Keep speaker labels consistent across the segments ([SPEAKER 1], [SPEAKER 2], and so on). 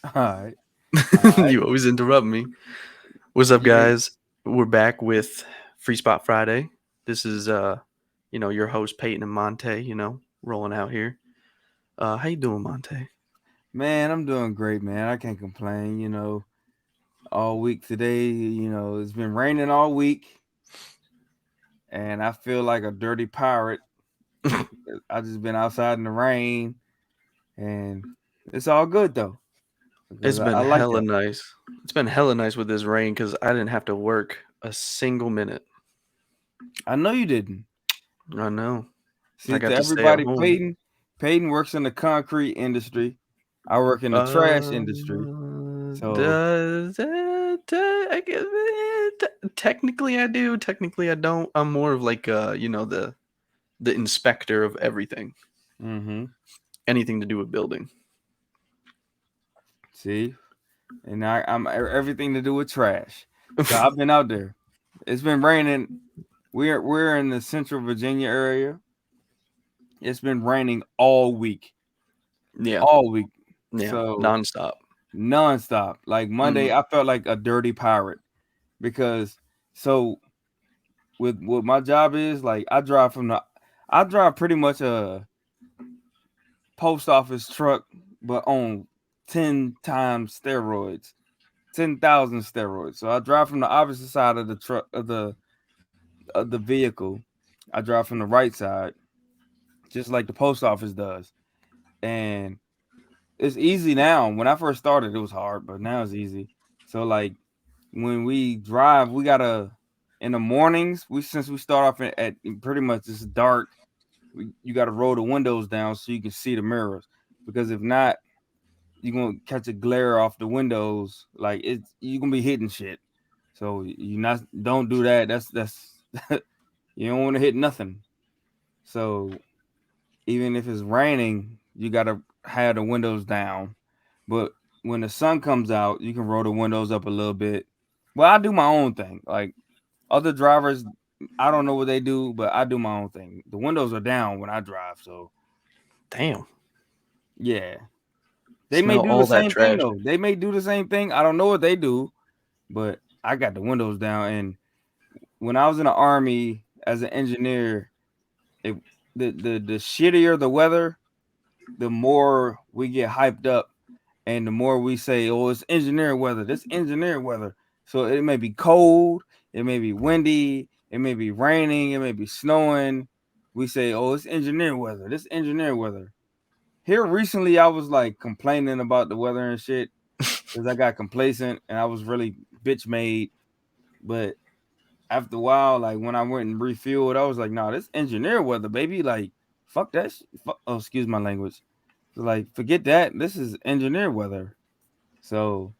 [SPEAKER 1] All right. All right.
[SPEAKER 2] You always interrupt me. What's up,
[SPEAKER 1] Yeah.
[SPEAKER 2] guys? We're back with Free Spot Friday. This is your host Peyton and Monte, rolling out here. How you doing, Monte?
[SPEAKER 1] Man, I'm doing great, man. I can't complain. All week today, it's been raining all week, and I feel like a dirty pirate. I just been outside in the rain, and it's all good though because
[SPEAKER 2] It's
[SPEAKER 1] I
[SPEAKER 2] been
[SPEAKER 1] like
[SPEAKER 2] hella
[SPEAKER 1] that.
[SPEAKER 2] nice. It's been hella nice with this rain because I didn't have to work a single minute.
[SPEAKER 1] I know you didn't.
[SPEAKER 2] I know. I
[SPEAKER 1] See, to
[SPEAKER 2] got to stay at
[SPEAKER 1] everybody,
[SPEAKER 2] home.
[SPEAKER 1] Peyton works in the concrete industry. I work in the trash
[SPEAKER 2] Uh,
[SPEAKER 1] industry. So
[SPEAKER 2] does I guess technically I do. Technically I don't. I'm more of like the inspector of everything,
[SPEAKER 1] mm-hmm.
[SPEAKER 2] anything to do with building.
[SPEAKER 1] See, and everything to do with trash. So I've been out there. It's been raining. We're in the Central Virginia area. It's been raining
[SPEAKER 2] Yeah,
[SPEAKER 1] all week.
[SPEAKER 2] yeah,
[SPEAKER 1] So
[SPEAKER 2] nonstop.
[SPEAKER 1] nonstop. Like Monday,
[SPEAKER 2] Hmm.
[SPEAKER 1] I felt like a dirty pirate because so with what my job is, like I drive pretty much a post office truck, but on 10 times steroids, 10,000 steroids. So I drive from the opposite side of the truck of the vehicle. I drive from the right side, just like the post office does, and it's easy now. When I first started, it was hard, but now it's easy. So like when we drive, we gotta in the mornings. We since we start off at pretty much it's dark. You gotta roll the windows down so you can see the mirrors because if not, you're gonna catch a glare off the windows. Like it's you're gonna be hitting shit. So you not don't do that. That's you don't want to hit nothing. So even if it's raining, you gotta have the windows down. But when the sun comes out, you can roll the windows up a little bit. Well, I do my own thing. Like other drivers, I don't know what they do, but I do my own thing. The windows are down when I drive, so
[SPEAKER 2] Damn,
[SPEAKER 1] yeah. They may
[SPEAKER 2] smell
[SPEAKER 1] do the
[SPEAKER 2] all that
[SPEAKER 1] same thing
[SPEAKER 2] trash.
[SPEAKER 1] though. They may do the same thing. I don't know what they do, but I got the windows down. And when I was in the army as an engineer, it, the shittier the weather, the more we get hyped up and the more we say, "Oh, it's engineering weather. This engineering weather." So it may be cold, it may be windy, it may be raining, it may be snowing. We say, "Oh, it's engineering weather. This engineering weather." Here recently, I was like complaining about the weather and shit because I got complacent and I was really bitch made. But after a while, like when I went and refueled, I was like, "Nah, this engineer weather, baby. Like, fuck that. Oh, excuse my language. Like, forget that. This is engineer weather." So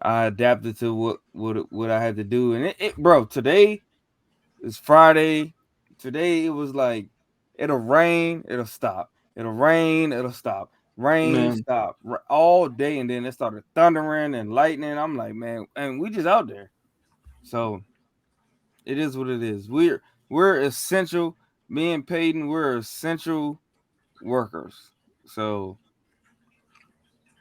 [SPEAKER 1] I adapted to what I had to do, and bro. Today is Friday. Today it was like it'll rain, it'll stop. It'll rain, it'll stop. Rain,
[SPEAKER 2] Man,
[SPEAKER 1] stop. All day, and then it started thundering and lightning. I'm like, man, and we just out there. So it is what it is. We're essential. Me and Peyton, we're essential workers. So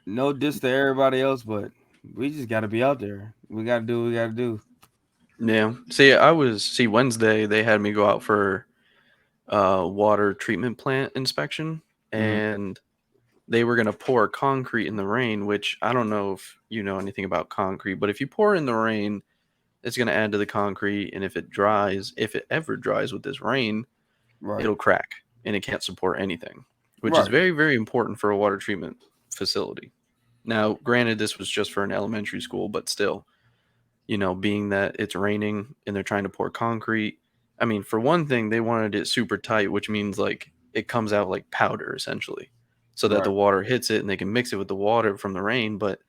[SPEAKER 1] no diss to everybody else, but we just got to be out there. We got to do what we got to do.
[SPEAKER 2] yeah. See Wednesday they had me go out for water treatment plant inspection,
[SPEAKER 1] Hmm.
[SPEAKER 2] and they were gonna pour concrete in the rain, which I don't know if you know anything about concrete, but if you pour in the rain, it's gonna add to the concrete, and if it ever dries with this rain,
[SPEAKER 1] Right,
[SPEAKER 2] it'll crack and it can't support anything, which is
[SPEAKER 1] right,
[SPEAKER 2] very, very important for a water treatment facility. Now, granted, this was just for an elementary school, but still, being that it's raining and they're trying to pour concrete, I mean, for one thing, they wanted it super tight, which means like it comes out like powder essentially, so that the
[SPEAKER 1] right.
[SPEAKER 2] water hits it and they can mix it with the water from the rain, but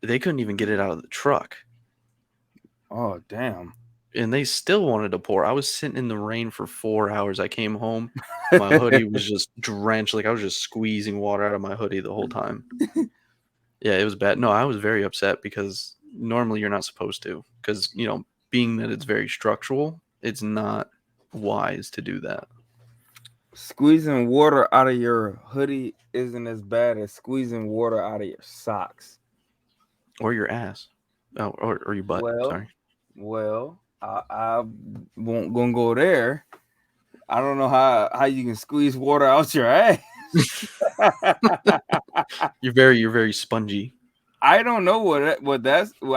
[SPEAKER 2] they couldn't even get it out of the truck.
[SPEAKER 1] Oh, damn.
[SPEAKER 2] And they still wanted to pour. I was sitting in the rain for 4 hours. I came home, my hoodie was just drenched. Like I was just squeezing water out of my hoodie the whole time. Yeah, it was bad. No, I was very upset because normally you're not supposed to. Because, being that it's very structural, it's not wise to do that.
[SPEAKER 1] Squeezing water out of your hoodie isn't as bad as squeezing water out of your socks.
[SPEAKER 2] Or your ass. Oh, or your butt.
[SPEAKER 1] Well,
[SPEAKER 2] Sorry.
[SPEAKER 1] I won't gonna go there. I don't know how you can squeeze water out your ass.
[SPEAKER 2] You're very spongy.
[SPEAKER 1] I don't know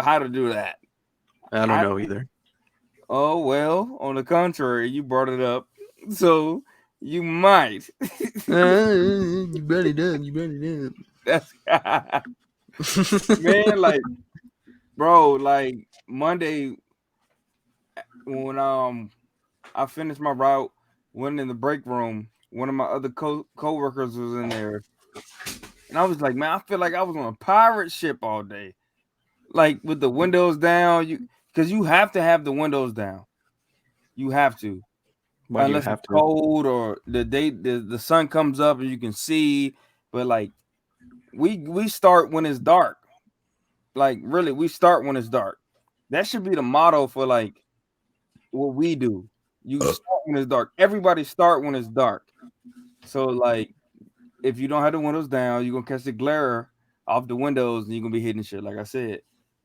[SPEAKER 1] how to do that.
[SPEAKER 2] I don't
[SPEAKER 1] I
[SPEAKER 2] know either.
[SPEAKER 1] Oh well, on the contrary, you brought it up, so you might.
[SPEAKER 2] You brought it up. You brought it
[SPEAKER 1] That's
[SPEAKER 2] up.
[SPEAKER 1] man, like bro, like Monday when I finished my route, went in the break room. One of my other co-workers was in there, and I was like, man, I feel like I was on a pirate ship all day, like with the windows down. Because you have to have the windows down. You have to,
[SPEAKER 2] Why do you
[SPEAKER 1] unless it's
[SPEAKER 2] have to?
[SPEAKER 1] cold or the sun comes up and you can see. But like we start when it's dark. Like really, we start when it's dark. That should be the motto for like what we do. You start when it's dark. Everybody start when it's dark. So like if you don't have the windows down, you're gonna catch the glare off the windows and you're gonna be hitting shit, like I said.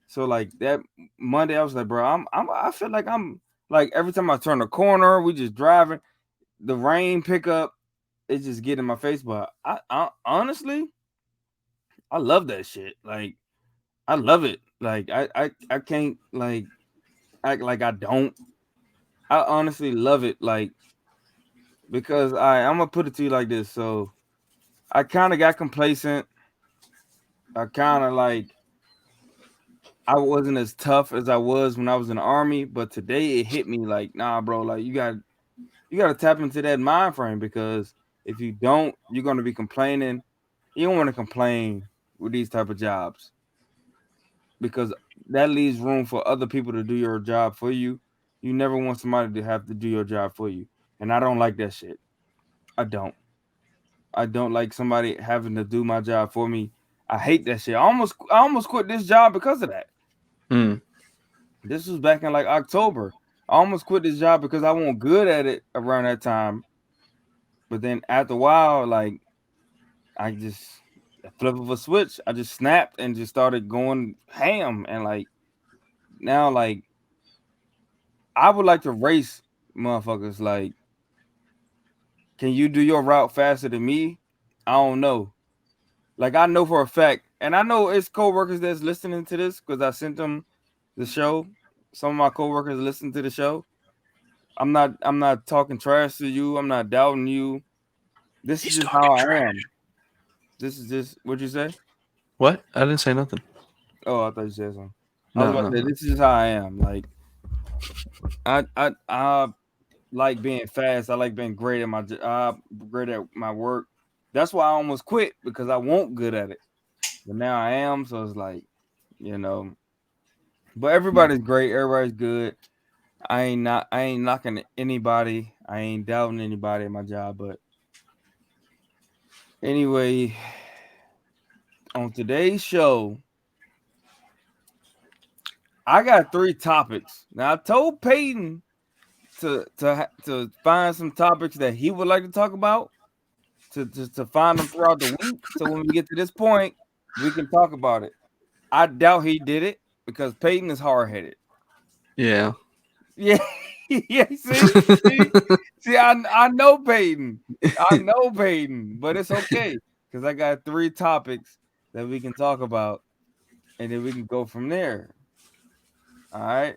[SPEAKER 1] So like that Monday, I was like, bro, I feel like I'm like every time I turn a corner, we just driving, the rain pick up, it just get in my face. But I honestly, I love that shit. Like I love it. Like I can't like act like I don't. I honestly love it. Like because I'm gonna put it to you like this. So I kind of got complacent. I kind of like I wasn't as tough as I was when I was in the army, but today it hit me like, nah, bro, like you got to tap into that mind frame because if you don't, you're gonna be complaining. You don't want to complain with these type of jobs because that leaves room for other people to do your job for you. You never want somebody to have to do your job for you, and I don't like that shit. I don't. I don't like somebody having to do my job for me. I hate that shit. I almost quit this job because of that.
[SPEAKER 2] Mm.
[SPEAKER 1] This was back in like October. I almost quit this job because I wasn't good at it around that time. But then after a while, like I just a flip of a switch, I just snapped and just started going ham. And like now, like I would like to race motherfuckers. Like, can you do your route faster than me? I don't know. Like I know for a fact, and I know it's coworkers that's listening to this because I sent them the show. Some of my coworkers listen to the show. I'm not talking trash to you. I'm not doubting you. This is
[SPEAKER 2] He's
[SPEAKER 1] just
[SPEAKER 2] talking
[SPEAKER 1] how I am.
[SPEAKER 2] trash.
[SPEAKER 1] This is just what'd you say?
[SPEAKER 2] What? I didn't say nothing.
[SPEAKER 1] Oh, I thought you said something. I was
[SPEAKER 2] No,
[SPEAKER 1] about
[SPEAKER 2] no,
[SPEAKER 1] to say
[SPEAKER 2] no.
[SPEAKER 1] this is just how I am. Like I like being fast. I like being great at my job, great at my work. That's why I almost quit because I won't good at it. But now I am, so it's like, you know. But everybody's great. Everybody's good. I ain't knocking anybody. I ain't doubting anybody at my job. But anyway, on today's show, I got 3 topics. Now I told Peyton to find some topics that he would like to talk about to find them throughout the week. So when we get to this point, we can talk about it. I doubt he did it because Peyton is hard headed.
[SPEAKER 2] Yeah.
[SPEAKER 1] Yeah, yeah. See, I know Peyton. I know Peyton, but it's okay because I got 3 topics that we can talk about, and then we can go from there. All right.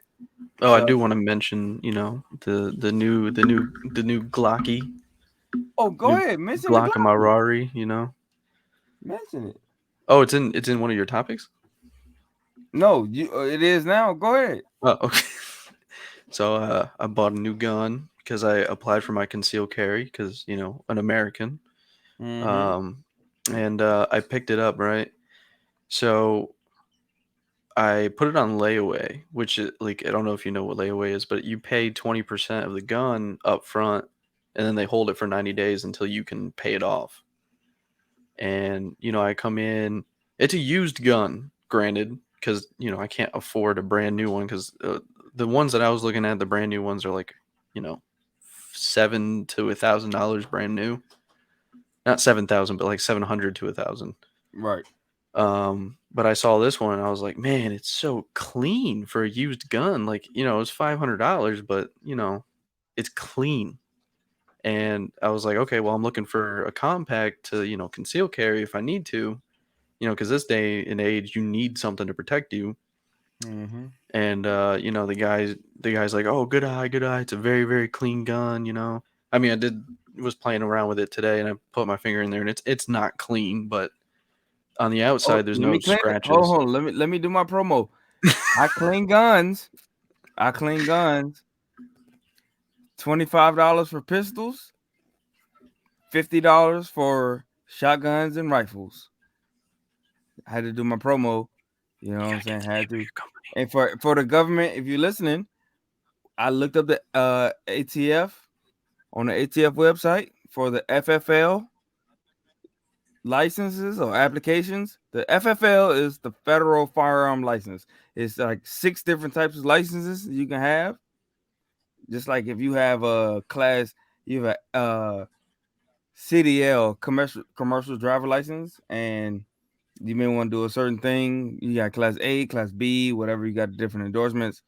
[SPEAKER 2] Oh, I
[SPEAKER 1] So,
[SPEAKER 2] do want to mention, the new Glocky,
[SPEAKER 1] oh, go
[SPEAKER 2] new
[SPEAKER 1] ahead. Mention the Glocky.
[SPEAKER 2] Glockamarari.
[SPEAKER 1] Mention it.
[SPEAKER 2] Oh, it's in one of your topics.
[SPEAKER 1] No, it is now. Go ahead.
[SPEAKER 2] Oh, okay. So I bought a new gun because I applied for my concealed carry because an American.
[SPEAKER 1] Mm-hmm.
[SPEAKER 2] Um, and I picked it up, right. So I put it on layaway, which is like I don't know if you know what layaway is, but you pay 20% of the gun up front, and then they hold it for 90 days until you can pay it off. And I come in. It's a used gun, granted, because I can't afford a brand new one because the ones that I was looking at, the brand new ones are like you know $700 to $1,000 brand new. Not 7,000, but like 700 to 1,000.
[SPEAKER 1] Right.
[SPEAKER 2] But I saw this one and I was like, man, it's so clean for a used gun. Like, you know, it's $500, but you know, it's clean. And I was like, okay, well, I'm looking for a compact to, you know, conceal carry if I need to, you know, because this day and age, you need something to protect you.
[SPEAKER 1] Mm-hmm.
[SPEAKER 2] And you know, the guy's like, oh, good eye. It's a very, very clean gun. You know, I mean, was playing around with it today, and I put my finger in there, and it's not clean, but on the outside, there's
[SPEAKER 1] Let
[SPEAKER 2] no
[SPEAKER 1] me clean it. Hold
[SPEAKER 2] scratches.
[SPEAKER 1] on. Let me do my promo. I clean guns. $25 for pistols, $50 for shotguns and rifles. I had to do my promo. You know what I'm saying? Had to. And for the government, if you're listening, I looked up the ATF on the ATF website for the FFL licenses or applications. The FFL is the federal firearm license. It's like 6 different types of licenses you can have. Just like if you have a class, you have a CDL, commercial driver license, and you may want to do a certain thing. You got class A, class B, whatever. You got different endorsements.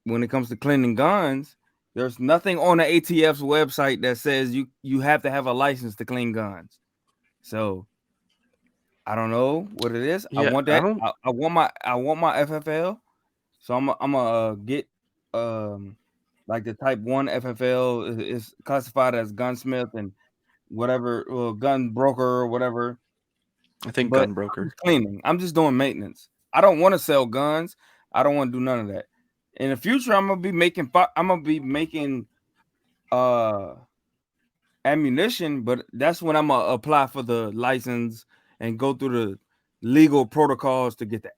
[SPEAKER 1] When it comes to cleaning guns, there's nothing on the ATF's website that says you have to have a license to clean guns. So I don't know what it is. I
[SPEAKER 2] Yeah,
[SPEAKER 1] want
[SPEAKER 2] I
[SPEAKER 1] that.
[SPEAKER 2] don't.
[SPEAKER 1] I want my FFL. So I'm gonna get like the type 1 FFL is classified as gunsmith and whatever, gun broker or whatever.
[SPEAKER 2] I think
[SPEAKER 1] But
[SPEAKER 2] gun
[SPEAKER 1] I'm
[SPEAKER 2] broker.
[SPEAKER 1] just cleaning. I'm just doing maintenance. I don't want to sell guns. I don't want to do none of that. In the future, I'm gonna be making ammunition, but that's when I'm gonna apply for the license and go through the legal protocols to get that.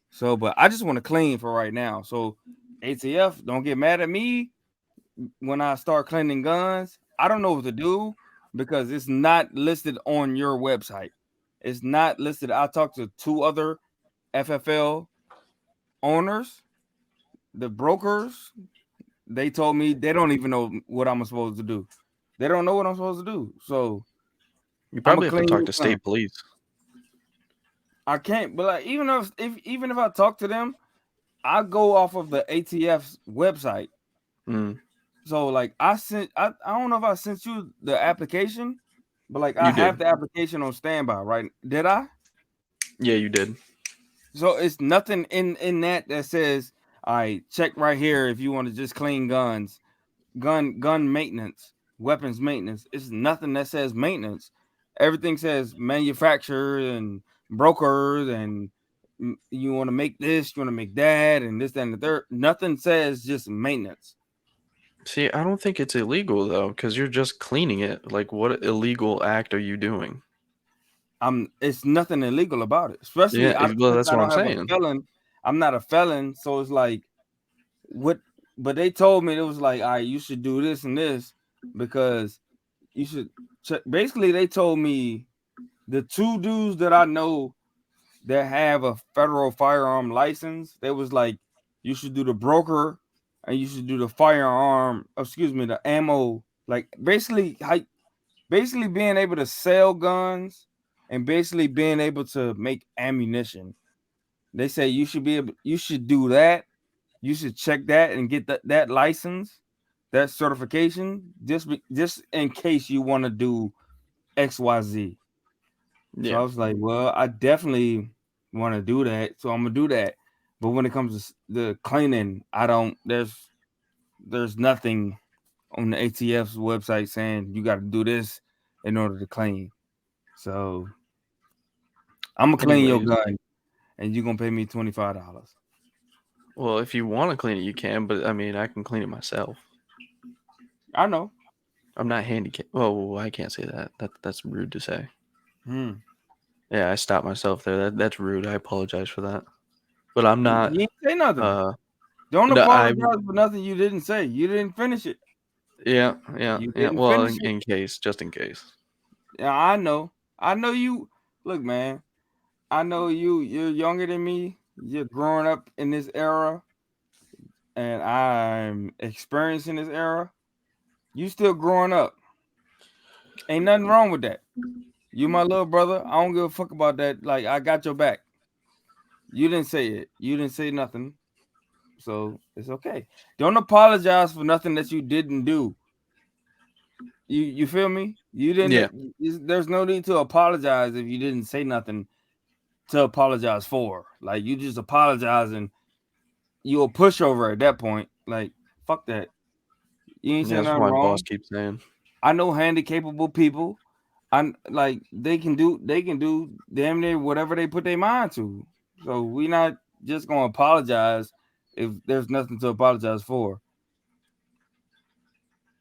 [SPEAKER 1] So, but I just want to clean for right now. So, ATF, don't get mad at me when I start cleaning guns. I don't know what to do because it's not listed on your website. It's not listed. I talked to 2 other FFL owners, the brokers. They told me they don't even know what I'm supposed to do. They don't know what I'm supposed to do. So
[SPEAKER 2] You
[SPEAKER 1] I'm gonna
[SPEAKER 2] probably have to
[SPEAKER 1] clean
[SPEAKER 2] talk
[SPEAKER 1] your
[SPEAKER 2] to
[SPEAKER 1] gun.
[SPEAKER 2] state police.
[SPEAKER 1] I can't, but like even if I talk to them, I go off of the ATF's website.
[SPEAKER 2] Mm,
[SPEAKER 1] So like I don't know if I sent you the application, but like I
[SPEAKER 2] you
[SPEAKER 1] have
[SPEAKER 2] did.
[SPEAKER 1] the application on standby, right? Did I?
[SPEAKER 2] Yeah, you did.
[SPEAKER 1] So it's nothing in that says, all right, check right here if you want to just clean guns, gun maintenance, weapons maintenance. It's nothing that says maintenance. Everything says manufacturer and brokers and you want to make this, you want to make that, and this, that, and the third. Nothing says just maintenance.
[SPEAKER 2] See, I don't think it's illegal though, because you're just cleaning it. Like, what illegal act are you doing?
[SPEAKER 1] It's nothing illegal about it.
[SPEAKER 2] Yeah,
[SPEAKER 1] Especially
[SPEAKER 2] well,
[SPEAKER 1] since
[SPEAKER 2] that's
[SPEAKER 1] I
[SPEAKER 2] what I'm
[SPEAKER 1] don't have a
[SPEAKER 2] saying.
[SPEAKER 1] felon. I'm not a felon, so it's like what, but they told me it was like, all right, you should do this and this because you should check. Basically, they told me the 2 dudes that I know that have a federal firearm license, they was like, you should do the broker and you should do the firearm, excuse me, the ammo, like basically being able to sell guns and basically being able to make ammunition. They say you should do that. You should check that and get that license, that certification, just in case you want to do XYZ. So
[SPEAKER 2] Yeah.
[SPEAKER 1] I was like, well, I definitely want to do that. So I'm gonna do that. But when it comes to the cleaning, I don't there's nothing on the ATF's website saying you got to do this in order to clean. So I'm gonna clean your
[SPEAKER 2] Anyways,
[SPEAKER 1] gun and you're gonna pay me $25.
[SPEAKER 2] well, if you want to clean it, you can, but I mean, I can clean it myself.
[SPEAKER 1] I know.
[SPEAKER 2] I'm not handicapped. Well, I can't say that. That's rude to say.
[SPEAKER 1] Hmm.
[SPEAKER 2] Yeah, I stopped myself there. That's rude. I apologize for that. But I'm not.
[SPEAKER 1] You ain't say nothing.
[SPEAKER 2] Uh,
[SPEAKER 1] Don't
[SPEAKER 2] no, I.
[SPEAKER 1] apologize for nothing you didn't say. You didn't finish it.
[SPEAKER 2] Yeah, yeah,
[SPEAKER 1] You
[SPEAKER 2] yeah.
[SPEAKER 1] didn't
[SPEAKER 2] Well,
[SPEAKER 1] finish it.
[SPEAKER 2] in case, just in case.
[SPEAKER 1] Yeah, I know. I know you. Look, man. I know you. You're younger than me. You're growing up in this era, and I'm experiencing this era. You still growing up. Ain't nothing wrong with that. You my little brother. I don't give a fuck about that. Like I got your back. You didn't say it. You didn't say nothing. So it's okay. Don't apologize for nothing that you didn't do. You feel me? You
[SPEAKER 2] Yeah.
[SPEAKER 1] didn't. There's no need to apologize if you didn't say nothing to apologize for. Like you just apologizing. You a pushover at that point. Like fuck that. You ain't
[SPEAKER 2] Yeah,
[SPEAKER 1] saying
[SPEAKER 2] that's what
[SPEAKER 1] nothing
[SPEAKER 2] my boss
[SPEAKER 1] wrong.
[SPEAKER 2] keeps saying.
[SPEAKER 1] I know handicapable people. I'm like they can do damn near whatever they put their mind to. So we not just gonna apologize if there's nothing to apologize for.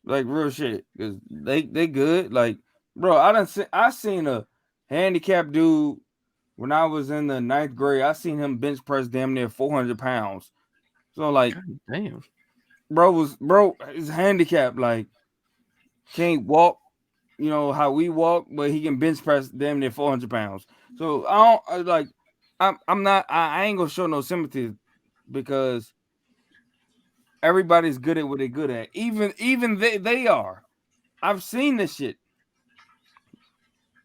[SPEAKER 1] Like real shit. Cause they good. Like, bro, I seen a handicapped dude when I was in the ninth grade. I seen him bench press damn near 400 pounds. So like,
[SPEAKER 2] God damn.
[SPEAKER 1] bro is handicapped. Like can't walk. You know how we walk, but he can bench press damn near 400 pounds. So I'm not. I ain't gonna show no sympathy because everybody's good at what they're good at. Even they are. I've seen this shit.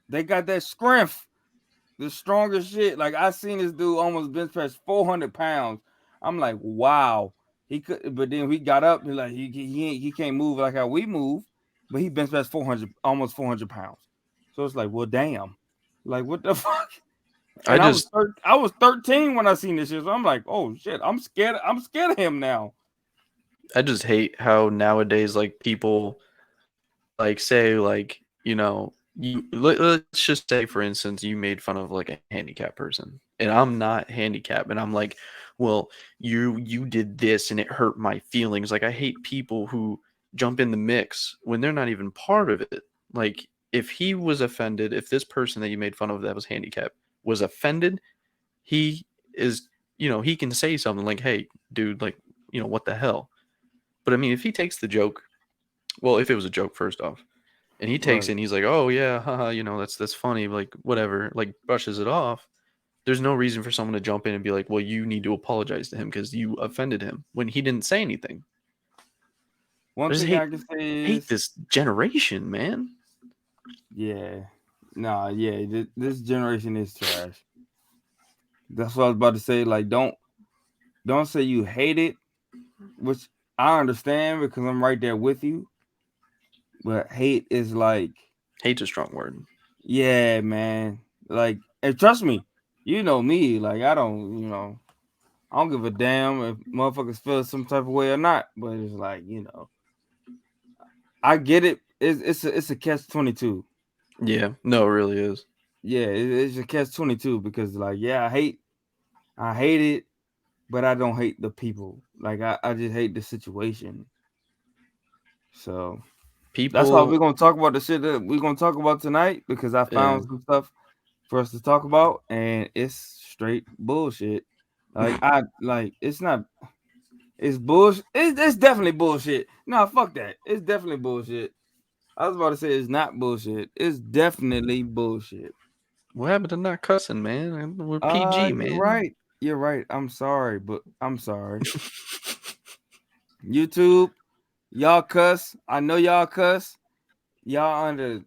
[SPEAKER 1] They got that strength, the strongest shit. Like I seen this dude almost bench press 400 pounds. I'm like, wow. He could, but then he got up. He can't move like how we move, but he bench pressed 400, almost 400 pounds. So it's like, well, damn. Like what the fuck?
[SPEAKER 2] I
[SPEAKER 1] And
[SPEAKER 2] just
[SPEAKER 1] I was 13 when I seen this shit. So I'm like, oh shit, I'm scared. I'm scared of him now.
[SPEAKER 2] I just hate how nowadays like people like say like, let's just say for instance you made fun of like a handicapped person and I'm not handicapped and I'm like, well, you did this and it hurt my feelings. Like I hate people who jump in the mix when they're not even part of it. Like if he was offended, if this person that you made fun of that was handicapped was offended, he is, he can say something like, hey, dude, like, what the hell? But I mean, if he takes the joke, well, if it was a joke, first off, and he takes
[SPEAKER 1] Right.
[SPEAKER 2] it and he's like, oh yeah, haha, that's funny, like whatever, like brushes it off. There's no reason for someone to jump in and be like, well, you need to apologize to him because you offended him when he didn't say anything. I
[SPEAKER 1] One
[SPEAKER 2] just
[SPEAKER 1] thing
[SPEAKER 2] hate
[SPEAKER 1] I can say
[SPEAKER 2] hate
[SPEAKER 1] is,
[SPEAKER 2] this generation, man.
[SPEAKER 1] yeah, nah, yeah, this generation is trash. That's what I was about to say. Like, don't say you hate it, which I understand because I'm right there with you. But hate is like,
[SPEAKER 2] Hate's a strong word.
[SPEAKER 1] yeah, man. Like, and trust me, you know me. Like, I don't give a damn if motherfuckers feel some type of way or not. But it's like, I get it. It's a catch 22.
[SPEAKER 2] Yeah, no, it really is.
[SPEAKER 1] Yeah, it's a catch 22 because like, yeah, I hate it, but I don't hate the people. Like, I just hate the situation. So that's why we're
[SPEAKER 2] People,
[SPEAKER 1] gonna talk about the shit that we're gonna talk about tonight because I
[SPEAKER 2] yeah,
[SPEAKER 1] found some stuff for us to talk about, and it's straight bullshit. Like I like it's not it's bullshit. It's definitely bullshit. Nah, fuck that. It's definitely bullshit. I was about to say it's not bullshit. It's definitely bullshit.
[SPEAKER 2] what happened to not cussing, man? We're PG,
[SPEAKER 1] You're
[SPEAKER 2] man.
[SPEAKER 1] right. You're right. I'm sorry, but I'm sorry. YouTube, y'all cuss. I know y'all cuss. Y'all under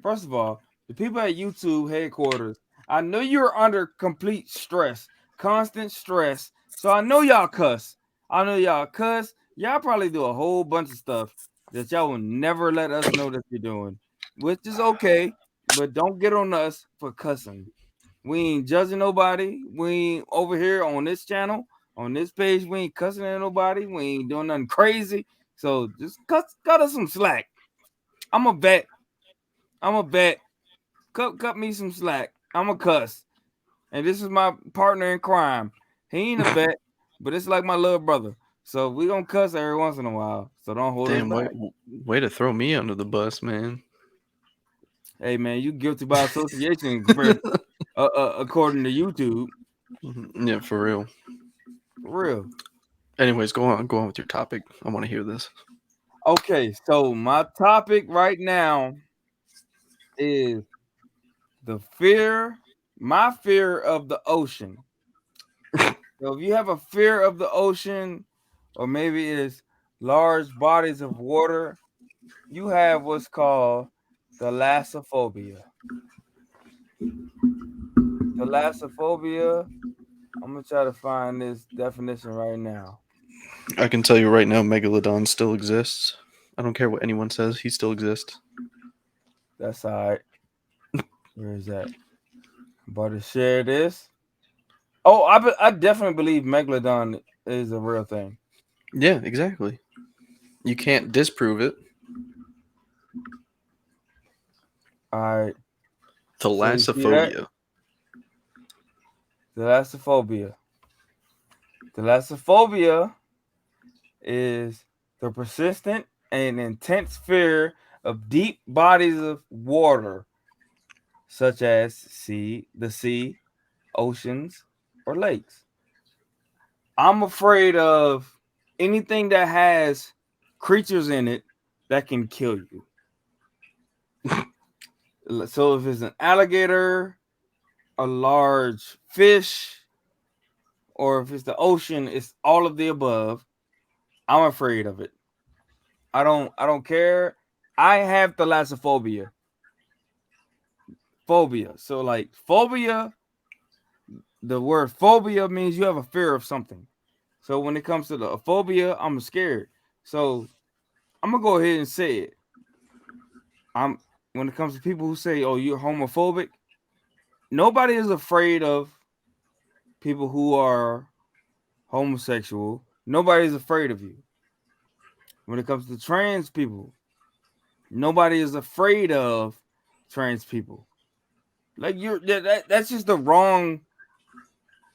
[SPEAKER 1] First of all, the people at YouTube headquarters, I know you're under complete stress, constant stress. So I know y'all cuss. I know y'all cuss. Y'all probably do a whole bunch of stuff that y'all will never let us know that you're doing, which is okay. But don't get on us for cussing. We ain't judging nobody. We ain't over here on this channel, on this page. We ain't cussing at nobody. We ain't doing nothing crazy. So just cut us some slack. I'm a vet. I'm a vet. Cut me some slack. I'm a cuss. And this is my partner in crime. He ain't a vet, but it's like my little brother. So we gonna cuss every once in a while. So don't hold us
[SPEAKER 2] Damn, way,
[SPEAKER 1] back.
[SPEAKER 2] way to throw me under the bus, man.
[SPEAKER 1] Hey man, you guilty by association according to YouTube.
[SPEAKER 2] Yeah, for real.
[SPEAKER 1] For real.
[SPEAKER 2] Anyways, go on with your topic. I want to hear this.
[SPEAKER 1] Okay, so my topic right now is my fear of the ocean. So if you have a fear of the ocean, or maybe it's large bodies of water, you have what's called thalassophobia. Thalassophobia. I'm gonna try to find this definition right now.
[SPEAKER 2] I can tell you right now, Megalodon still exists. I don't care what anyone says, he still exists.
[SPEAKER 1] That's all right. Where is that? I'm about to share this. Oh, I definitely believe Megalodon is a real thing.
[SPEAKER 2] Yeah, exactly. You can't disprove it.
[SPEAKER 1] All right. So you see that?
[SPEAKER 2] Thalassophobia.
[SPEAKER 1] Thalassophobia. Thalassophobia is the persistent and intense fear of deep bodies of water, such as the sea, oceans, or lakes. I'm afraid of anything that has creatures in it that can kill you. So if it's an alligator, a large fish, or if it's the ocean, it's all of the above. I'm afraid of it. I don't care. I have thalassophobia. Phobia. So like phobia, the word phobia means you have a fear of something. So when it comes to the phobia, I'm scared. So I'm gonna go ahead and say it. I'm when it comes to people who say, "Oh, you're homophobic," nobody is afraid of people who are homosexual. Nobody's afraid of you. When it comes to trans people, nobody is afraid of trans people. Like that's just the wrong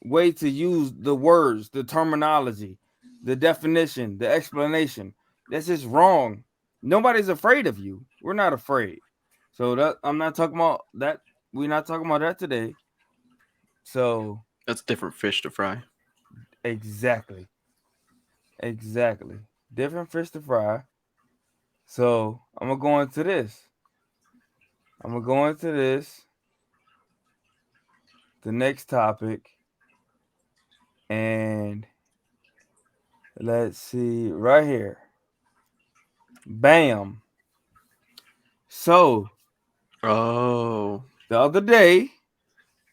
[SPEAKER 1] way to use the words, the terminology, the definition, the explanation. That's just wrong. Nobody's afraid of you. We're not afraid. So that I'm not talking about that. We're not talking about that today. So
[SPEAKER 2] That's different fish to fry.
[SPEAKER 1] exactly, exactly. Different fish to fry. So I'm gonna go into this. I'm gonna go into this. The next topic, and let's see right here. Bam. So
[SPEAKER 2] Oh,
[SPEAKER 1] the other day,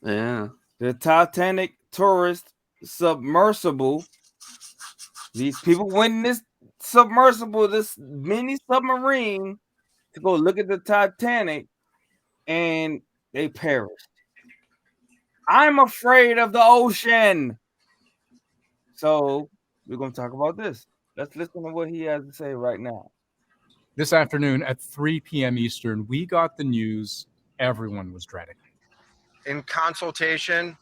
[SPEAKER 2] yeah.
[SPEAKER 1] the Titanic tourist submersible. These people went in this submersible, this mini submarine, to go look at the Titanic, and they perished. I'm afraid of the ocean. So we're gonna talk about this. Let's listen to what he has to say right now.
[SPEAKER 3] This afternoon at 3 p.m. Eastern, we got the news everyone was dreading.
[SPEAKER 4] In consultation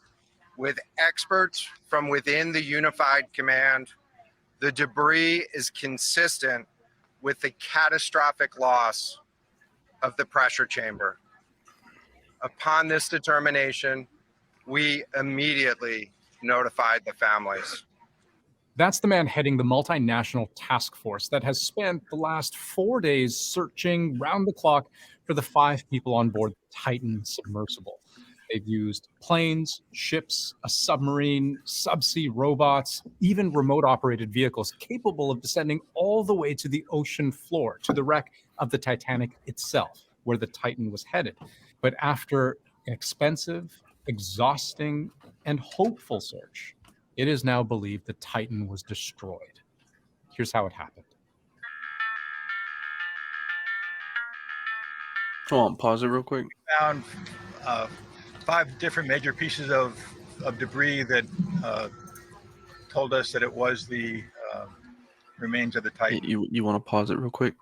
[SPEAKER 4] with experts from within the Unified Command, the debris is consistent with the catastrophic loss of the pressure chamber. Upon this determination, we immediately notified the families.
[SPEAKER 3] That's the man heading the multinational task force that has spent the last 4 days searching round the clock for the 5 people on board the Titan submersible. They've used planes, ships, a submarine, subsea robots, even remote operated vehicles capable of descending all the way to the ocean floor, to the wreck of the Titanic itself, where the Titan was headed. But after an expensive, exhausting, and hopeful search, it is now believed the Titan was destroyed. Here's how it happened.
[SPEAKER 2] Hold on, pause it real quick.
[SPEAKER 5] Found 5 different major pieces of debris that told us that it was the remains of the Titan.
[SPEAKER 2] You want to pause it real quick?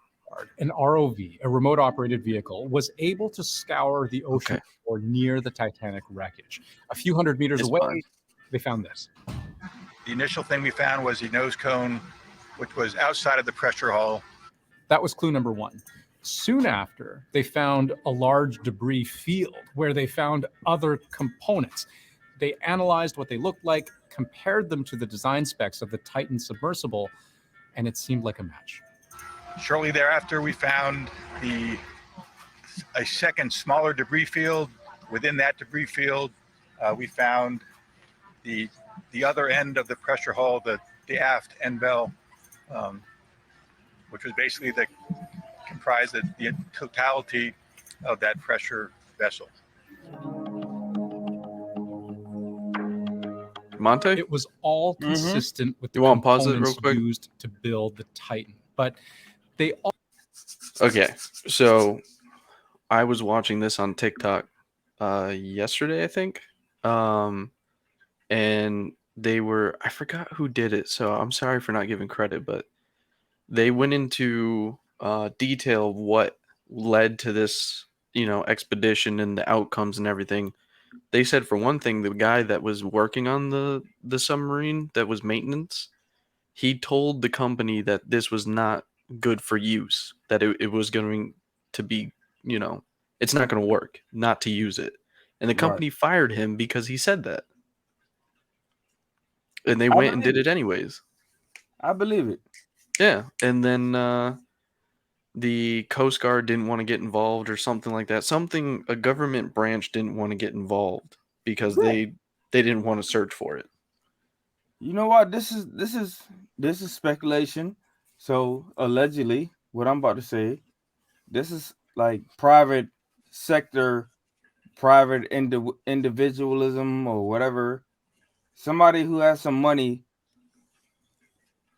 [SPEAKER 3] An ROV, a remote operated vehicle, was able to scour the ocean floor near the Titanic wreckage. A few hundred meters
[SPEAKER 2] It's
[SPEAKER 3] away,
[SPEAKER 2] fine.
[SPEAKER 3] they found this.
[SPEAKER 5] The initial thing we found was the nose cone, which was outside of the pressure hull.
[SPEAKER 3] That was clue number 1. Soon after, they found a large debris field where they found other components. They analyzed what they looked like, compared them to the design specs of the Titan submersible, and it seemed like a match.
[SPEAKER 5] Shortly thereafter, we found a second smaller debris field. Within that debris field, we found the other end of the pressure hull, the aft end bell, which was basically the comprise the totality of that pressure vessel.
[SPEAKER 2] Monte?
[SPEAKER 3] It was all
[SPEAKER 1] Mhm.
[SPEAKER 3] consistent with the
[SPEAKER 2] You wanna pause it real
[SPEAKER 3] components
[SPEAKER 2] quick?
[SPEAKER 3] used to build the Titan, but they all
[SPEAKER 2] Okay, so I was watching this on TikTok yesterday, I think. And I forgot who did it, so I'm sorry for not giving credit, but they went into detail of what led to this, expedition and the outcomes and everything. They said, for one thing, the guy that was working on the submarine that was maintenance, he told the company that this was not good for use, that it was going to be, it's not going to work not to use it. And the
[SPEAKER 1] Right.
[SPEAKER 2] company fired him because he said that. And they
[SPEAKER 1] I
[SPEAKER 2] went and
[SPEAKER 1] believe
[SPEAKER 2] did
[SPEAKER 1] it.
[SPEAKER 2] it anyways.
[SPEAKER 1] I believe it.
[SPEAKER 2] Yeah. And then the Coast Guard didn't want to get involved or something like that. A government branch didn't want to get involved because
[SPEAKER 1] Yeah.
[SPEAKER 2] they didn't want to search for it.
[SPEAKER 1] You know what? This is speculation. So allegedly, what I'm about to say, this is like private sector, private individualism or whatever. Somebody who has some money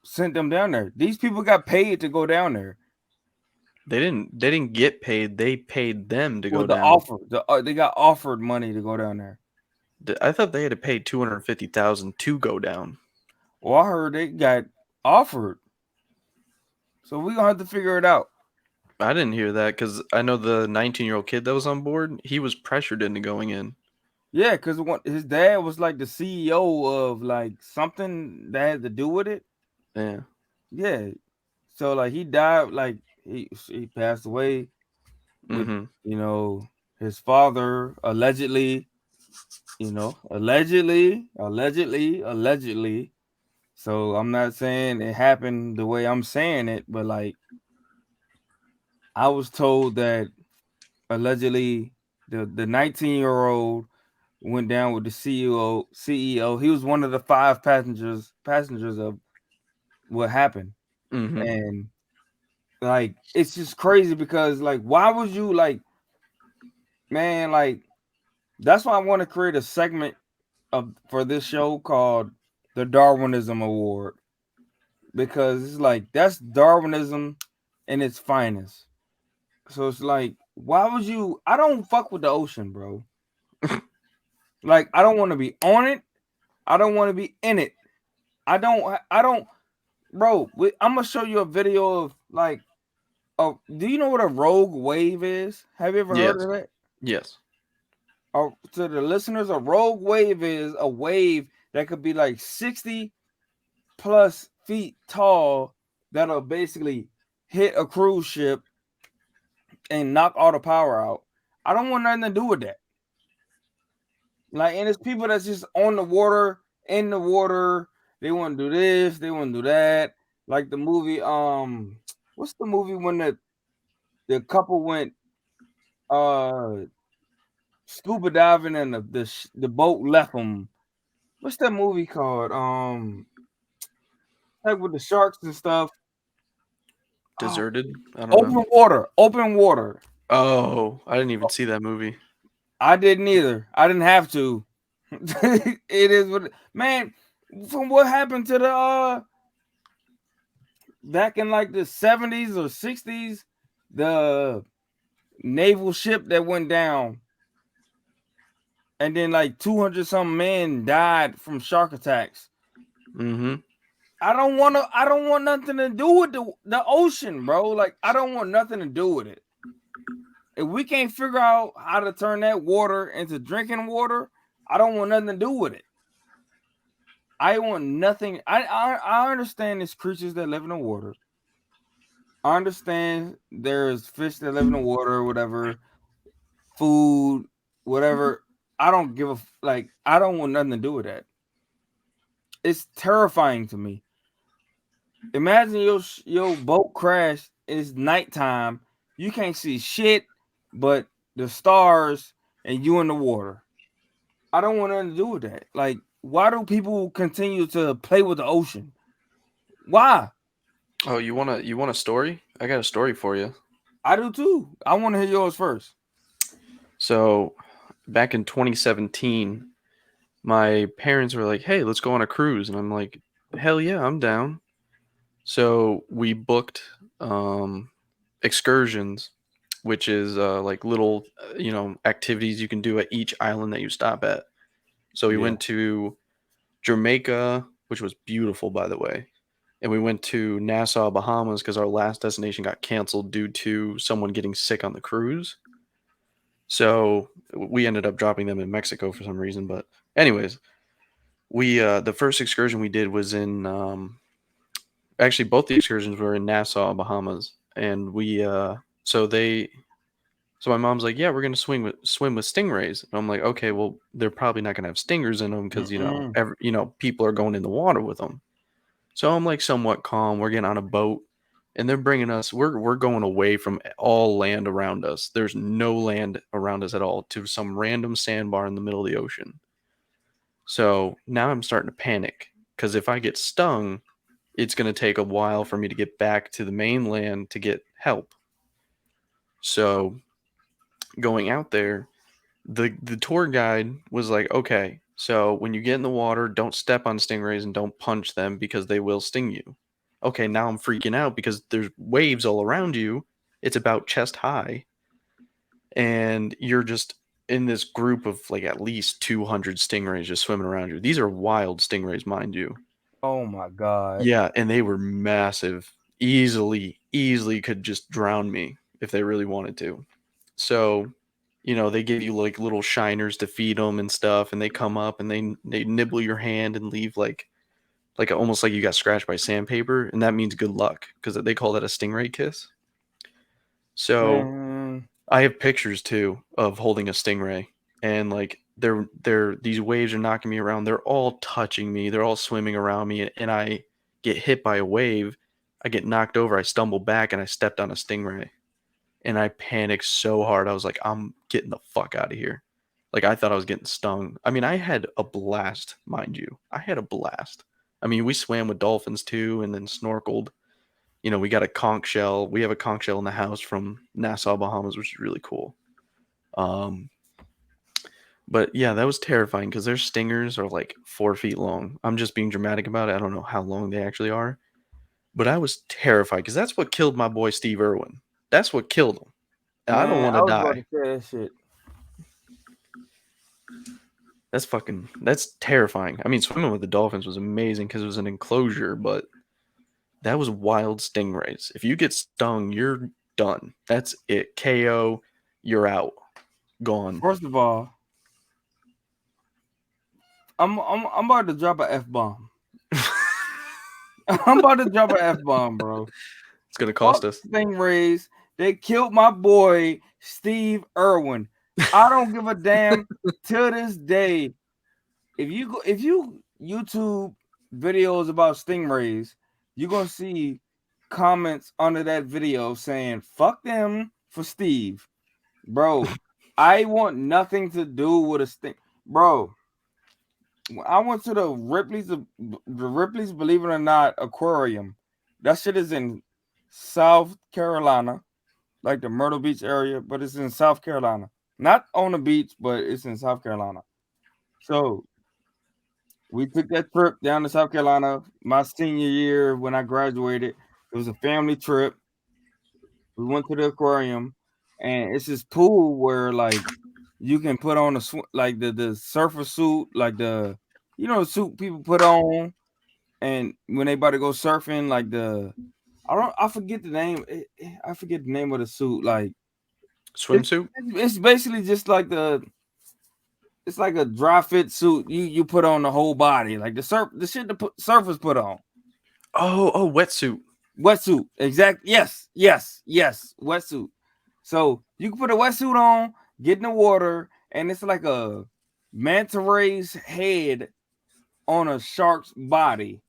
[SPEAKER 1] sent them down there. These people got paid to go down there.
[SPEAKER 2] They didn't get paid. They paid them to go
[SPEAKER 1] Well, the
[SPEAKER 2] down.
[SPEAKER 1] offer, they got offered money to go down there.
[SPEAKER 2] I thought they had to pay $250,000 to go down.
[SPEAKER 1] Well, I heard they got offered. So we're gonna have to figure it out.
[SPEAKER 2] I didn't hear that because I know the 19-year-old kid that was on board, he was pressured into going in.
[SPEAKER 1] Yeah, because his dad was like the CEO of like something that had to do with it.
[SPEAKER 2] Yeah.
[SPEAKER 1] Yeah. So like he died, like he passed away with
[SPEAKER 2] Mm-hmm.
[SPEAKER 1] His father allegedly, allegedly. So I'm not saying it happened the way I'm saying it, but like I was told that allegedly the 19-year-old went down with the CEO. He was one of the 5 passengers of what happened.
[SPEAKER 2] Mm-hmm.
[SPEAKER 1] And like it's just crazy because like why would you like, man, like that's why I want to create a segment for this show called the Darwinism Award, because it's like that's Darwinism in its finest. So it's like, why would you? I don't fuck with the ocean, bro. Like I don't want to be on it. I don't want to be in it. I don't, bro. I'm gonna show you a video of like, do you know what a rogue wave is? Have you ever heard of that?
[SPEAKER 2] Yes.
[SPEAKER 1] To the listeners, a rogue wave is a wave that could be like 60 plus feet tall that'll basically hit a cruise ship and knock all the power out. I don't want nothing to do with that. Like, and it's people that's just on the water, in the water. They want to do this, they want to do that. Like the movie, what's the movie when the couple went scuba diving and the boat left them? What's that movie called? Like with the sharks and stuff.
[SPEAKER 2] Deserted? I don't know.
[SPEAKER 1] Open water.
[SPEAKER 2] Oh, I didn't even see that movie.
[SPEAKER 1] I didn't either. I didn't have to. It is what, man, from what happened to the back in like the 70s or 60s, the naval ship that went down, and then like 200 some men died from shark attacks.
[SPEAKER 2] Mm-hmm.
[SPEAKER 1] I don't want nothing to do with the ocean, bro. Like I don't want nothing to do with it. If we can't figure out how to turn that water into drinking water, I don't want nothing to do with it. I want nothing. I understand there's creatures that live in the water. I understand there's fish that live in the water, or whatever, food, whatever. I don't give a like. I don't want nothing to do with that. It's terrifying to me. Imagine your boat crashed. It's nighttime. You can't see shit but the stars and you in the water. I don't want nothing to do with that. Like, why do people continue to play with the ocean? Why?
[SPEAKER 2] Oh, you want a story? I got a story for you.
[SPEAKER 1] I do too. I want to hear yours first.
[SPEAKER 2] So back in 2017, my parents were like, "Hey, let's go on a cruise," and I'm like, "Hell yeah, I'm down." So we booked excursions, which is like little activities you can do at each island that you stop at. So we
[SPEAKER 1] Yeah.
[SPEAKER 2] went to Jamaica, which was beautiful, by the way. And we went to Nassau, Bahamas, because our last destination got canceled due to someone getting sick on the cruise. So we ended up dropping them in Mexico for some reason. But anyways, we the first excursion we did was in actually both the excursions were in Nassau, Bahamas, and we so my mom's like, yeah, we're gonna swim with stingrays, and I'm like, okay, well, they're probably not gonna have stingers in them because people are going in the water with them. So I'm like somewhat calm. We're getting on a boat, and they're bringing us. We're going away from all land around us. There's no land around us at all to some random sandbar in the middle of the ocean. So now I'm starting to panic because if I get stung, it's going to take a while for me to get back to the mainland to get help. So going out there, the tour guide was like, okay, so when you get in the water, don't step on stingrays and don't punch them because they will sting you. Okay, now I'm freaking out because there's waves all around you. It's about chest high. And you're just in this group of like at least 200 stingrays just swimming around you. These are wild stingrays, mind you.
[SPEAKER 1] Oh my god.
[SPEAKER 2] Yeah, and they were massive. Easily could just drown me if they really wanted to. So, they give you like little shiners to feed them and stuff, and they come up and they nibble your hand and leave like almost like you got scratched by sandpaper, and that means good luck because they call that a stingray kiss. So,
[SPEAKER 1] Man.
[SPEAKER 2] I have pictures too of holding a stingray, and like they're these waves are knocking me around. They're all touching me. They're all swimming around me, and I get hit by a wave. I get knocked over. I stumble back, and I stepped on a stingray, and I panicked so hard. I was like, I'm getting the fuck out of here. Like I thought I was getting stung. I mean, I had a blast, mind you. I had a blast. I mean, we swam with dolphins too, and then snorkeled. We got a conch shell. We have a conch shell in the house from Nassau, Bahamas, which is really cool. But yeah, that was terrifying because their stingers are like 4 feet long. I'm just being dramatic about it. I don't know how long they actually are, but I was terrified because that's what killed my boy Steve Irwin. That's what killed him. And I don't
[SPEAKER 1] Man,
[SPEAKER 2] want
[SPEAKER 1] I
[SPEAKER 2] to
[SPEAKER 1] was about
[SPEAKER 2] die.
[SPEAKER 1] to say that shit.
[SPEAKER 2] That's terrifying. I mean, swimming with the dolphins was amazing because it was an enclosure, but that was wild stingrays. If you get stung, you're done. That's it. KO, you're out. Gone.
[SPEAKER 1] First of all, I'm about to drop an F-bomb. I'm about to drop an F-bomb, bro.
[SPEAKER 2] It's gonna cost us.
[SPEAKER 1] Stingrays. They killed my boy Steve Irwin. I don't give a damn till this day. If you YouTube videos about stingrays, you're gonna see comments under that video saying "fuck them" for Steve, bro. I want nothing to do with a sting, bro. I went to the Ripley's Believe It or Not aquarium. That shit is in South Carolina, like the Myrtle Beach area, but it's in South Carolina. Not on the beach, but it's in South Carolina. So we took that trip down to South Carolina my senior year when I graduated. It was a family trip. We went to the aquarium, and it's this pool where like you can put on like the surfer suit, like the the suit people put on, and when they about to go surfing, like I forget the name. I forget the name of the suit. Like
[SPEAKER 2] Swimsuit?
[SPEAKER 1] it's basically just like it's like a dry fit suit you put on the whole body, like the shit the surfers put on.
[SPEAKER 2] Oh, wetsuit.
[SPEAKER 1] Wetsuit, exact. Yes, wetsuit. So you can put a wetsuit on, get in the water, and it's like a manta ray's head on a shark's body.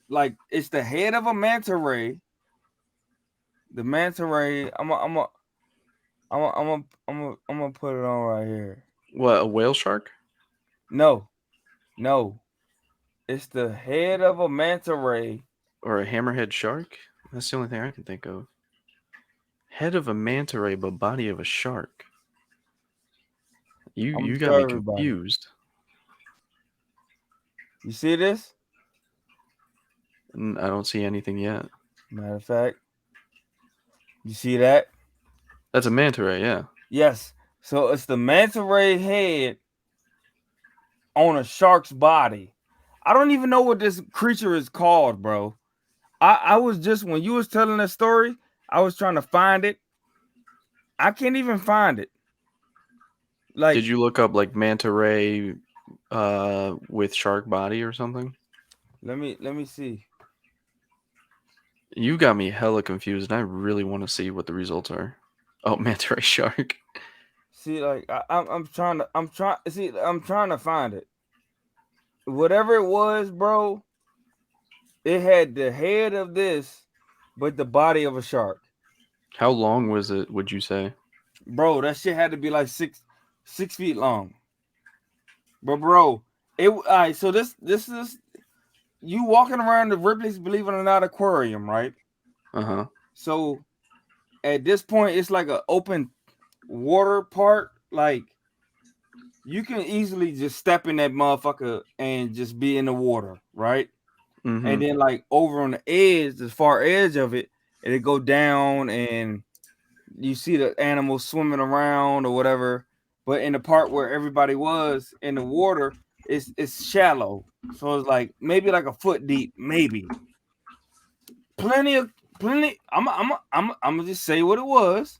[SPEAKER 1] Like it's the head of a manta ray. The manta ray. I'm gonna put it on right here.
[SPEAKER 2] What, a whale shark?
[SPEAKER 1] No. It's the head of a manta ray.
[SPEAKER 2] Or a hammerhead shark? That's the only thing I can think of. Head of a manta ray, but body of a shark.
[SPEAKER 1] I'm
[SPEAKER 2] You
[SPEAKER 1] gonna
[SPEAKER 2] got
[SPEAKER 1] show
[SPEAKER 2] me
[SPEAKER 1] everybody.
[SPEAKER 2] confused.
[SPEAKER 1] You see this?
[SPEAKER 2] I don't see anything yet.
[SPEAKER 1] Matter of fact, you see that?
[SPEAKER 2] That's a manta ray, yeah.
[SPEAKER 1] Yes. So it's the manta ray head on a shark's body. I don't even know what this creature is called, bro. I was just, when you was telling that story, I was trying to find it. I can't even find it. Like,
[SPEAKER 2] Did you look up like manta ray with shark body or something?
[SPEAKER 1] let me see.
[SPEAKER 2] You got me hella confused, and I really want to see what the results are. Oh, manta ray shark.
[SPEAKER 1] See, like I'm trying to find it. Whatever it was, bro, it had the head of this, but the body of a shark.
[SPEAKER 2] How long was it, would you say?
[SPEAKER 1] Bro, that shit had to be like 6 feet long. But bro, all right, so this is you walking around the Ripley's Believe It or Not aquarium, right?
[SPEAKER 2] Uh-huh.
[SPEAKER 1] So at this point, it's like an open water part. Like, you can easily just step in that motherfucker and just be in the water, right?
[SPEAKER 2] Mm-hmm.
[SPEAKER 1] And then like over on the edge, the far edge of it, it'll go down and you see the animals swimming around or whatever. But in the part where everybody was in the water, it's shallow. So it's like maybe like a foot deep, maybe. Plenty. I'm gonna just say what it was.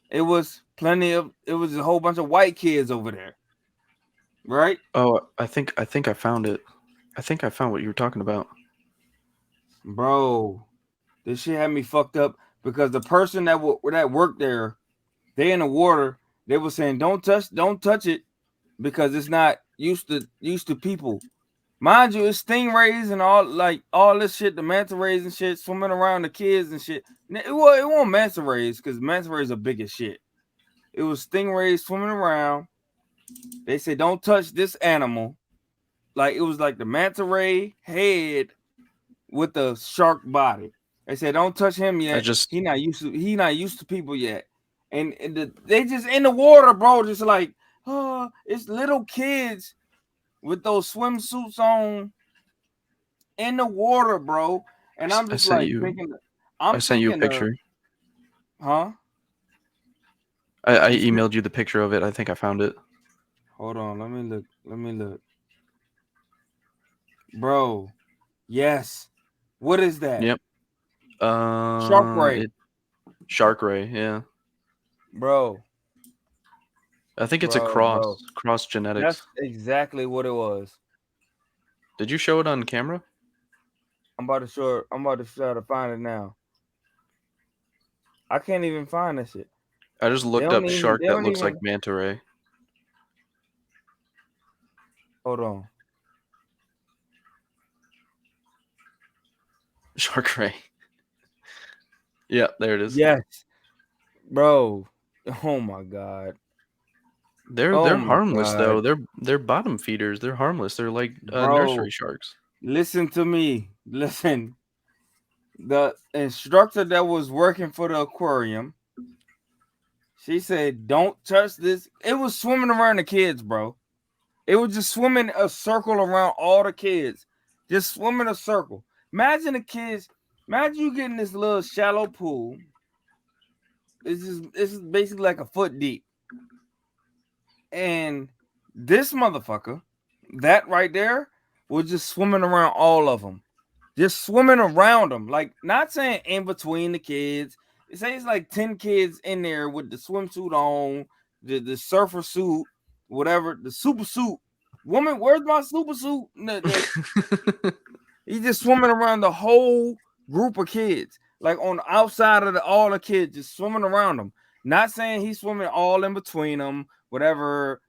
[SPEAKER 1] It was it was a whole bunch of white kids over there. Right?
[SPEAKER 2] Oh, I think I found it. I think I found what you were talking about.
[SPEAKER 1] Bro, this shit had me fucked up because the person that worked there, they in the water, they were saying don't touch it because it's not used to people. Mind you, it's stingrays and all this shit, the manta rays and shit swimming around the kids and shit. It wasn't manta rays because manta rays are big as shit. It was stingrays swimming around. They said don't touch this animal. Like it was like the manta ray head with the shark body. They said don't touch him yet. He not used to people yet. And they just in the water, bro, just like, oh, it's little kids with those swimsuits on in the water, bro. And I'm just like thinking,
[SPEAKER 2] I sent you a picture.
[SPEAKER 1] Huh?
[SPEAKER 2] I emailed you the picture of it. I think I found it.
[SPEAKER 1] Hold on, let me look. Bro, yes. What is that?
[SPEAKER 2] Yep.
[SPEAKER 1] Shark ray.
[SPEAKER 2] Shark ray, yeah.
[SPEAKER 1] Bro.
[SPEAKER 2] I think it's a cross genetics.
[SPEAKER 1] That's exactly what it was.
[SPEAKER 2] Did you show it on camera?
[SPEAKER 1] I'm about to try to find it now. I can't even find this shit.
[SPEAKER 2] I just looked up shark that looks like manta ray.
[SPEAKER 1] Hold on.
[SPEAKER 2] Shark ray. Yeah, there it is.
[SPEAKER 1] Yes. Bro. Oh my god.
[SPEAKER 2] They're harmless though. They're bottom feeders. They're harmless. They're like nursery sharks.
[SPEAKER 1] Listen to me. Listen. The instructor that was working for the aquarium, she said, "Don't touch this." It was swimming around the kids, bro. It was just swimming a circle around all the kids. Just swimming a circle. Imagine the kids. Imagine you getting this little shallow pool. This is basically like a foot deep. And this motherfucker, that right there, was just swimming around all of them. Just swimming around them. Like, not saying in between the kids. It says like 10 kids in there with the swimsuit on, the surfer suit, whatever, the super suit. Woman, where's my super suit? He's just swimming around the whole group of kids. Like on the outside of all the kids, just swimming around them. Not saying he's swimming all in between them, whatever.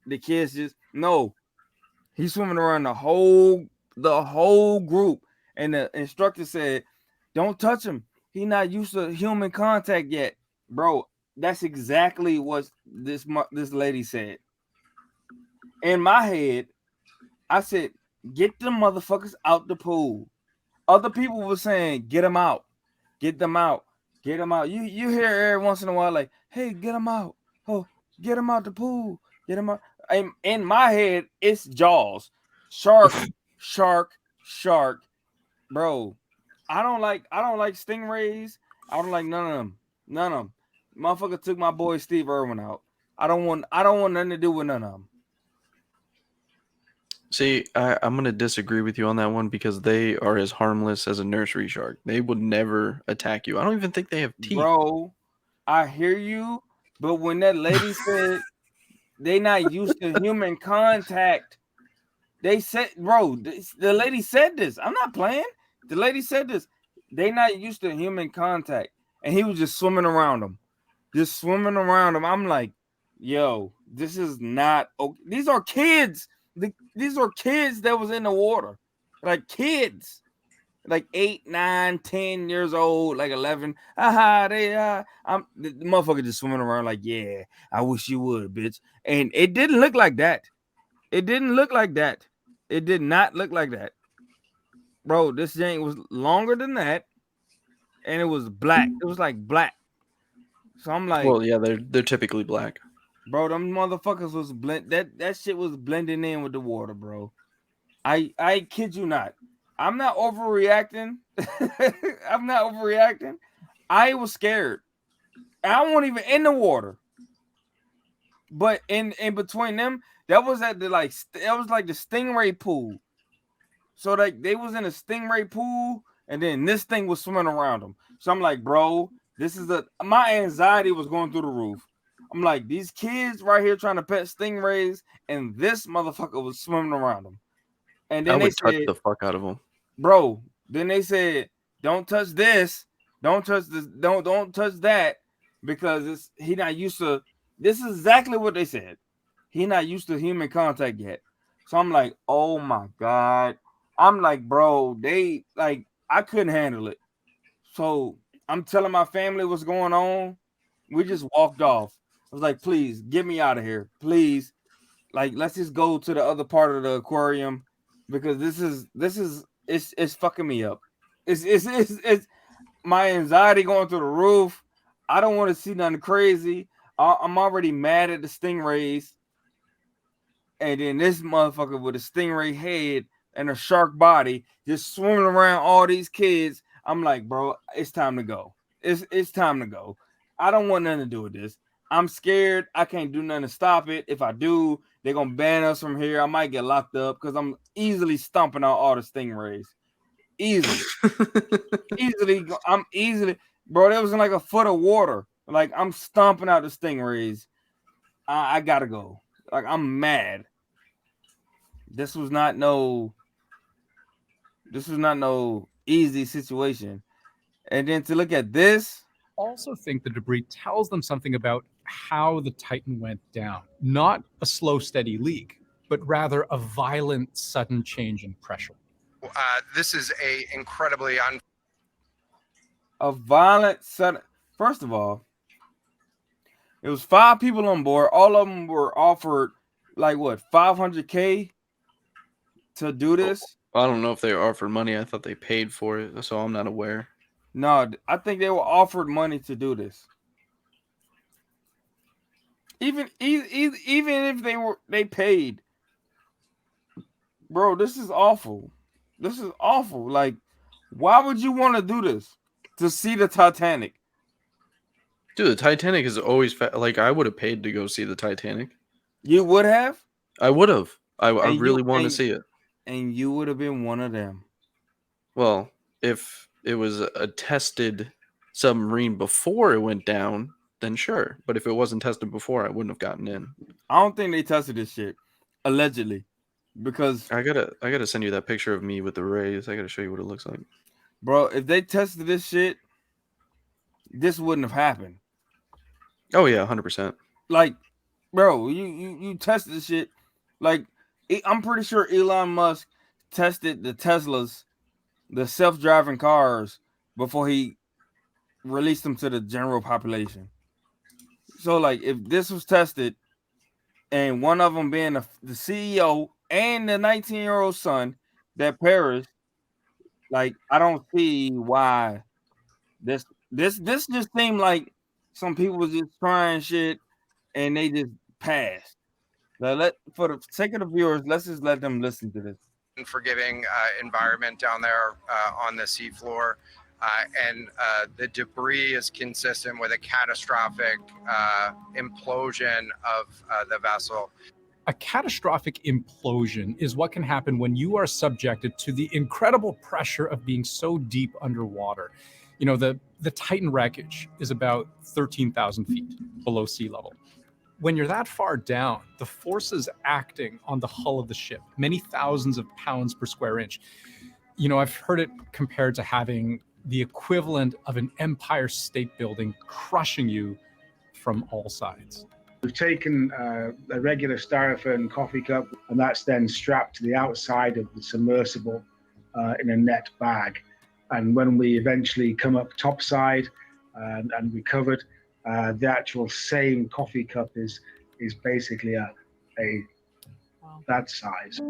[SPEAKER 1] The kids just no. He's swimming around the whole group. And the instructor said, "Don't touch him. He's not used to human contact yet." Bro, that's exactly what this lady said. In my head, I said, "Get the motherfuckers out the pool." Other people were saying, "Get them out. Get them out." Get them out. You hear every once in a while like, hey, get them out. Oh, get them out the pool. Get them out. In my head, it's Jaws. Shark, shark. Bro, I don't like stingrays. I don't like none of them. None of them. Motherfucker took my boy Steve Irwin out. I don't want nothing to do with none of them.
[SPEAKER 2] See, I'm going to disagree with you on that one because they are as harmless as a nursery shark. They would never attack you. I don't even think they have teeth.
[SPEAKER 1] Bro, I hear you, but when that lady said they not used to human contact, they said, bro, the lady said this. I'm not playing. The lady said this. They not used to human contact, and he was just swimming around them. I'm like, yo, this is not okay. These are kids. These are kids that was in the water, like kids, like 8, 9, 10 years old, like 11. The motherfucker just swimming around like, yeah, I wish you would, bitch. And it didn't look like that. It did not look like that, bro. This thing was longer than that, and it was black. It was like black. So I'm like,
[SPEAKER 2] well, yeah, they're typically black.
[SPEAKER 1] Bro, them motherfuckers was that shit was blending in with the water, bro. I kid you not. I'm not overreacting. I was scared. I wasn't even in the water. But in between them, that was at the like the stingray pool. So like they was in a stingray pool, and then this thing was swimming around them. So I'm like, bro, my anxiety was going through the roof. I'm like, these kids right here trying to pet stingrays, and this motherfucker was swimming around them. And then
[SPEAKER 2] I would touch the fuck out of them,
[SPEAKER 1] bro. Then they said, "Don't touch this. Don't touch this. Don't touch that, because he not used to." This is exactly what they said. He not used to human contact yet. So I'm like, oh my god. I'm like, bro, I couldn't handle it. So I'm telling my family what's going on. We just walked off. I was like, please get me out of here, please. Like, let's just go to the other part of the aquarium, because this is fucking me up. It's my anxiety going through the roof. I don't want to see nothing crazy. I'm already mad at the stingrays, and then this motherfucker with a stingray head and a shark body just swimming around all these kids. I'm like, bro, it's time to go. It's time to go. I don't want nothing to do with this. I'm scared. I can't do nothing to stop it. If I do, they're gonna ban us from here. I might get locked up because I'm easily stomping out all the stingrays. Easily. I'm easily, bro. There was in like a foot of water. Like, I'm stomping out the stingrays. I gotta go. Like, I'm mad. This was not no easy situation. And then to look at this,
[SPEAKER 3] Also think the debris tells them something about how the Titan went down. Not a slow, steady leak, but rather a violent, sudden change in pressure.
[SPEAKER 4] This is a incredibly
[SPEAKER 1] a violent sudden. First of all, it was 5 people on board. All of them were offered like what, $500K to do this.
[SPEAKER 2] I don't know if they were offered money. I thought they paid for it, so I'm not aware.
[SPEAKER 1] No, I think they were offered money to do this. Even if they paid, bro, this is awful. This is awful. Like, why would you want to do this? To see the Titanic?
[SPEAKER 2] Dude, the Titanic is always like, I would have paid to go see the Titanic.
[SPEAKER 1] You would have?
[SPEAKER 2] I would have. I really wanted to see it.
[SPEAKER 1] And you would have been one of them.
[SPEAKER 2] Well, if it was a tested submarine before it went down, then sure. But if it wasn't tested before, I wouldn't have gotten in.
[SPEAKER 1] I don't think they tested this shit, allegedly, because
[SPEAKER 2] I gotta send you that picture of me with the rays. I gotta show you what it looks like,
[SPEAKER 1] bro. If they tested this shit, this wouldn't have happened.
[SPEAKER 2] Oh yeah, 100%.
[SPEAKER 1] Like, bro, you tested this shit. Like, I'm pretty sure Elon Musk tested the Teslas, the self-driving cars, before he released them to the general population. So, like, if this was tested, and one of them being the CEO and the 19-year-old son that perished, like, I don't see why this This just seemed like some people was just trying shit and they just passed. For the sake of the viewers, let's just let them listen to this.
[SPEAKER 4] Unforgiving environment down there on the seafloor. And the debris is consistent with a catastrophic implosion of the vessel.
[SPEAKER 3] A catastrophic implosion is what can happen when you are subjected to the incredible pressure of being so deep underwater. You know, the Titan wreckage is about 13,000 feet below sea level. When you're that far down, the forces acting on the hull of the ship, many thousands of pounds per square inch, you know, I've heard it compared to having the equivalent of an Empire State Building crushing you from all sides.
[SPEAKER 6] We've taken a regular styrofoam coffee cup, and that's then strapped to the outside of the submersible in a net bag. And when we eventually come up topside and recovered, the actual same coffee cup is basically a that size.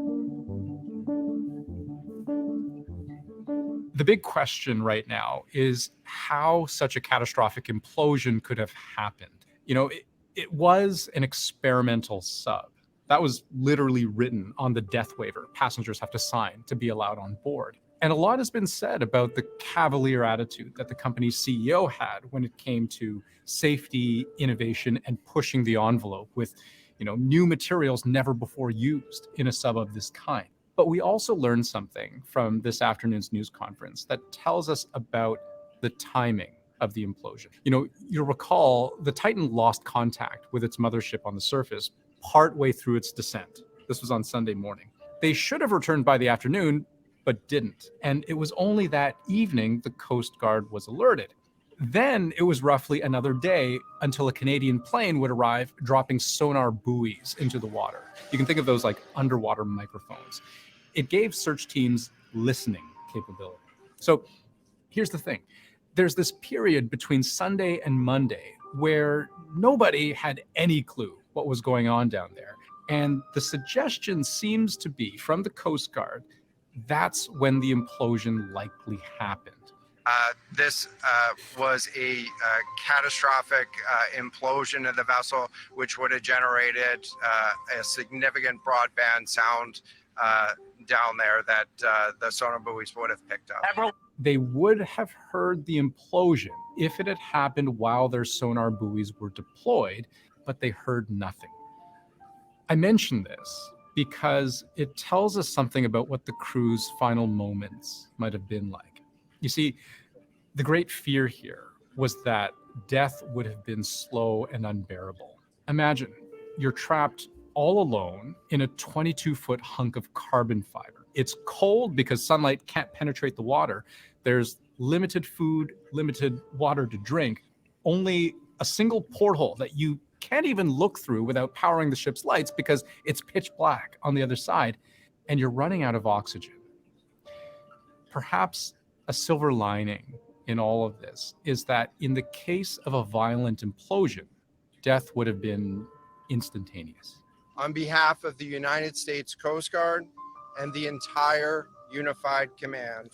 [SPEAKER 3] The big question right now is how such a catastrophic implosion could have happened. You know, it was an experimental sub. That was literally written on the death waiver passengers have to sign to be allowed on board. And a lot has been said about the cavalier attitude that the company's CEO had when it came to safety, innovation, and pushing the envelope with, you know, new materials never before used in a sub of this kind. But we also learned something from this afternoon's news conference that tells us about the timing of the implosion. You know, you'll recall the Titan lost contact with its mothership on the surface partway through its descent. This was on Sunday morning. They should have returned by the afternoon, but didn't. And it was only that evening the Coast Guard was alerted. Then it was roughly another day until a Canadian plane would arrive, dropping sonar buoys into the water. You can think of those like underwater microphones. It gave search teams listening capability. So here's the thing. There's this period between Sunday and Monday where nobody had any clue what was going on down there. And the suggestion seems to be from the Coast Guard, that's when the implosion likely happened.
[SPEAKER 4] This was a catastrophic implosion of the vessel, which would have generated a significant broadband sound down there that the sonar buoys would have picked up.
[SPEAKER 3] They would have heard the implosion if it had happened while their sonar buoys were deployed, but they heard nothing. I mention this because it tells us something about what the crew's final moments might have been like. You see, the great fear here was that death would have been slow and unbearable. Imagine you're trapped all alone in a 22-foot hunk of carbon fiber. It's cold because sunlight can't penetrate the water. There's limited food, limited water to drink, only a single porthole that you can't even look through without powering the ship's lights because it's pitch black on the other side, and you're running out of oxygen. Perhaps a silver lining in all of this is that in the case of a violent implosion, death would have been instantaneous.
[SPEAKER 4] On behalf of the United States Coast Guard and the entire Unified Command,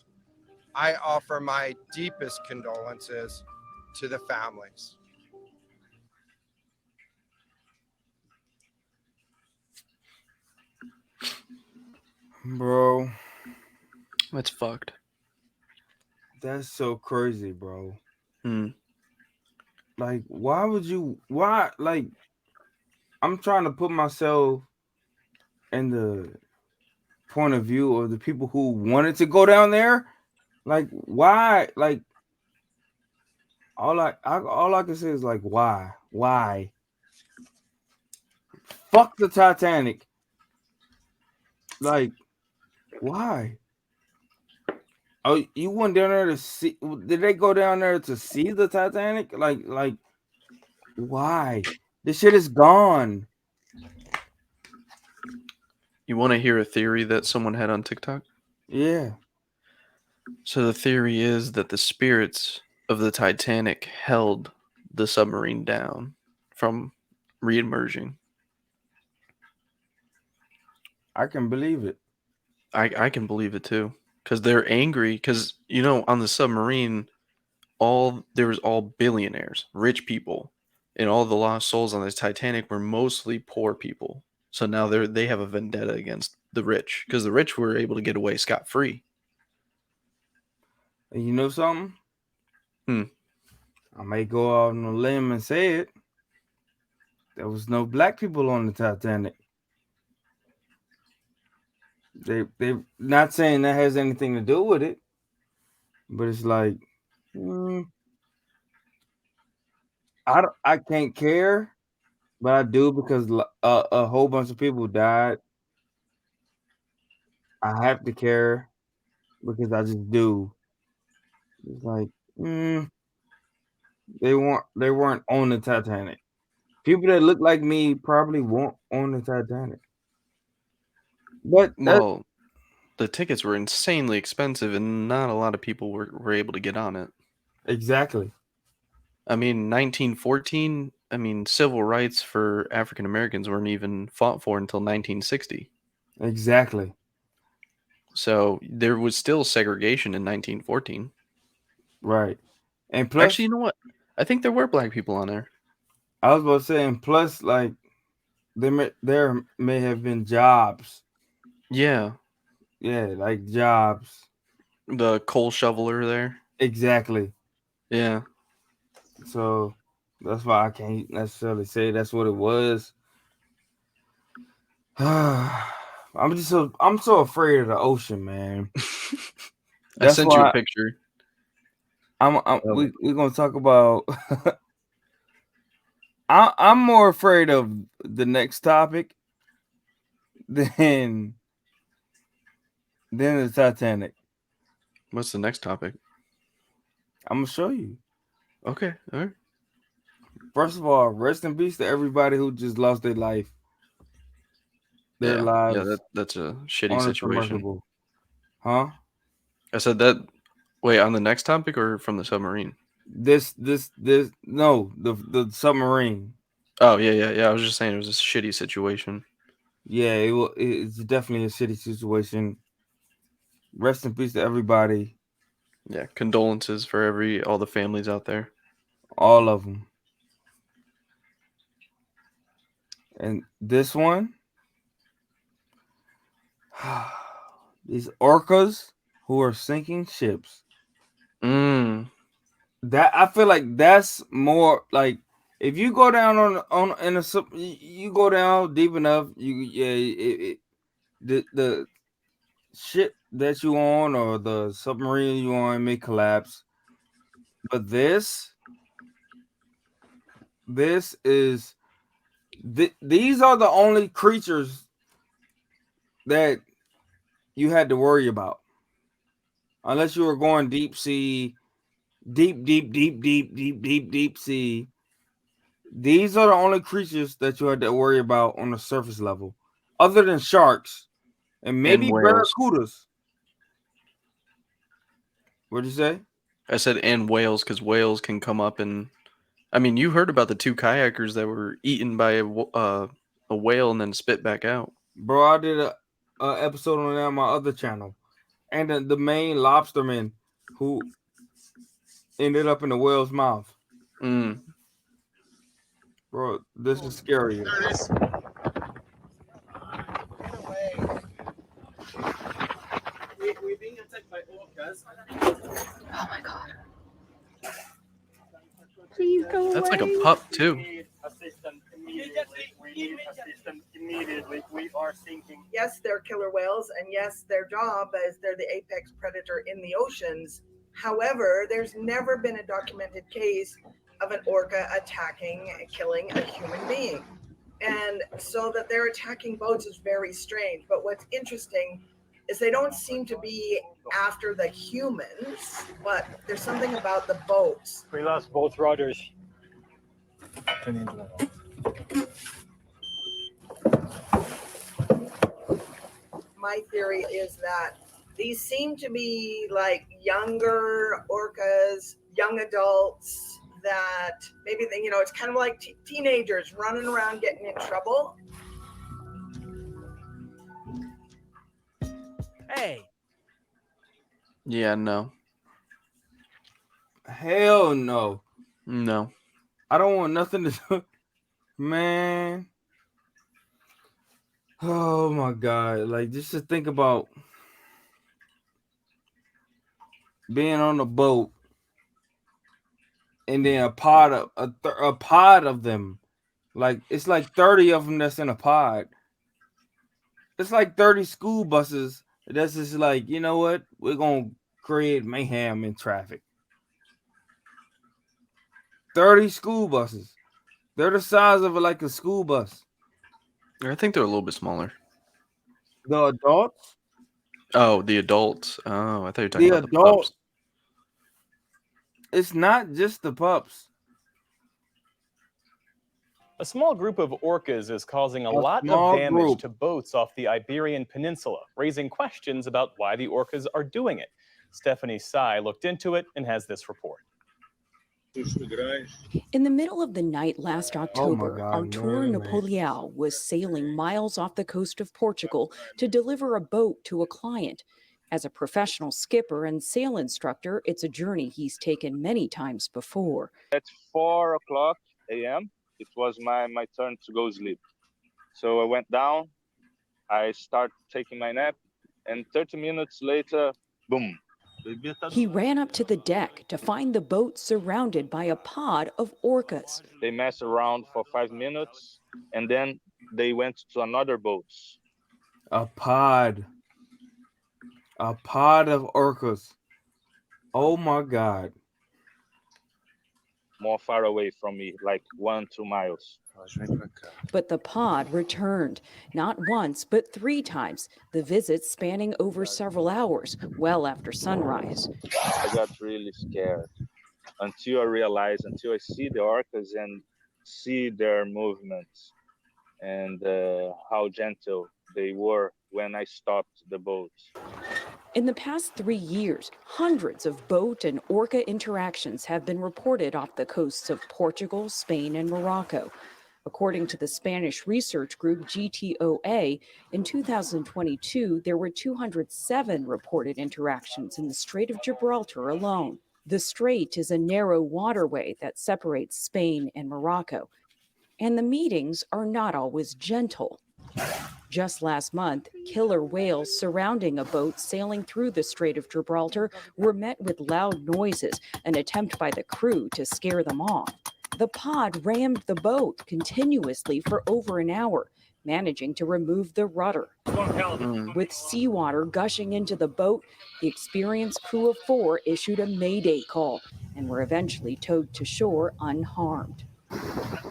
[SPEAKER 4] I offer my deepest condolences to the families.
[SPEAKER 1] Bro,
[SPEAKER 2] That's fucked.
[SPEAKER 1] that's so crazy, bro.
[SPEAKER 2] Mm.
[SPEAKER 1] Like, like, I'm trying to put myself in the point of view of the people who wanted to go down there. Like, why? Like, all I can say is like, why? Fuck the Titanic. Like, why? Oh, you went down there to see? Did they go down there to see the Titanic? Like, why? This shit is gone.
[SPEAKER 2] You want to hear a theory that someone had on TikTok?
[SPEAKER 1] Yeah.
[SPEAKER 2] So the theory is that the spirits of the Titanic held the submarine down from re-emerging.
[SPEAKER 1] I can believe it.
[SPEAKER 2] I can believe it too. Because they're angry. Because, you know, on the submarine, there was all billionaires, rich people, and all the lost souls on the Titanic were mostly poor people. So now they have a vendetta against the rich because the rich were able to get away scot free.
[SPEAKER 1] And you know something?
[SPEAKER 2] Hmm.
[SPEAKER 1] I may go out on a limb and say it. There was no black people on the Titanic. They not saying that has anything to do with it, but it's like, I can't care, but I do because a whole bunch of people died. I have to care because I just do. It's like, they weren't on the Titanic. People that look like me probably weren't on the Titanic. But
[SPEAKER 2] Well, the tickets were insanely expensive, and not a lot of people were able to get on it.
[SPEAKER 1] exactly.
[SPEAKER 2] I mean, 1914. I mean, civil rights for African Americans weren't even fought for until 1960.
[SPEAKER 1] Exactly.
[SPEAKER 2] So there was still segregation in 1914.
[SPEAKER 1] Right. And plus,
[SPEAKER 2] Actually, you know what? I think there were black people on there.
[SPEAKER 1] I was about to say, and plus, like, there may have been jobs.
[SPEAKER 2] Yeah,
[SPEAKER 1] Yeah, like jobs.
[SPEAKER 2] the coal shoveler there.
[SPEAKER 1] Exactly.
[SPEAKER 2] Yeah.
[SPEAKER 1] So that's why I can't necessarily say that's what it was. I'm so afraid of the ocean, man.
[SPEAKER 2] I
[SPEAKER 1] That's
[SPEAKER 2] sent you a
[SPEAKER 1] why
[SPEAKER 2] picture.
[SPEAKER 1] we're gonna talk about. I'm more afraid of the next topic than the Titanic.
[SPEAKER 2] What's the next topic?
[SPEAKER 1] I'm gonna show you.
[SPEAKER 2] Okay, all right.
[SPEAKER 1] First of all, rest in peace to everybody who just lost their lives.
[SPEAKER 2] Yeah,
[SPEAKER 1] Lives
[SPEAKER 2] that's a shitty
[SPEAKER 1] on a
[SPEAKER 2] situation.
[SPEAKER 1] submersible. Huh?
[SPEAKER 2] I said that. Wait, on the next topic or from the submarine?
[SPEAKER 1] This no, the submarine.
[SPEAKER 2] Oh yeah. I was just saying it was a shitty situation.
[SPEAKER 1] Yeah, it's definitely a shitty situation. Rest in peace to everybody,
[SPEAKER 2] Yeah, condolences for all the families out there.
[SPEAKER 1] all of them. And this one, these orcas who are sinking ships. That I feel like that's more like if you go down on in a you go down deep enough, the ship that you on or the submarine you on may collapse. But this is these are the only creatures that you had to worry about, unless you were going deep sea, deep sea. These are the only creatures that you had to worry about on the surface level, other than sharks and maybe
[SPEAKER 2] And whales.
[SPEAKER 1] barracudas. What'd you say?
[SPEAKER 2] I said and whales because whales can come up and. I mean, you heard about the two kayakers that were eaten by a whale and then spit back out.
[SPEAKER 1] Bro, I did a episode on that on my other channel, and the main lobsterman who ended up in the whale's mouth. Bro, this is scary.
[SPEAKER 7] We're being attacked by orcas.
[SPEAKER 8] Oh my god. Please go
[SPEAKER 2] That's
[SPEAKER 8] away.
[SPEAKER 2] like a pup too.
[SPEAKER 7] We need assistance immediately. We are sinking.
[SPEAKER 9] Yes, they're killer whales, and yes, their job is they're the apex predator in the oceans. However, there's never been a documented case of an orca attacking and killing a human being. And so that they're attacking boats is very strange. But what's interesting is they don't seem to be after the humans, but there's something about the boats.
[SPEAKER 7] We lost both rudders.
[SPEAKER 9] My theory is that these seem to be like younger orcas, young adults that maybe they, it's kind of like teenagers running around getting in trouble.
[SPEAKER 7] Hey.
[SPEAKER 2] Yeah, no.
[SPEAKER 1] Hell no.
[SPEAKER 2] No.
[SPEAKER 1] I don't want nothing to do. Man. Oh my God. Like, just to think about being on a boat and then a pod of them. Like, it's like 30 of them that's in a pod. It's like 30 school buses. That's just like, you know what? We're going to create mayhem in traffic. 30 school buses. They're the size of like a school bus.
[SPEAKER 2] I think they're a little bit smaller.
[SPEAKER 1] The adults?
[SPEAKER 2] Oh, the adults. Oh, I thought you were talking
[SPEAKER 1] The
[SPEAKER 2] about the
[SPEAKER 1] adults.
[SPEAKER 2] pups.
[SPEAKER 1] It's not just the pups.
[SPEAKER 10] A small group of orcas is causing a
[SPEAKER 1] A
[SPEAKER 10] lot
[SPEAKER 1] small
[SPEAKER 10] of damage
[SPEAKER 1] group.
[SPEAKER 10] to boats off the Iberian Peninsula, raising questions about why the orcas are doing it. Stephanie Tsai looked into it and has this report.
[SPEAKER 11] In the middle of the night last October,
[SPEAKER 1] God,
[SPEAKER 11] Artur
[SPEAKER 1] man.
[SPEAKER 11] Napolião was sailing miles off the coast of Portugal to deliver a boat to a client. As a professional skipper and sail instructor, it's a journey he's taken many times before.
[SPEAKER 12] At 4 o'clock a.m., it was my turn to go sleep. So I went down, I started taking my nap, and 30 minutes later, boom.
[SPEAKER 11] He ran up to the deck to find the boat surrounded by a pod of orcas.
[SPEAKER 12] They messed around for 5 minutes, and then they went to another boat.
[SPEAKER 1] A pod of orcas. Oh my God.
[SPEAKER 12] More far away from me, like 1-2 miles.
[SPEAKER 11] But the pod returned, not once, but 3 times, the visits spanning over several hours, well after sunrise.
[SPEAKER 12] I got really scared until I see the orcas and see their movements and how gentle they were when I stopped the boat.
[SPEAKER 11] In the past 3 years, hundreds of boat and orca interactions have been reported off the coasts of Portugal, Spain, and Morocco. According to the Spanish research group GTOA, in 2022, there were 207 reported interactions in the Strait of Gibraltar alone. The strait is a narrow waterway that separates Spain and Morocco, and the meetings are not always gentle. Just last month, killer whales surrounding a boat sailing through the Strait of Gibraltar were met with loud noises, an attempt by the crew to scare them off. The pod rammed the boat continuously for over an hour, managing to remove the rudder. With seawater gushing into the boat, the experienced crew of 4 issued a mayday call and were eventually towed to shore unharmed.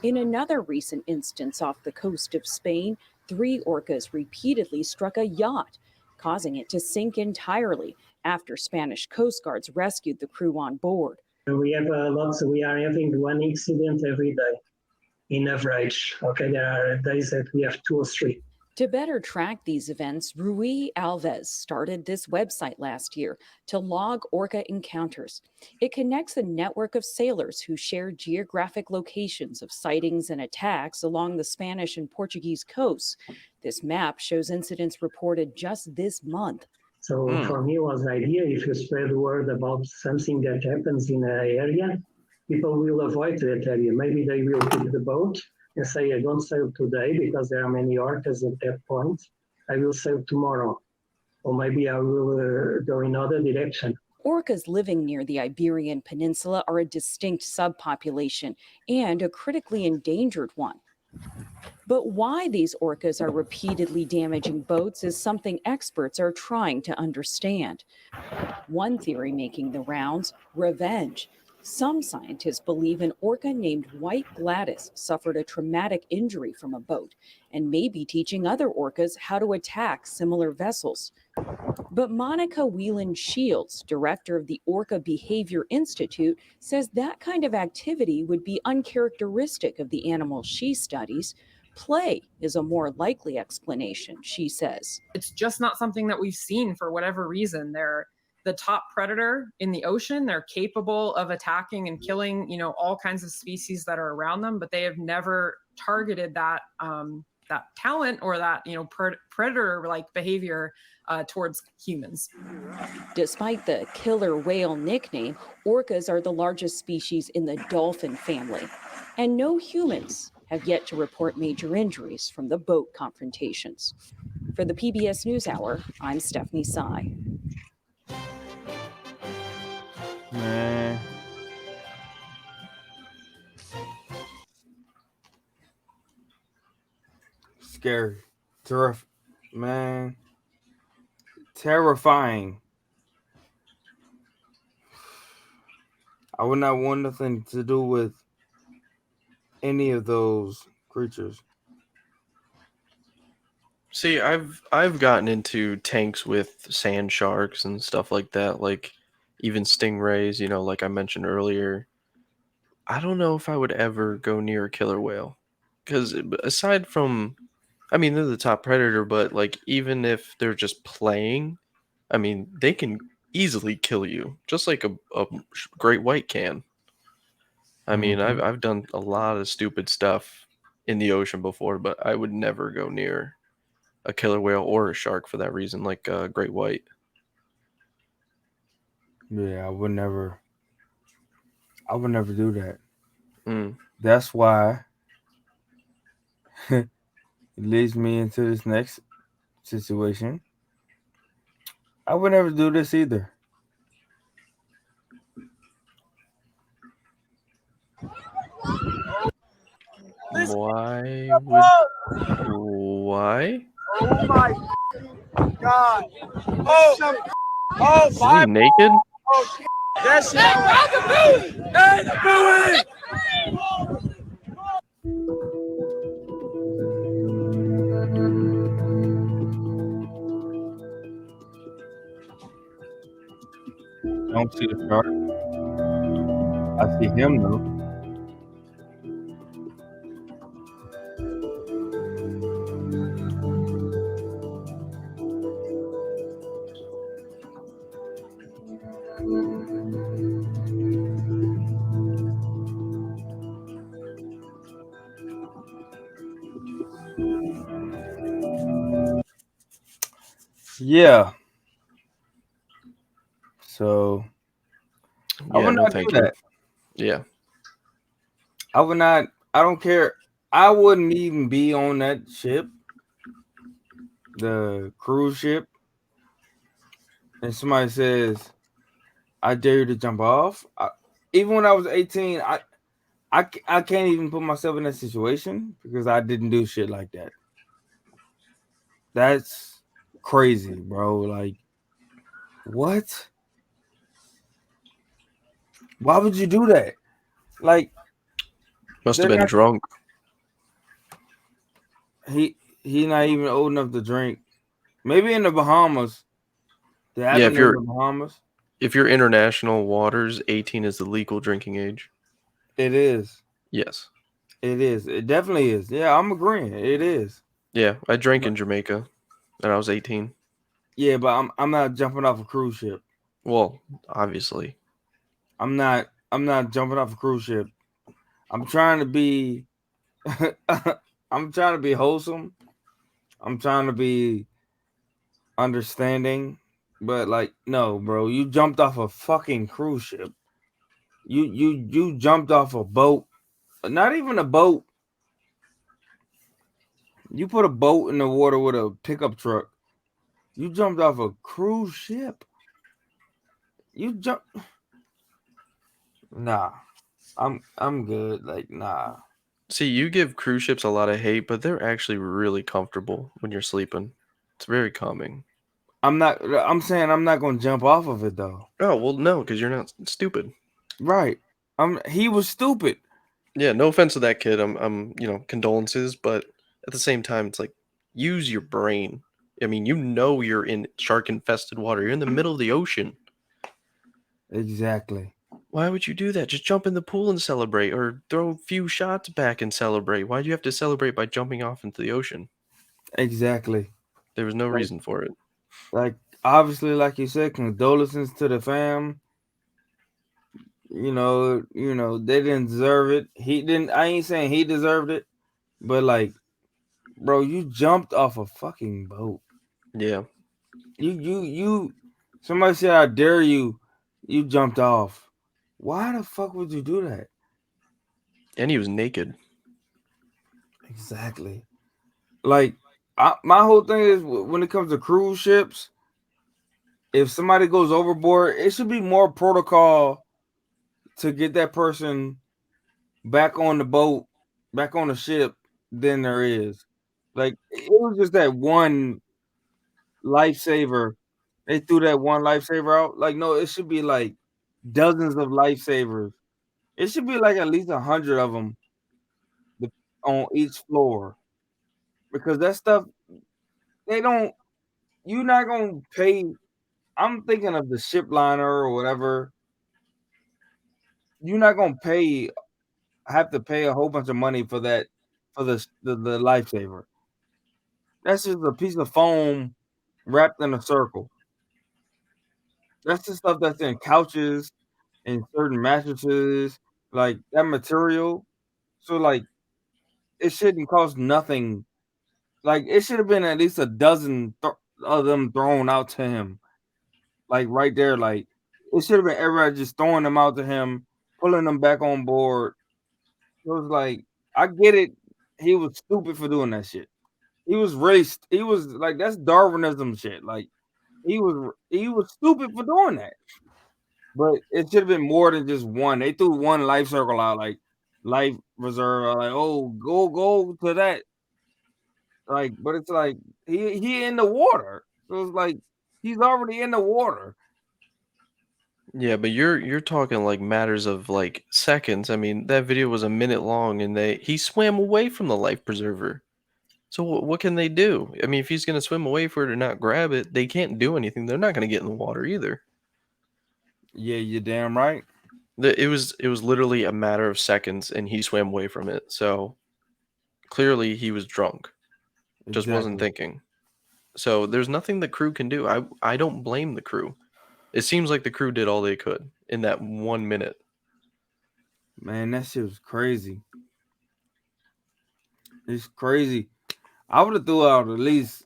[SPEAKER 11] In another recent instance off the coast of Spain, 3 orcas repeatedly struck a yacht, causing it to sink entirely after Spanish Coast Guards rescued the crew on board.
[SPEAKER 13] We have we are having 1 incident every day in average. Okay, there are days that we have 2 or 3.
[SPEAKER 11] To better track these events, Rui Alves started this website last year to log orca encounters. It connects a network of sailors who share geographic locations of sightings and attacks along the Spanish and Portuguese coasts. This map shows incidents reported just this month.
[SPEAKER 13] So for me, it was the idea, if you spread the word about something that happens in an area, people will avoid that area. Maybe they will keep the boat and say, I don't sail today because there are many orcas at that point. I will sail tomorrow. Or maybe I will go in other direction.
[SPEAKER 11] Orcas living near the Iberian Peninsula are a distinct subpopulation and a critically endangered one. But why these orcas are repeatedly damaging boats is something experts are trying to understand. One theory making the rounds, revenge. Some scientists believe an orca named White Gladys suffered a traumatic injury from a boat and may be teaching other orcas how to attack similar vessels. But Monica Whelan Shields, director of the Orca Behavior Institute, says that kind of activity would be uncharacteristic of the animals she studies. Play is a more likely explanation, she says.
[SPEAKER 14] It's just not something that we've seen for whatever reason. They're the top predator in the ocean. They're capable of attacking and killing, all kinds of species that are around them, but they have never targeted that that talent or that predator-like behavior towards humans.
[SPEAKER 11] Despite the killer whale nickname, orcas are the largest species in the dolphin family, and no humans have yet to report major injuries from the boat confrontations. For the PBS NewsHour, I'm Stephanie Sy.
[SPEAKER 1] Man. Scary. Terrific. Man. Terrifying. I would not want nothing to do with any of those creatures.
[SPEAKER 2] See, I've gotten into tanks with sand sharks and stuff like that, like even stingrays, like I mentioned earlier. I don't know if I would ever go near a killer whale. Because aside from, I mean, they're the top predator, but like even if they're just playing, I mean, they can easily kill you, just like a great white can. I mean, I've done a lot of stupid stuff in the ocean before, but I would never go near a killer whale or a shark for that reason, like a great white.
[SPEAKER 1] Yeah, I would never do that.
[SPEAKER 2] Mm.
[SPEAKER 1] That's why it leads me into this next situation. I would never do this either.
[SPEAKER 2] Why? Why?
[SPEAKER 15] Oh my God! Oh,
[SPEAKER 2] Is he naked?
[SPEAKER 15] Oh, that's it! Hey, the buoy!
[SPEAKER 1] I don't see the shark. I see him though. Yeah. So I
[SPEAKER 2] Yeah,
[SPEAKER 1] would
[SPEAKER 2] no,
[SPEAKER 1] not
[SPEAKER 2] thank
[SPEAKER 1] do
[SPEAKER 2] you.
[SPEAKER 1] that.
[SPEAKER 2] Yeah.
[SPEAKER 1] I would not. I don't care. I wouldn't even be on that ship, the cruise ship, and somebody says, "I dare you to jump off." Even when I was 18, I can't even put myself in that situation because I didn't do shit like that. That's crazy, bro. Like, what? Why would you do that? Like,
[SPEAKER 2] Must have
[SPEAKER 1] they're
[SPEAKER 2] been
[SPEAKER 1] not-
[SPEAKER 2] drunk.
[SPEAKER 1] He not even old enough to drink. Maybe in the Bahamas. They have
[SPEAKER 2] Yeah,
[SPEAKER 1] it
[SPEAKER 2] if
[SPEAKER 1] in
[SPEAKER 2] you're
[SPEAKER 1] the Bahamas.
[SPEAKER 2] if you're international waters, 18 is the legal drinking age.
[SPEAKER 1] It is.
[SPEAKER 2] Yes.
[SPEAKER 1] It is. It definitely is. Yeah, I'm agreeing. It is.
[SPEAKER 2] Yeah, I drank in Jamaica, and I was 18.
[SPEAKER 1] Yeah, but I'm not jumping off a cruise ship.
[SPEAKER 2] Well, obviously.
[SPEAKER 1] I'm not jumping off a cruise ship. I'm trying to be I'm trying to be wholesome. I'm trying to be understanding. But like, no, bro, you jumped off a fucking cruise ship. You jumped off a boat. Not even a boat. You put a boat in the water with a pickup truck. You jumped off a cruise ship. You jump. Nah, I'm good. Like, nah.
[SPEAKER 2] See, you give cruise ships a lot of hate, but they're actually really comfortable when you're sleeping. It's very calming.
[SPEAKER 1] I'm saying I'm not gonna jump off of it though.
[SPEAKER 2] Oh, well, no, because you're not stupid.
[SPEAKER 1] Right. He was stupid.
[SPEAKER 2] Yeah, no offense to that kid. I'm condolences, but at the same time, it's like, use your brain. I mean, you're in shark-infested water. You're in the middle of the ocean.
[SPEAKER 1] Exactly.
[SPEAKER 2] Why would you do that? Just jump in the pool and celebrate, or throw a few shots back and celebrate. Why do you have to celebrate by jumping off into the ocean?
[SPEAKER 1] Exactly.
[SPEAKER 2] There was no reason for it.
[SPEAKER 1] Like, obviously, like you said, condolences to the fam. You know, they didn't deserve it. He didn't. I ain't saying he deserved it, but like, bro, you jumped off a fucking boat.
[SPEAKER 2] Yeah.
[SPEAKER 1] You. Somebody said, "I dare you." You jumped off. Why the fuck would you do that?
[SPEAKER 2] And he was naked.
[SPEAKER 1] Exactly. Like, my whole thing is when it comes to cruise ships, if somebody goes overboard, it should be more protocol to get that person back on the boat, back on the ship than there is. Like, it was just that one lifesaver. They threw that one lifesaver out. Like, no, it should be like dozens of lifesavers. It should be like at least 100 of them on each floor, because that stuff they don't. You're not gonna pay. I'm thinking of the ship liner or whatever. You're not gonna have to pay a whole bunch of money for that for the lifesaver. That's just a piece of foam wrapped in a circle. That's the stuff that's in couches and certain mattresses, like that material. So like it shouldn't cost nothing. Like it should have been at least a dozen of them thrown out to him. Like right there, like it should have been everybody just throwing them out to him, pulling them back on board. It was like I get it. He was stupid for doing that shit. He was raced. He was like that's Darwinism shit. Like he was stupid for doing that. But it should have been more than just one. They threw one life circle out, like life reserve. Like, oh, go to that. Like, but it's like he in the water. So it's like he's already in the water.
[SPEAKER 2] Yeah, but you're talking like matters of like seconds. I mean, that video was a minute long, and he swam away from the life preserver. So what can they do? I mean, if he's gonna swim away for it or not grab it, they can't do anything. They're not gonna get in the water either.
[SPEAKER 1] Yeah, you're damn right.
[SPEAKER 2] It was literally a matter of seconds, and he swam away from it. So clearly, he was drunk. Just wasn't thinking. So there's nothing the crew can do. I don't blame the crew. It seems like the crew did all they could in that 1 minute.
[SPEAKER 1] Man, that shit was crazy. It's crazy. I would have threw out at least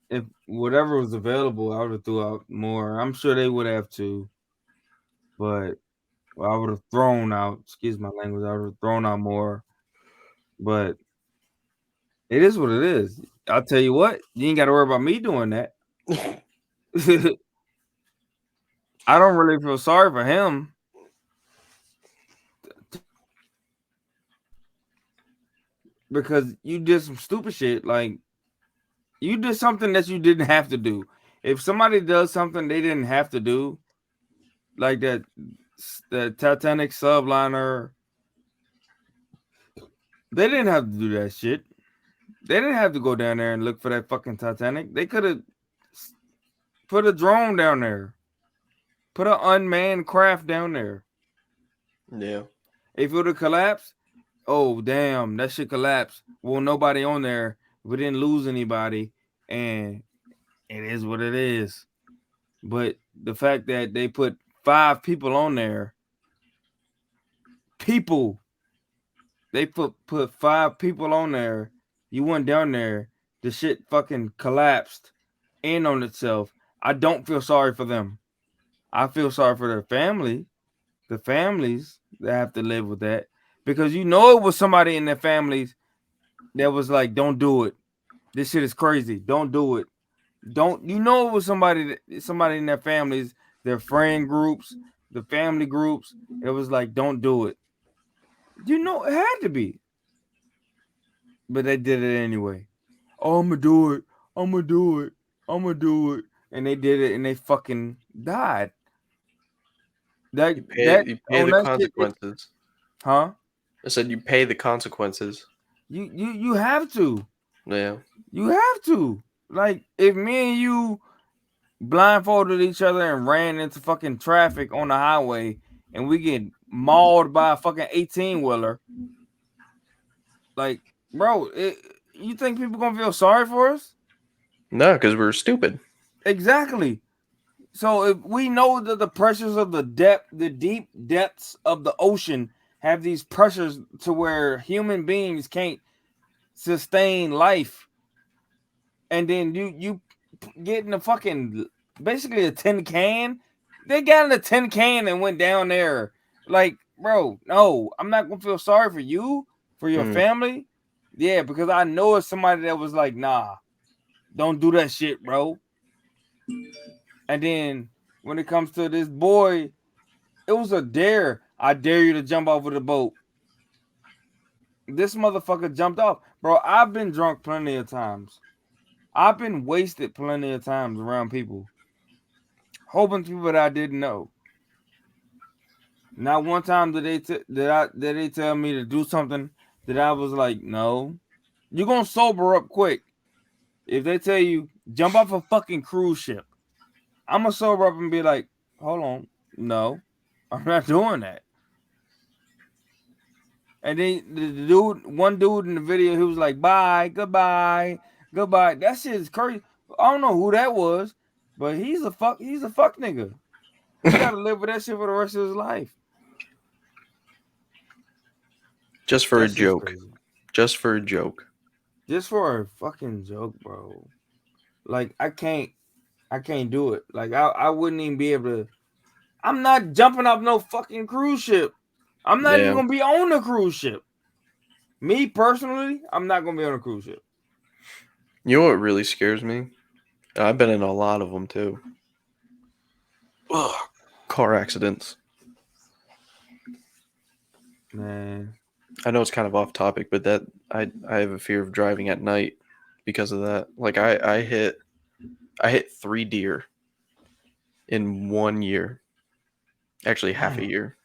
[SPEAKER 1] if whatever was available. I would have threw out more. I'm sure they would have too, but I would have thrown out. Excuse my language. I would have thrown out more. But it is what it is. I'll tell you what. You ain't got to worry about me doing that. I don't really feel sorry for him. Because you did some stupid shit. Like, you did something that you didn't have to do. If somebody does something they didn't have to do, like the Titanic subliner, they didn't have to do that shit. They didn't have to go down there and look for that fucking Titanic. They could have put a drone down there. Put an unmanned craft down there.
[SPEAKER 2] Yeah.
[SPEAKER 1] If it would have collapsed, oh damn, that shit collapsed. Well, nobody on there. We didn't lose anybody, and it is what it is. But the fact that they put 5 people on there, they put 5 people on there. You went down there, the shit fucking collapsed in on itself. I don't feel sorry for them. I feel sorry for their family, the families that have to live with that, because you know it was somebody in their families that was like, "Don't do it. This shit is crazy. Don't do it. Don't." You know it was somebody in their families, their friend groups, the family groups. It was like, "Don't do it." You know it had to be, but they did it anyway. Oh, I'm gonna do it. I'm gonna do it. I'm gonna do it, and they did it, and they fucking died.
[SPEAKER 2] You pay the consequences.
[SPEAKER 1] Huh?
[SPEAKER 2] I said you pay the consequences.
[SPEAKER 1] You have to.
[SPEAKER 2] Yeah.
[SPEAKER 1] You have to. Like, if me and you blindfolded each other and ran into fucking traffic on the highway and we get mauled by a fucking 18-wheeler, like, bro, you think people gonna feel sorry for us?
[SPEAKER 2] No, because we're stupid.
[SPEAKER 1] Exactly. So if we know that the pressures of the deep depths of the ocean have these pressures to where human beings can't sustain life, and then you getting a fucking basically a tin can. They got in a tin can and went down there. Like, bro, no, I'm not gonna feel sorry for you, for your family. Yeah, because I know it's somebody that was like, nah, don't do that shit, bro. And then when it comes to this boy, it was a dare. I dare you to jump off of the boat. This motherfucker jumped off. Bro, I've been drunk plenty of times. I've been wasted plenty of times around people. Whole bunch of people that I didn't know. Not one time did they tell me to do something that I was like, no. You're gonna sober up quick. If they tell you jump off a fucking cruise ship, I'm gonna sober up and be like, hold on, no, I'm not doing that. And then one dude in the video, he was like, bye, goodbye, goodbye. That shit is crazy. I don't know who that was, but he's a fuck nigga. He gotta live with that shit for the rest of his life.
[SPEAKER 2] Just for a joke. Just for a joke.
[SPEAKER 1] Just for a fucking joke, bro. Like I can't do it. Like I wouldn't even be able to. I'm not jumping off no fucking cruise ship. I'm not even gonna be on the cruise ship. Me personally, I'm not gonna be on a cruise ship.
[SPEAKER 2] You know what really scares me? I've been in a lot of them too. Ugh, car accidents.
[SPEAKER 1] Man,
[SPEAKER 2] I know it's kind of off topic, but that I have a fear of driving at night because of that. Like I hit 3 deer in 1 year. Actually, half a year.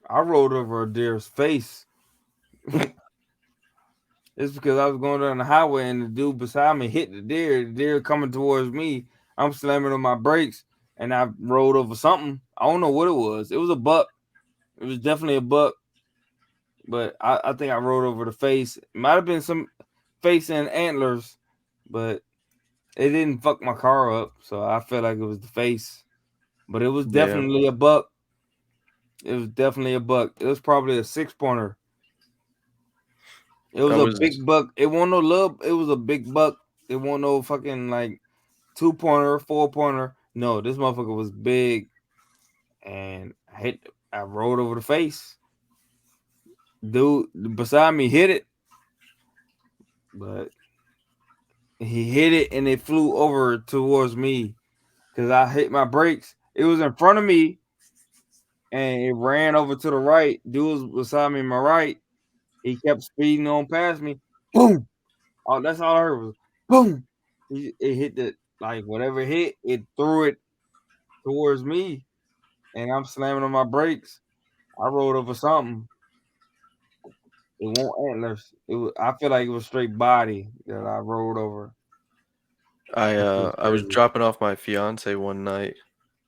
[SPEAKER 1] I rolled over a deer's face. It's because I was going down the highway and the dude beside me hit the deer. The deer coming towards me. I'm slamming on my brakes and I rolled over something. I don't know what it was. It was a buck. It was definitely a buck. But I think I rolled over the face. It might have been some face and antlers, but it didn't fuck my car up. So I felt like it was the face. But it was definitely a buck. It was definitely a buck. It was probably a 6-pointer. It was a big buck. It wasn't no little. It was a big buck. It wasn't no fucking like 2-pointer, 4-pointer. No, this motherfucker was big, and I rolled over the face. Dude beside me hit it, but he hit it and it flew over towards me because I hit my brakes. It was in front of me, and it ran over to the right. Dude was beside me on my right. He kept speeding on past me. Boom! Oh, that's all I heard was boom. It hit the like whatever hit. It threw it towards me, and I'm slamming on my brakes. I rolled over something. It won't antlers. I feel like it was straight body that I rolled over.
[SPEAKER 2] I was dropping off my fiance one night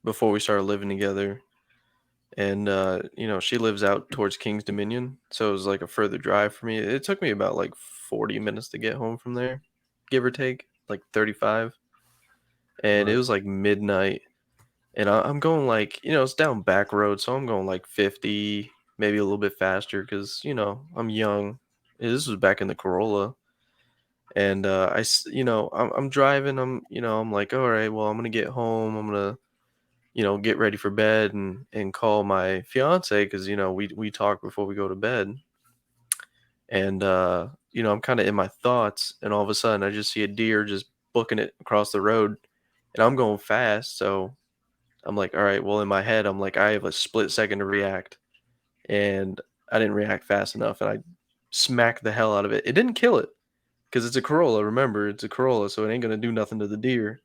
[SPEAKER 2] before we started living together. And she lives out towards King's Dominion, so it was like a further drive for me. It took me about like 40 minutes to get home from there, give or take, like 35. And it was like midnight, and I'm going like, it's down back road, so I'm going like 50, maybe a little bit faster because I'm young. This was back in the Corolla, and I'm driving. I'm like, all right, well, I'm gonna get home. I'm gonna get ready for bed and call my fiance because we talk before we go to bed. And I'm kind of in my thoughts, and all of a sudden I just see a deer just booking it across the road, and I'm going fast, so I'm like, all right, well, in my head I'm like, I have a split second to react, and I didn't react fast enough, and I smacked the hell out of it. It didn't kill it because it's a Corolla. Remember, it's a Corolla, so it ain't gonna do nothing to the deer.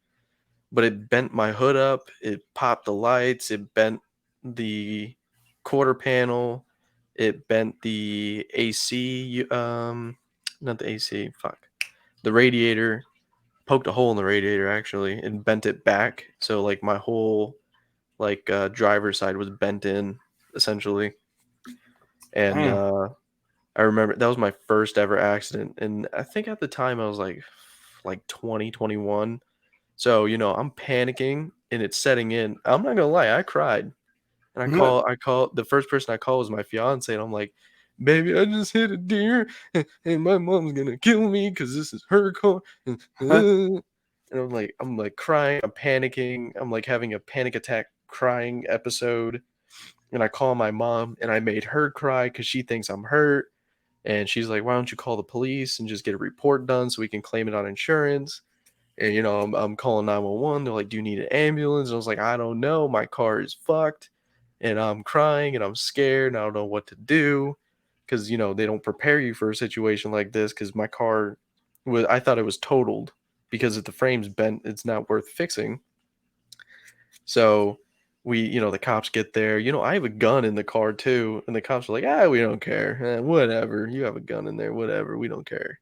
[SPEAKER 2] But it bent my hood up, it popped the lights, it bent the quarter panel, it bent the AC, not the AC, the radiator, poked a hole in the radiator actually, and bent it back. So like my whole driver's side was bent in essentially. And I remember that was my first ever accident. And I think at the time I was like 20, 21. So, I'm panicking and it's setting in. I'm not gonna lie, I cried. And I call the first person I call was my fiance, and I'm like, baby, I just hit a deer, and my mom's gonna kill me because this is her car. And I'm like crying, I'm panicking, I'm like having a panic attack crying episode. And I call my mom, and I made her cry because she thinks I'm hurt. And she's like, why don't you call the police and just get a report done so we can claim it on insurance? And, I'm calling 911. They're like, do you need an ambulance? And I was like, I don't know. My car is fucked. And I'm crying, and I'm scared, and I don't know what to do. Because, they don't prepare you for a situation like this, because my car, I thought it was totaled. Because if the frame's bent, it's not worth fixing. So the cops get there. I have a gun in the car too. And the cops are like, we don't care. Whatever. You have a gun in there. Whatever. We don't care.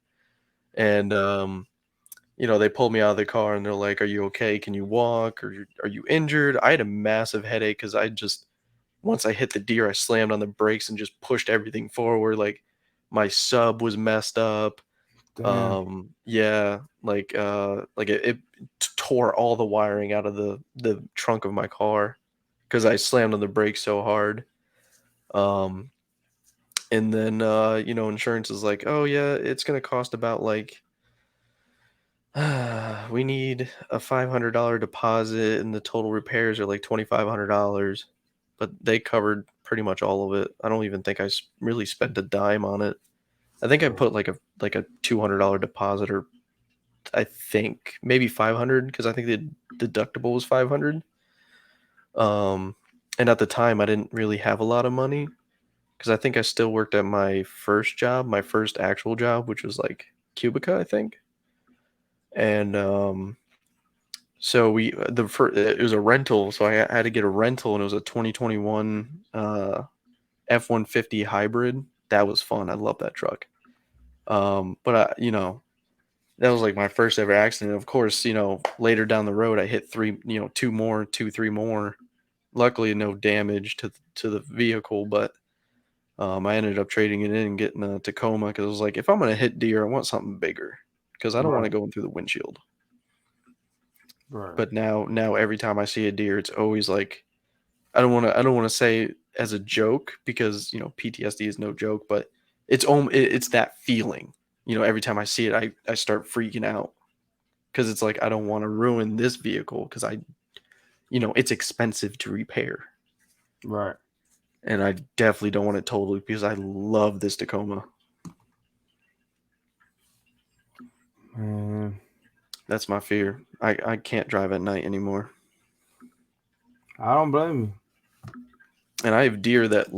[SPEAKER 2] And, they pulled me out of the car, and they're like, are you okay? Can you walk? Or are you injured? I had a massive headache because once I hit the deer, I slammed on the brakes and just pushed everything forward. Like my sub was messed up.
[SPEAKER 1] Damn.
[SPEAKER 2] It tore all the wiring out of the trunk of my car because I slammed on the brakes so hard. And then insurance is like, oh yeah, it's gonna cost about we need a $500 deposit, and the total repairs are like $2,500, but they covered pretty much all of it. I don't even think I really spent a dime on it. I think I put like a $200 deposit, or I think maybe 500, because I think the deductible was 500. And at the time I didn't really have a lot of money, because I think I still worked at my first job, my first actual job, which was like Cubica, I think. And so it was a rental, so I had to get a rental, and it was a 2021 F-150 hybrid. That was fun. I love that truck. But that was like my first ever accident. Of course, later down the road I hit three more. Luckily, no damage to the vehicle, but I ended up trading it in and getting a Tacoma, because I was like, if I'm gonna hit deer, I want something bigger, because I don't want to go in through the windshield.
[SPEAKER 1] Right.
[SPEAKER 2] But now every time I see a deer, it's always like, I don't want to say as a joke, because PTSD is no joke, but it's that feeling. Every time I see it, I start freaking out, because it's like, I don't want to ruin this vehicle, because it's expensive to repair.
[SPEAKER 1] Right.
[SPEAKER 2] And I definitely don't want it totaled, because I love this Tacoma.
[SPEAKER 1] Man,
[SPEAKER 2] that's my fear. I can't drive at night anymore.
[SPEAKER 1] I don't blame you.
[SPEAKER 2] And I have deer that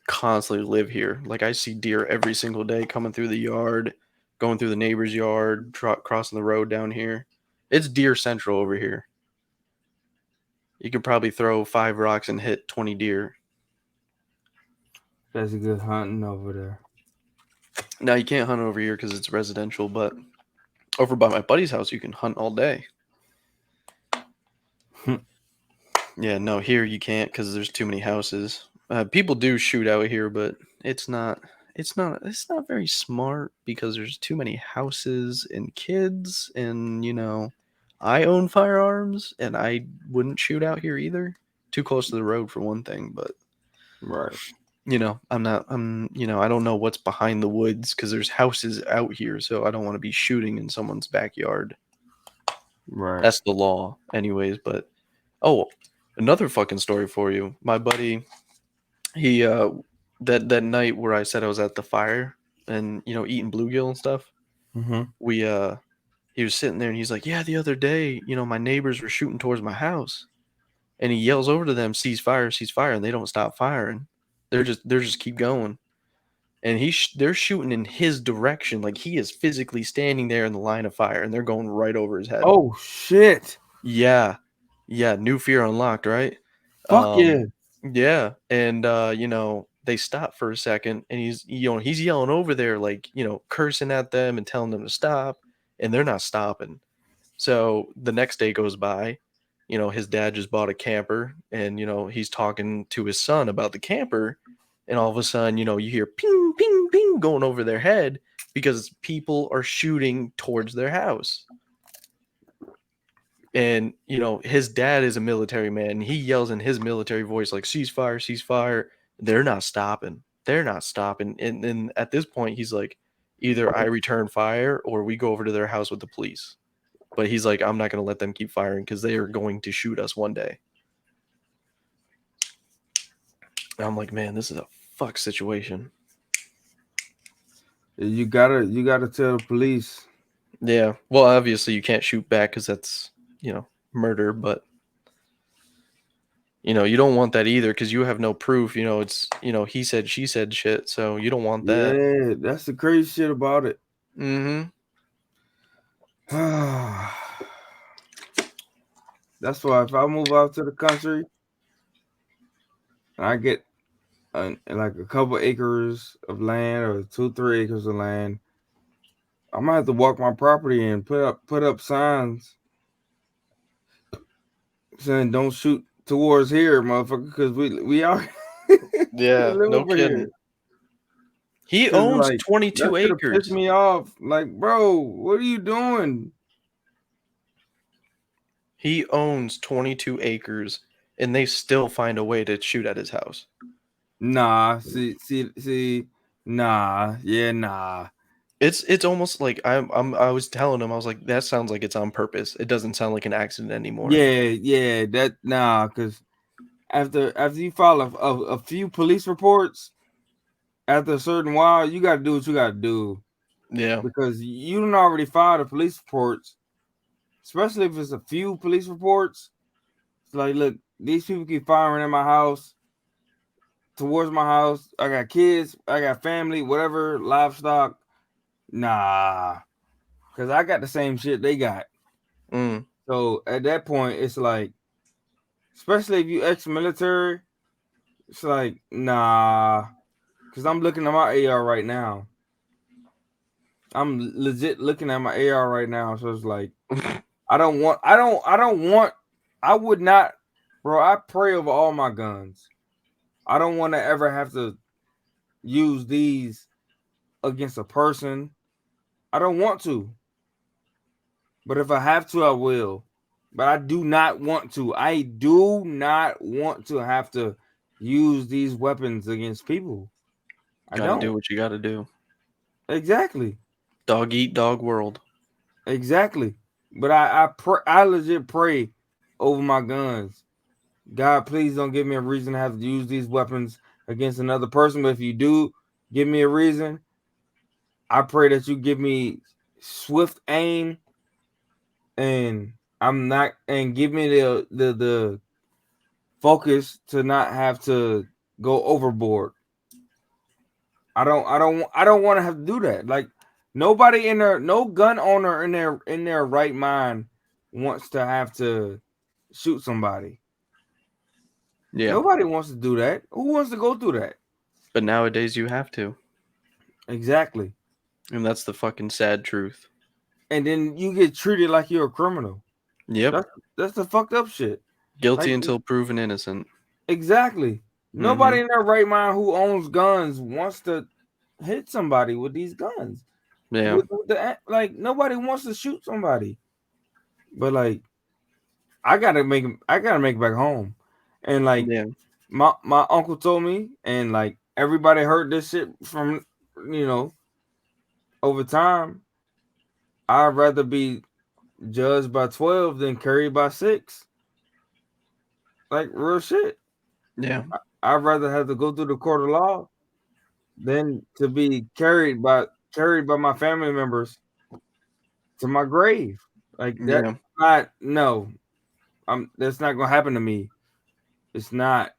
[SPEAKER 2] constantly live here. Like, I see deer every single day coming through the yard, going through the neighbor's yard, crossing the road down here. It's deer central over here. You could probably throw 5 rocks and hit 20 deer.
[SPEAKER 1] That's a good hunting over there.
[SPEAKER 2] Now, you can't hunt over here because it's residential, but over by my buddy's house, you can hunt all day. Yeah, no, here you can't because there's too many houses. People do shoot out here, but it's not very smart, because there's too many houses and kids, and I own firearms, and I wouldn't shoot out here either. Too close to the road for one thing, but
[SPEAKER 1] right.
[SPEAKER 2] I don't know what's behind the woods, because there's houses out here, so I don't want to be shooting in someone's backyard.
[SPEAKER 1] Right.
[SPEAKER 2] That's the law anyways. But another fucking story for you. My buddy, he that night where I said I was at the fire and eating bluegill and stuff,
[SPEAKER 1] Mm-hmm.
[SPEAKER 2] he was sitting there, and he's like, yeah, the other day, my neighbors were shooting towards my house, and he yells over to them, cease fire, and they don't stop firing. They're just keep going. And they're shooting in his direction, like he is physically standing there in the line of fire, and they're going right over his head.
[SPEAKER 1] Oh shit!
[SPEAKER 2] Yeah, new fear unlocked, right?
[SPEAKER 1] Fuck yeah!
[SPEAKER 2] Yeah, and they stop for a second, and he's yelling over there, like cursing at them and telling them to stop, and they're not stopping. So the next day goes by. His dad just bought a camper, and he's talking to his son about the camper. And all of a sudden, you hear ping, ping, ping going over their head, because people are shooting towards their house. And, his dad is a military man. And he yells in his military voice, like, cease fire, cease fire. They're not stopping. they're not stopping. And at this point, he's like, either I return fire or we go over to their house with the police. But he's like, I'm not going to let them keep firing because they are going to shoot us one day. And I'm like, man, this is a fuck situation.
[SPEAKER 1] You gotta tell the police.
[SPEAKER 2] Yeah. Well, obviously you can't shoot back because that's, murder. But, you don't want that either because you have no proof. It's, he said, she said shit. So you don't want that.
[SPEAKER 1] Yeah, that's the crazy shit about it.
[SPEAKER 2] Mm-hmm.
[SPEAKER 1] That's why if I move out to the country and I get like a couple acres of land or 2-3 acres of land, I might have to walk my property and put up signs saying don't shoot towards here, motherfucker, because we are.
[SPEAKER 2] Yeah, no kidding.
[SPEAKER 1] Here.
[SPEAKER 2] He owns 22 acres.
[SPEAKER 1] Piss me off, like, bro, what are you doing?
[SPEAKER 2] He owns 22 acres, and they still find a way to shoot at his house.
[SPEAKER 1] Nah, see, nah, yeah, nah.
[SPEAKER 2] It's almost like I was telling him, I was like, that sounds like it's on purpose. It doesn't sound like an accident anymore.
[SPEAKER 1] Yeah, that because after you file a few police reports, after a certain while, you got to do what you got to do.
[SPEAKER 2] Yeah,
[SPEAKER 1] because you don't already file the police reports, especially if it's a few police reports. It's like, look, these people keep firing at my house, towards my house. I got kids, I got family, whatever, livestock. Nah, because I got the same shit they got. So at that point, it's like, especially if you ex-military, it's like, nah, because I'm looking at my AR right now. I'm legit looking at my AR right now. So it's like, I would not, bro. I pray over all my guns. I don't want to ever have to use these against a person. I don't want to. But if I have to, I will. But I do not want to. I do not want to have to use these weapons against people. I
[SPEAKER 2] gotta do what you gotta do.
[SPEAKER 1] Exactly.
[SPEAKER 2] Dog eat dog world.
[SPEAKER 1] Exactly. But I legit pray over my guns. God, please don't give me a reason to have to use these weapons against another person. But if you do give me a reason, I pray that you give me swift aim and give me the focus to not have to go overboard. I don't want to have to do that. Like, no gun owner in their right mind wants to have to shoot somebody.
[SPEAKER 2] Yeah.
[SPEAKER 1] Nobody wants to do that. Who wants to go through that?
[SPEAKER 2] But nowadays you have to.
[SPEAKER 1] Exactly.
[SPEAKER 2] And that's the fucking sad truth.
[SPEAKER 1] And then you get treated like you're a criminal.
[SPEAKER 2] Yep.
[SPEAKER 1] That's the fucked up shit.
[SPEAKER 2] Guilty until proven innocent.
[SPEAKER 1] Exactly. Nobody in their right mind who owns guns wants to hit somebody with these guns.
[SPEAKER 2] Yeah.
[SPEAKER 1] Like, nobody wants to shoot somebody. But like, I gotta make it back home. And like, my uncle told me, and like everybody heard this shit from over time. I'd rather be judged by 12 than carried by 6. Like, real shit.
[SPEAKER 2] Yeah.
[SPEAKER 1] I'd rather have to go through the court of law than to be carried by my family members to my grave. Like, that's that's not gonna happen to me. It's not.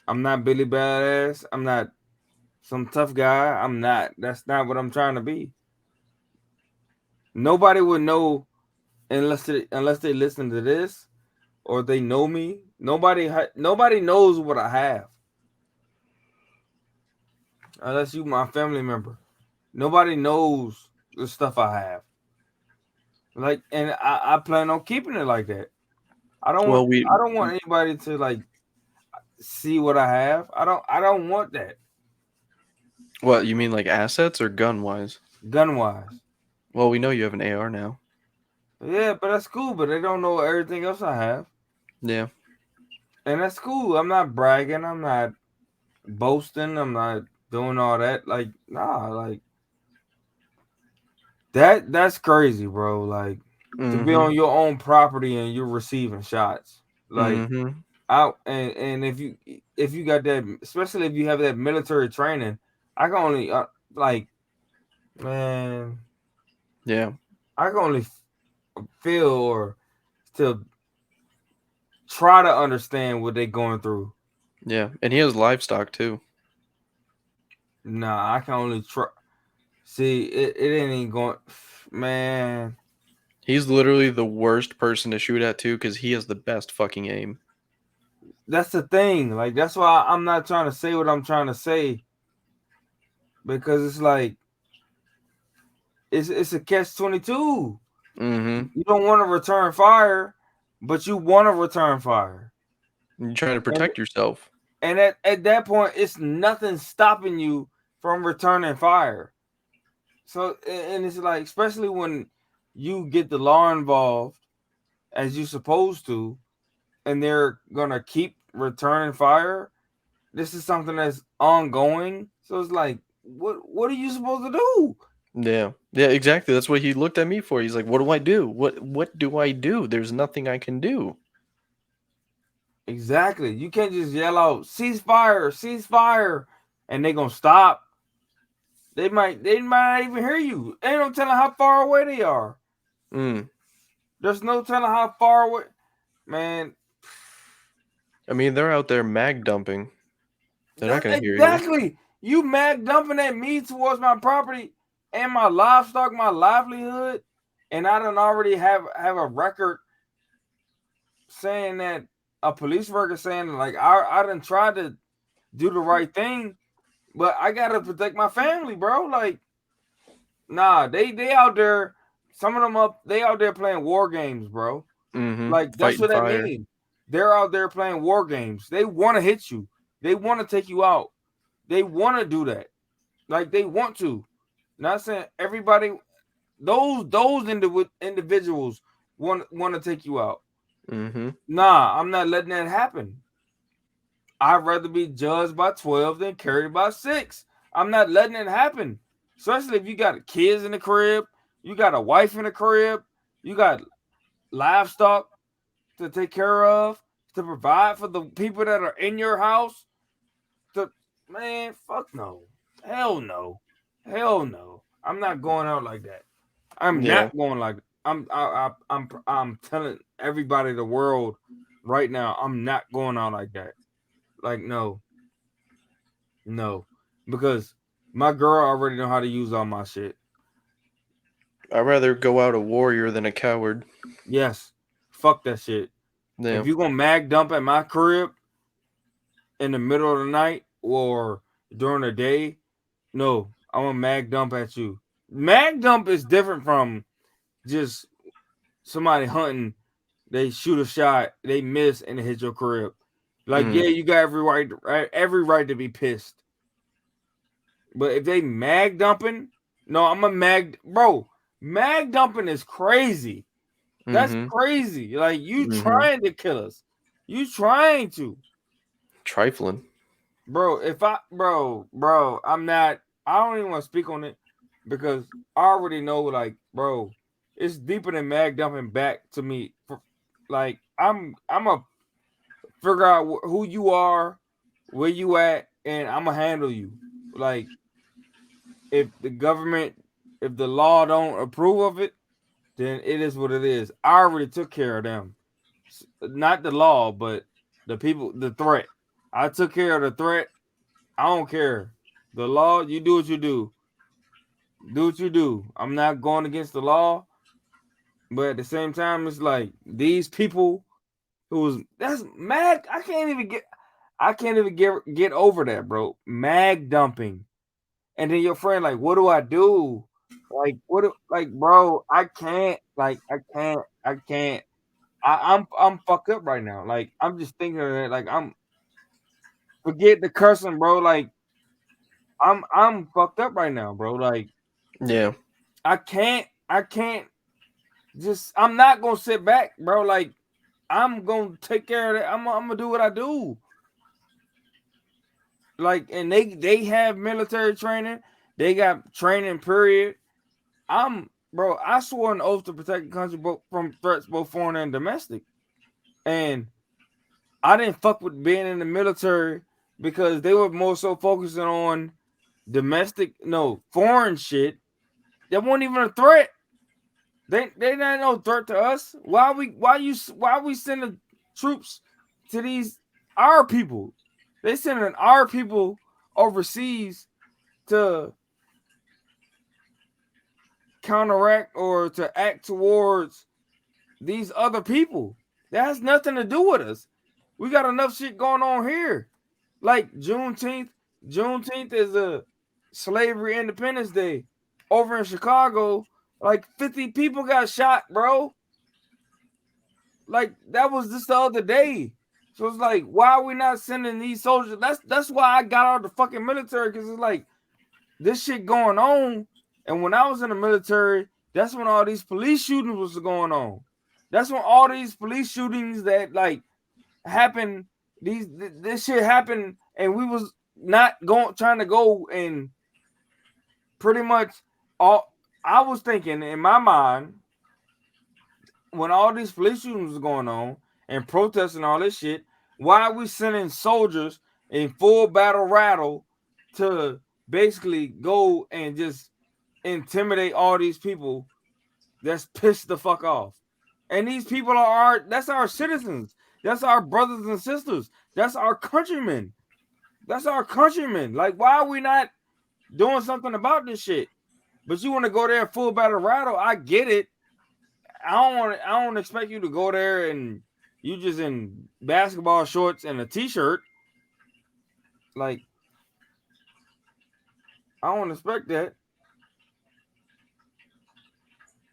[SPEAKER 1] I'm not Billy Badass. I'm not some tough guy. I'm not. That's not what I'm trying to be. Nobody would know unless they listen to this or they know me. Nobody knows what I have unless you my family member. Nobody knows the stuff I have. Like, and I plan on keeping it like that. I don't want anybody to like see what I have. I don't want that.
[SPEAKER 2] What, you mean like assets or gun wise?
[SPEAKER 1] Gun wise.
[SPEAKER 2] Well, we know you have an AR now.
[SPEAKER 1] Yeah, but that's cool. But they don't know everything else I have.
[SPEAKER 2] Yeah.
[SPEAKER 1] And that's cool. I'm not bragging. I'm not boasting. I'm not doing all that. Like, nah, like that's crazy, bro. Like to be on your own property and you're receiving shots. Like out and if you got that, especially if you have that military training, I can only like, man,
[SPEAKER 2] Yeah.
[SPEAKER 1] I can only feel or to try to understand what they're going through.
[SPEAKER 2] Yeah, and he has livestock too.
[SPEAKER 1] Nah, I can only try. See, it ain't going, man.
[SPEAKER 2] He's literally the worst person to shoot at too, because he has the best fucking aim.
[SPEAKER 1] That's the thing. Like, that's why I'm not trying to say what I'm trying to say, because it's like it's a catch-22. You don't want to return fire, but you want to return fire.
[SPEAKER 2] You're trying to protect yourself.
[SPEAKER 1] And at that point, it's nothing stopping you from returning fire. So, and it's like, especially when you get the law involved, as you're supposed to, and they're gonna keep returning fire. This is something that's ongoing. So it's like, what are you supposed to do?
[SPEAKER 2] Yeah, exactly. That's what he looked at me for. He's like, "What do I do? What do I do? There's nothing I can do."
[SPEAKER 1] Exactly. You can't just yell out, cease fire, and they're gonna stop. They might not even hear you. Ain't no telling how far away they are. There's no telling how far away, man.
[SPEAKER 2] I mean, they're out there mag dumping. They're not gonna hear you.
[SPEAKER 1] Exactly. You mag dumping at me towards my property and my livestock, my livelihood, and I don't already have a record saying that, a police record saying like I done tried to do the right thing, but I gotta protect my family, bro. Like, nah, they out there. Some of them they out there playing war games, bro. Like, that's
[SPEAKER 2] Fighting
[SPEAKER 1] what that
[SPEAKER 2] fire.
[SPEAKER 1] means. They're out there playing war games. They want to hit you. They want to take you out. They want to do that. Like, they want to. Not saying everybody. Those individuals want to take you out. Nah, I'm not letting that happen. I'd rather be judged by 12 than carried by 6. I'm not letting it happen. Especially if you got kids in the crib, you got a wife in the crib, you got livestock to take care of, to provide for the people that are in your house. Man, fuck no. Hell no. Hell no. I'm not going out like that. I'm not going like that. I'm telling everybody, the world right now, I'm not going out like that. Like, no, because my girl already know how to use all my shit.
[SPEAKER 2] I'd rather go out a warrior than a coward.
[SPEAKER 1] Yes, fuck that shit.
[SPEAKER 2] Yeah.
[SPEAKER 1] If you gonna mag dump at my crib in the middle of the night or during the day, no, I'm gonna mag dump at you. Mag dump is different from just somebody hunting. They shoot a shot, they miss, and it hit your crib. Like, yeah, you got every right to be pissed. But if they mag dumping, no, I'm a mag, bro. Mag dumping is crazy. That's crazy. Like, you trying to kill us. You trying to.
[SPEAKER 2] Trifling.
[SPEAKER 1] Bro, I'm not, I don't even want to speak on it because I already know, like, bro, it's deeper than mag dumping back to me. Like, I'm a figure out who you are, where you at, and I'm gonna handle you. Like, if the government, if the law don't approve of it, then it is what it is. I already took care of them. Not the law, but the people, the threat. I took care of the threat. I don't care. The law, you do what you do. Do what you do. I'm not going against the law, but at the same time, it's like these people that's mag. I can't even get over that, bro. Mag dumping. And then your friend, like, what do I do? Like, bro, I can't. I'm fucked up right now. Like, I'm just thinking of it. Like, forget the cursing, bro. Like, I'm fucked up right now, bro. Like,
[SPEAKER 2] yeah,
[SPEAKER 1] I can't just, I'm not gonna sit back, bro. Like, I'm gonna take care of that. I'm gonna do what I do. Like, and they have military training. They got training, period. Bro, I swore an oath to protect the country from threats, both foreign and domestic. And I didn't fuck with being in the military because they were more so focusing on foreign shit. That wasn't even a threat. They not no threat to us. Why we sending troops to these our people? They sending our people overseas to counteract or to act towards these other people. That has nothing to do with us. We got enough shit going on here. Like Juneteenth is a slavery independence day. Over in Chicago, like 50 people got shot, bro. Like that was just the other day. So it's like, why are we not sending these soldiers? That's why I got out of the fucking military, because it's like this shit going on. And when I was in the military, that's when all these police shootings was going on. That's when all these police shootings that like happened, this shit happened, and we was not trying to go and pretty much all. I was thinking in my mind when all these police shootings was going on and protests and all this shit, why are we sending soldiers in full battle rattle to basically go and just intimidate all these people that's pissed the fuck off? And these people that's our citizens. That's our brothers and sisters. That's our countrymen. That's our countrymen. Like, why are we not doing something about this shit? But you want to go there full battle rattle. I get it. I don't expect you to go there and you just in basketball shorts and a t-shirt. Like, I don't expect that.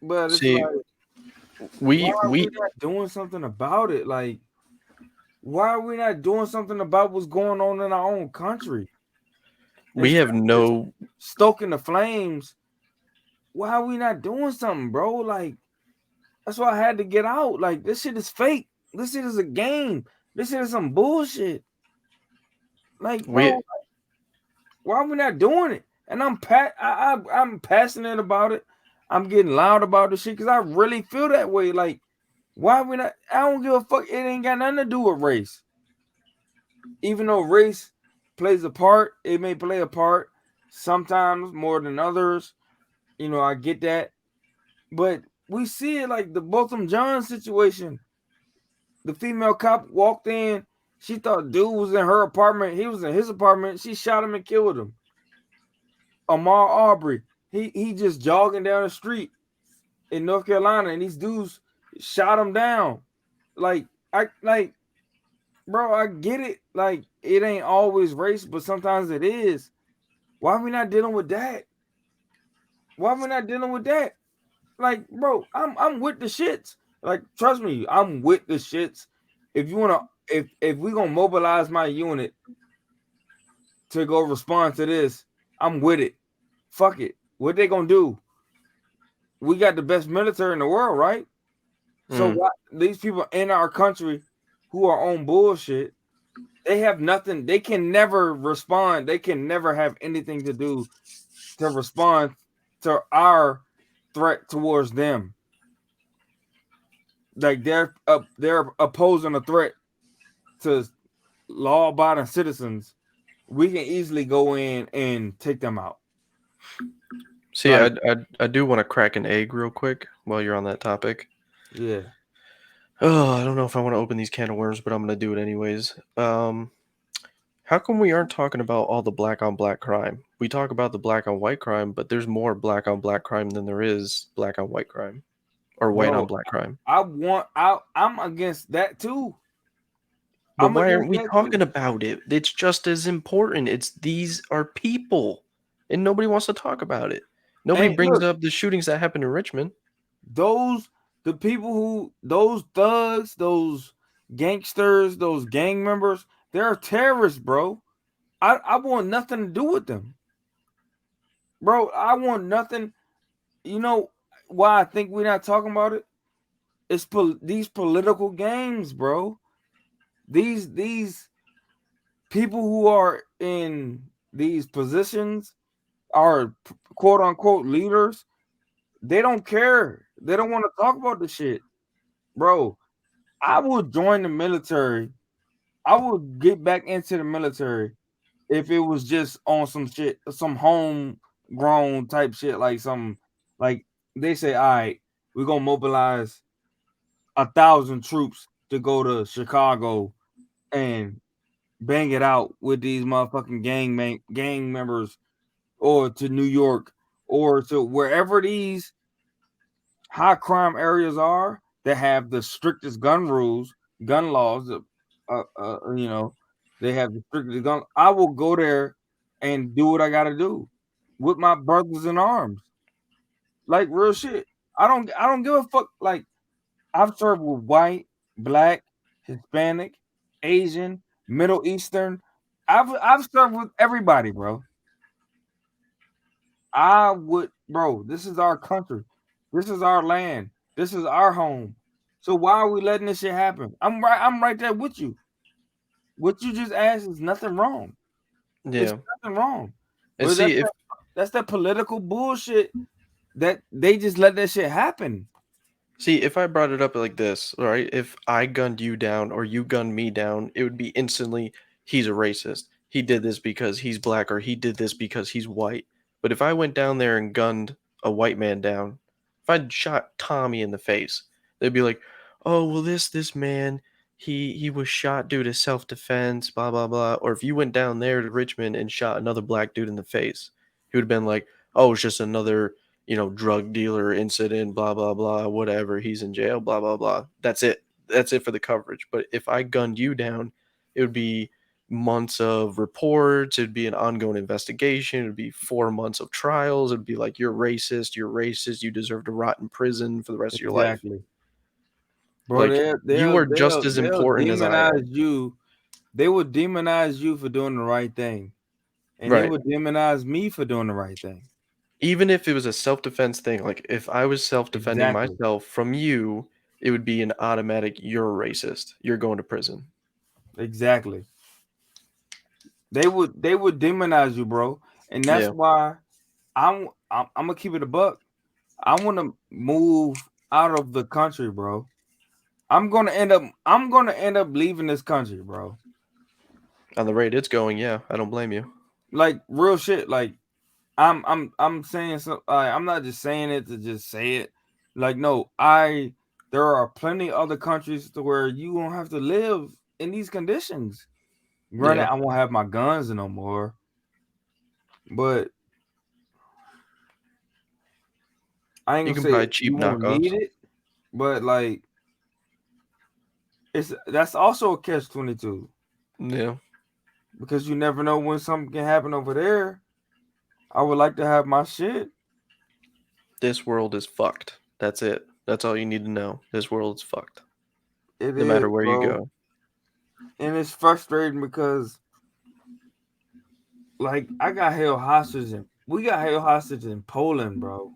[SPEAKER 1] But it's
[SPEAKER 2] See,
[SPEAKER 1] like,
[SPEAKER 2] we
[SPEAKER 1] not doing something about it. Like, why are we not doing something about what's going on in our own country?
[SPEAKER 2] We have no
[SPEAKER 1] stoking the flames. Why are we not doing something, bro? Like, that's why I had to get out. Like, this shit is fake. This shit is a game. This shit is some bullshit. Like, bro, why are we not doing it? And I'm passionate about it. I'm getting loud about this shit because I really feel that way. Like, why are we not? I don't give a fuck. It ain't got nothing to do with race. Even though race plays a part, it may play a part sometimes more than others. You know, I get that. But we see it like the Botham Jean situation. The female cop walked in. She thought dude was in her apartment. He was in his apartment. She shot him and killed him. Ahmaud Arbery. He just jogging down the street in North Carolina, and these dudes shot him down. Bro, I get it. Like, it ain't always race, but sometimes it is. Why are we not dealing with that? Why are we not dealing with that? Like, bro, I'm with the shits. Like, trust me, I'm with the shits. If you wanna, if we gonna mobilize my unit to go respond to this, I'm with it. Fuck it. What they gonna do? We got the best military in the world, right? So why these people in our country who are on bullshit, they have nothing. They can never respond. They can never have anything to do to respond to our threat towards them. Like, they're opposing a threat to law-abiding citizens. We can easily go in and take them out.
[SPEAKER 2] See, I do want to crack an egg real quick while you're on that topic.
[SPEAKER 1] Yeah.
[SPEAKER 2] Oh, I don't know if I want to open these can of worms, but I'm going to do it anyways. How come we aren't talking about all the black on black crime? We talk about the black on white crime, but there's more black on black crime than there is black on white crime or white on black crime.
[SPEAKER 1] I'm against that too.
[SPEAKER 2] But why aren't we talking about it? It's just as important. These are people, and nobody wants to talk about it. Nobody brings up the shootings that happened in Richmond.
[SPEAKER 1] Those thugs, those gangsters, those gang members, they're terrorists, bro. I want nothing to do with them. Bro, I want nothing. You know why I think we're not talking about it? It's these political games, bro. These people who are in these positions are quote unquote leaders. They don't care. They don't want to talk about the shit, bro. I would join the military. I would get back into the military if it was just on some shit, some homegrown type shit, like they say, all right, we're gonna mobilize 1,000 troops to go to Chicago and bang it out with these motherfucking gang members, or to New York, or to wherever these high crime areas are that have the strictest gun laws. You know, they have the strictest gun. I will go there and do what I got to do with my brothers in arms. Like real shit. I don't give a fuck. Like I've served with white, black, Hispanic, Asian, Middle Eastern. I've served with everybody, bro. I would, bro. This is our country. This is our land. This is our home. So why are we letting this shit happen? I'm right there with you. What you just asked is nothing wrong. It's
[SPEAKER 2] Yeah.
[SPEAKER 1] nothing wrong.
[SPEAKER 2] And
[SPEAKER 1] But
[SPEAKER 2] see, if
[SPEAKER 1] that's that political bullshit that they just let that shit happen.
[SPEAKER 2] if I brought it up like this, all right, if I gunned you down or you gunned me down, it would be instantly he's a racist. He did this because he's black, or he did this because he's white. But if I went down there and gunned a white man down, if I'd shot Tommy in the face, they'd be like, "Oh, well, this man, he was shot due to self-defense, blah blah blah." Or if you went down there to Richmond and shot another black dude in the face, he would have been like, "Oh, it's just another, drug dealer incident, blah blah blah, whatever. He's in jail, blah blah blah." That's it. That's it for the coverage. But if I gunned you down, it would be months of reports. It'd be an ongoing investigation. It'd be 4 months of trials. It'd be like, you're racist. You deserve to rot in prison for the rest of your life.
[SPEAKER 1] Exactly. Bro,
[SPEAKER 2] Like, you are just as
[SPEAKER 1] they'll
[SPEAKER 2] important as I am.
[SPEAKER 1] demonize you. They would demonize you for doing the right thing, and they
[SPEAKER 2] Right.
[SPEAKER 1] would demonize me for doing the right thing.
[SPEAKER 2] Even if it was a self-defense thing, like if I was self-defending
[SPEAKER 1] Exactly.
[SPEAKER 2] myself from you, it would be an automatic, you're a racist. You're going to prison.
[SPEAKER 1] Exactly. They would demonize you, bro, and that's
[SPEAKER 2] Yeah.
[SPEAKER 1] why I'm gonna keep it a buck. I want to move out of the country, bro. I'm gonna end up leaving this country, bro.
[SPEAKER 2] On the rate it's going, yeah, I don't blame you.
[SPEAKER 1] Like real shit. Like I'm saying so. I'm not just saying it to just say it. Like no, there are plenty other countries to where you won't have to live in these conditions. Granted,
[SPEAKER 2] Yeah.
[SPEAKER 1] I won't have my guns no more, but I ain't
[SPEAKER 2] You
[SPEAKER 1] gonna
[SPEAKER 2] can
[SPEAKER 1] say
[SPEAKER 2] buy cheap
[SPEAKER 1] you won't
[SPEAKER 2] knockoffs.
[SPEAKER 1] need it. But like, that's also a catch-22
[SPEAKER 2] Yeah.
[SPEAKER 1] because you never know when something can happen over there. I would like to have my shit.
[SPEAKER 2] This world is fucked. That's it. That's all you need to know. This world is fucked.
[SPEAKER 1] It
[SPEAKER 2] No matter
[SPEAKER 1] is,
[SPEAKER 2] where you
[SPEAKER 1] bro.
[SPEAKER 2] go.
[SPEAKER 1] And it's frustrating because, like, we got held hostage in Poland, bro.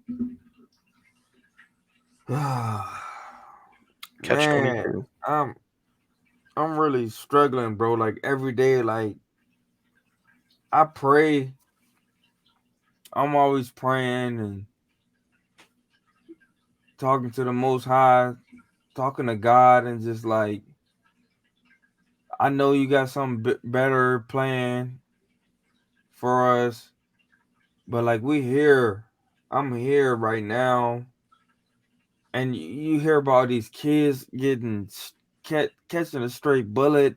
[SPEAKER 2] Catch
[SPEAKER 1] Man,
[SPEAKER 2] 22.
[SPEAKER 1] I'm really struggling, bro. Like every day, like I pray. I'm always praying and talking to the Most High, talking to God, and just like I know you got something better planned for us, but like I'm here right now, and you hear about these kids getting catching a straight bullet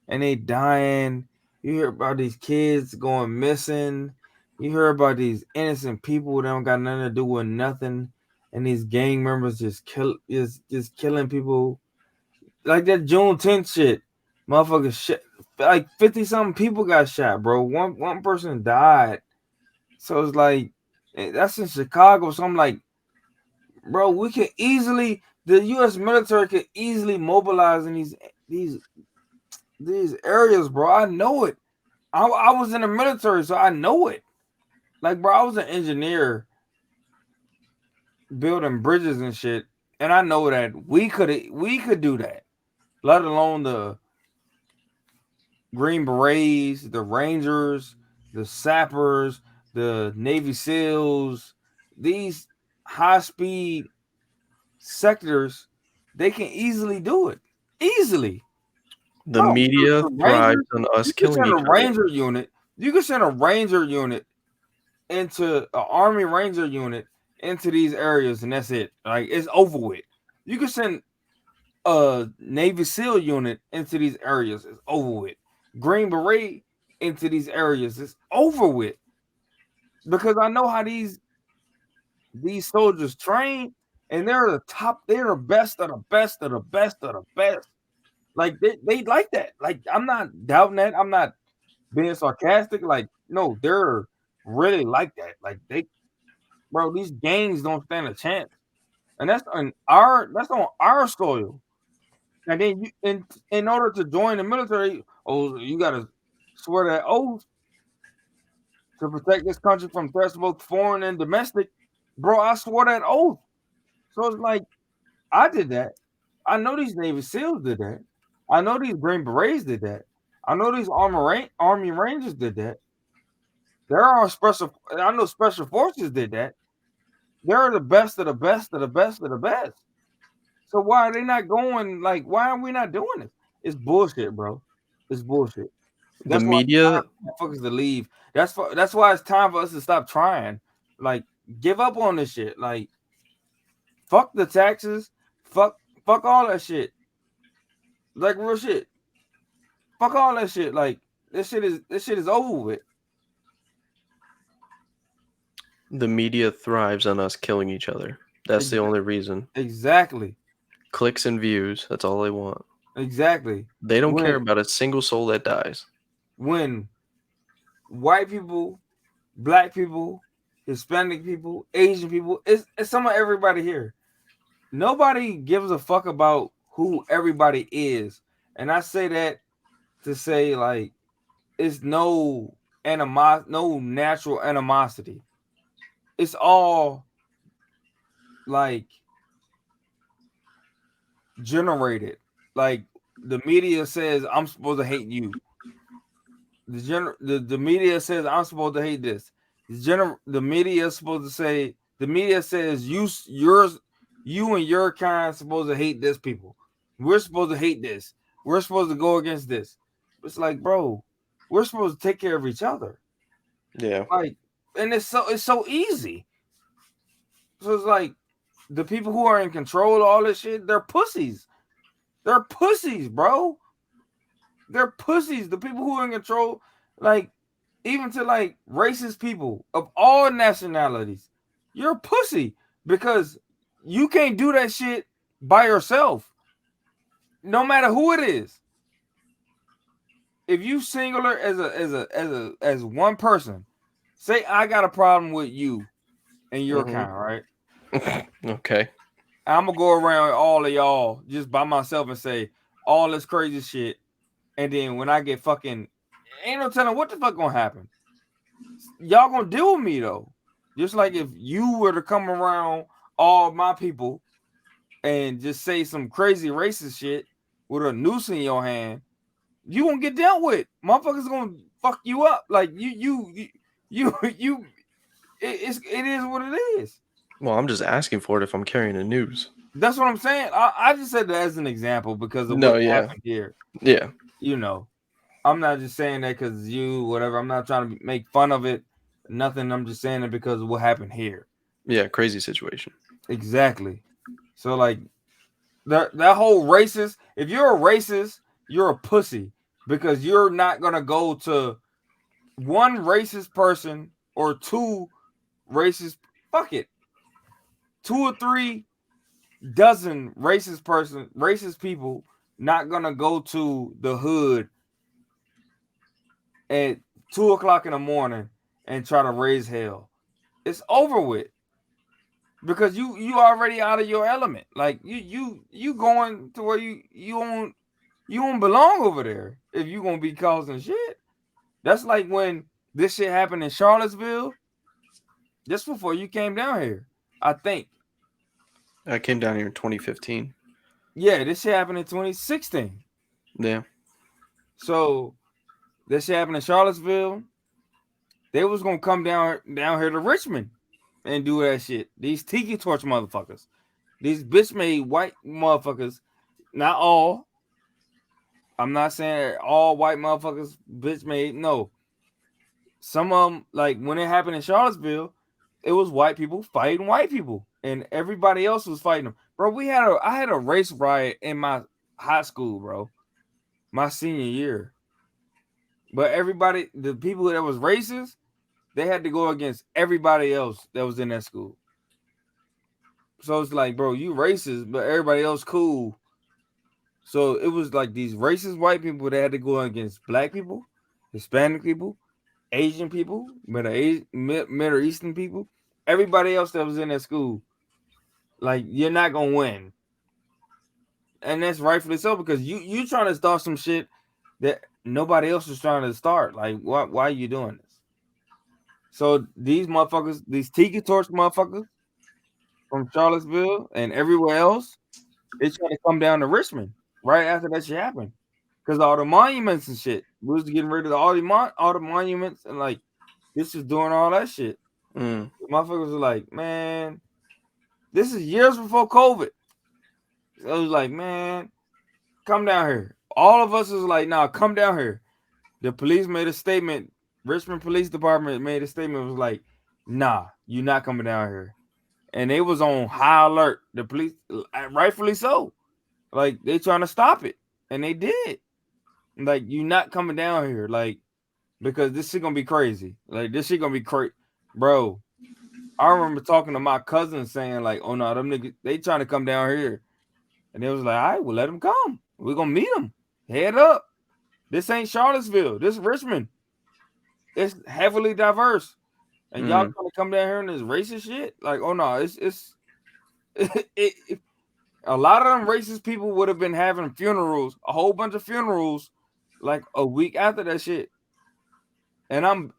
[SPEAKER 1] and they dying. You hear about these kids going missing. You hear about these innocent people that don't got nothing to do with nothing, and these gang members just killing people. Like that Juneteenth shit, motherfucker shit. Like 50 something people got shot, bro. One person died. So it's like that's in Chicago. So I'm like, bro, the U.S. military could easily mobilize in these areas, bro. I know it. I was in the military, so I know it. Like, bro, I was an engineer building bridges and shit, and I know that we could do that. Let alone Green Berets, the Rangers, the Sappers, the Navy SEALs, these high-speed sectors, they can easily do it. Easily.
[SPEAKER 2] The
[SPEAKER 1] Bro,
[SPEAKER 2] media
[SPEAKER 1] the
[SPEAKER 2] thrives
[SPEAKER 1] Rangers,
[SPEAKER 2] on us
[SPEAKER 1] you can
[SPEAKER 2] killing
[SPEAKER 1] send
[SPEAKER 2] each
[SPEAKER 1] a
[SPEAKER 2] other.
[SPEAKER 1] Ranger unit. You can send a Ranger unit into an Army Ranger unit into these areas, and that's it. Like, it's over with. You can send a Navy SEAL unit into these areas. It's over with. Green Beret into these areas. It's over with. Because I know how these soldiers train, and they're the top. They're the best of the best of the best of the best. Like they like that. Like, I'm not doubting that. I'm not being sarcastic. Like, no, they're really like that. Like, bro, these gangs don't stand a chance. And that's on our soil. And then in order to join the military, you gotta swear that oath to protect this country from threats both foreign and domestic. Bro, I swore that oath. So it's like, I did that. I know these Navy SEALs did that. I know these Green Berets did that. I know these Army Rangers did that. I know Special Forces did that. They're the best of the best of the best of the best. So why are they not going? Like, why are we not doing it? It's bullshit, bro. It's bullshit.
[SPEAKER 2] The
[SPEAKER 1] That's why
[SPEAKER 2] media,
[SPEAKER 1] it's time for motherfuckers to leave. That's why it's time for us to stop trying. Like, give up on this shit. Like, fuck the taxes. Fuck all that shit. Like, real shit. Fuck all that shit. Like, this shit is over with.
[SPEAKER 2] the media thrives on us killing each other. That's the only reason.
[SPEAKER 1] Exactly.
[SPEAKER 2] Clicks and views. That's all they want.
[SPEAKER 1] Exactly.
[SPEAKER 2] They don't care about a single soul that dies.
[SPEAKER 1] When white people, black people, Hispanic people, Asian people, it's some of everybody here. Nobody gives a fuck about who everybody is. And I say that to say, like, it's no natural animosity. It's all like generated. Like, the media says I'm supposed to hate you. The media says I'm supposed to hate this. The media is supposed to say, the media says you and your kind supposed to hate this people. We're supposed to hate this. We're supposed to go against this. It's like, bro, we're supposed to take care of each other.
[SPEAKER 2] Yeah.
[SPEAKER 1] Like, and it's so easy. So it's like, the people who are in control of all this shit, they're pussies. They're pussies, bro. They're pussies. The people who are in control, like, even to like racist people of all nationalities, you're a pussy because you can't do that shit by yourself. No matter who it is. If you singular as one person, say I got a problem with you and your kind, right?
[SPEAKER 2] Okay.
[SPEAKER 1] I'm gonna go around all of y'all just by myself and say all this crazy shit, and then when I get fucking, ain't no telling what the fuck gonna happen. Y'all gonna deal with me though. Just like if you were to come around all my people and just say some crazy racist shit with a noose in your hand, you gonna get dealt with. Motherfuckers gonna fuck you up. Like it is what it is.
[SPEAKER 2] Well, I'm just asking for it if I'm carrying the news.
[SPEAKER 1] That's what I'm saying. I just said that as an example because of what happened here.
[SPEAKER 2] Yeah.
[SPEAKER 1] You know, I'm not just saying that because whatever. I'm not trying to make fun of it. Nothing. I'm just saying it because of what happened here.
[SPEAKER 2] Yeah, crazy situation.
[SPEAKER 1] Exactly. So like that whole racist. If you're a racist, you're a pussy because you're not gonna go to one racist person or two racist. Fuck it. 2 or 3 dozen racist people not gonna go to the hood at 2 o'clock in the morning and try to raise hell. It's over with because you already out of your element. Like you going to where you don't belong over there if you gonna be causing shit. That's like when this shit happened in Charlottesville just before you came down here, I think.
[SPEAKER 2] I came down here in 2015.
[SPEAKER 1] Yeah, this shit happened in 2016.
[SPEAKER 2] Yeah.
[SPEAKER 1] So That shit happened in Charlottesville. They was gonna come down here to Richmond and do that shit. These tiki torch motherfuckers, these bitch made white motherfuckers. Not all. I'm not saying all white motherfuckers bitch made. No, some of them, like when it happened in Charlottesville, it was white people fighting white people, and everybody else was fighting them. Bro, I had a race riot in my high school, bro, my senior year. But everybody, the people that was racist, they had to go against everybody else that was in that school. So it's like, bro, you racist, but everybody else cool. So it was like these racist white people that had to go against black people, Hispanic people, Asian people, Middle Eastern people, everybody else that was in that school. Like, you're not gonna win. And that's rightfully so, because you trying to start some shit that nobody else is trying to start. Like, why are you doing this? So these motherfuckers, these tiki torch motherfuckers from Charlottesville and everywhere else, they trying to come down to Richmond right after that shit happened. Because all the monuments and shit, we was getting rid of all the monuments, and like this is doing all that shit.
[SPEAKER 2] Mm.
[SPEAKER 1] Motherfuckers were like, man, this is years before COVID. So it was like, man, come down here. All of us was like, nah, come down here. The police made a statement. Richmond Police Department made a statement. Was like, nah, you're not coming down here. And they was on high alert. The police, rightfully so. Like, they trying to stop it. And they did. Like, you not coming down here. Like, because this shit gonna be crazy. Like, this shit gonna be crazy. Bro, I remember talking to my cousin saying, like, oh no, them niggas, they trying to come down here. And they was like, all right, well, let them come. We're gonna meet them. Head up. This ain't Charlottesville. This is Richmond. It's heavily diverse. And y'all trying to come down here and this racist shit? Like, oh no, it's a lot of them racist people would have been having funerals, a whole bunch of funerals, like a week after that shit. And I'm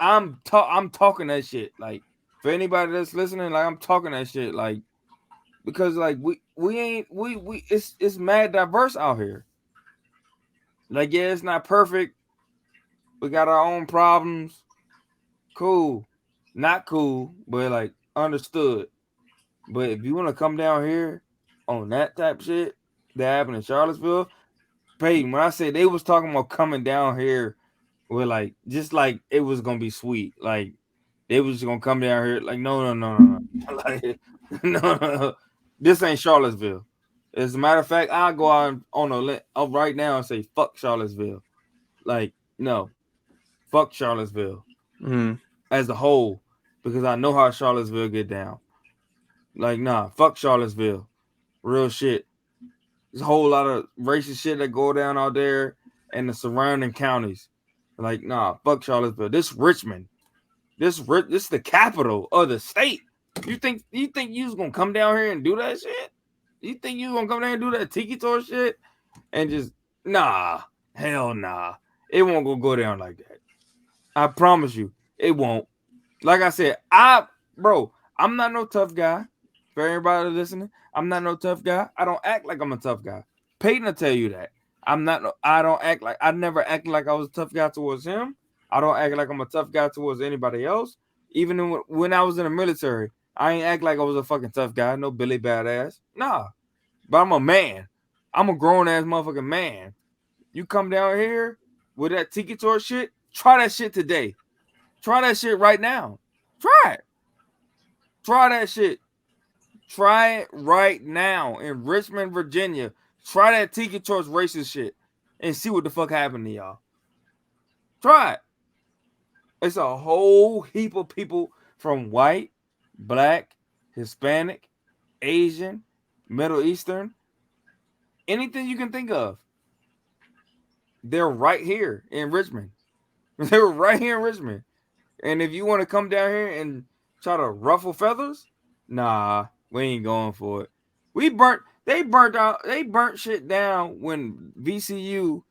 [SPEAKER 1] talking that shit. Like, for anybody that's listening, like, I'm talking that shit. Like, because like we it's mad diverse out here. Like, yeah, it's not perfect. We got our own problems. Cool. Not cool, but like understood. But if you want to come down here on that type of shit that happened in Charlottesville, Peyton, when I say they was talking about coming down here with like just like it was gonna be sweet, like they was gonna come down here like no. Like, no. This ain't Charlottesville. As a matter of fact, I'll go out on a limb right now and say fuck Charlottesville. Like, no, fuck Charlottesville as a whole, because I know how Charlottesville get down. Like, nah, fuck Charlottesville. Real shit. There's a whole lot of racist shit that go down out there and the surrounding counties. Like, nah, fuck Charlottesville. This Richmond. This is the capital of the state. You think you was gonna come down here and do that shit? You think you gonna come down and do that tiki torch shit? And just, nah, hell nah. It won't go down like that. I promise you, it won't. Like I said, I'm not no tough guy. For everybody listening, I'm not no tough guy. I don't act like I'm a tough guy. Peyton will tell you that. I never acted like I was a tough guy towards him. I don't act like I'm a tough guy towards anybody else. Even when I was in the military, I ain't act like I was a fucking tough guy. No Billy Badass. Nah. But I'm a man. I'm a grown-ass motherfucking man. You come down here with that tiki torch shit, try that shit today. Try that shit right now. Try it. Try that shit. Try it right now in Richmond, Virginia. Try that tiki torch racist shit and see what the fuck happened to y'all. Try it. It's a whole heap of people from white, black, Hispanic, Asian, Middle Eastern, anything you can think of. They're right here in Richmond. They're right here in Richmond. And if you want to come down here and try to ruffle feathers, nah, we ain't going for it. They burnt shit down when VCU,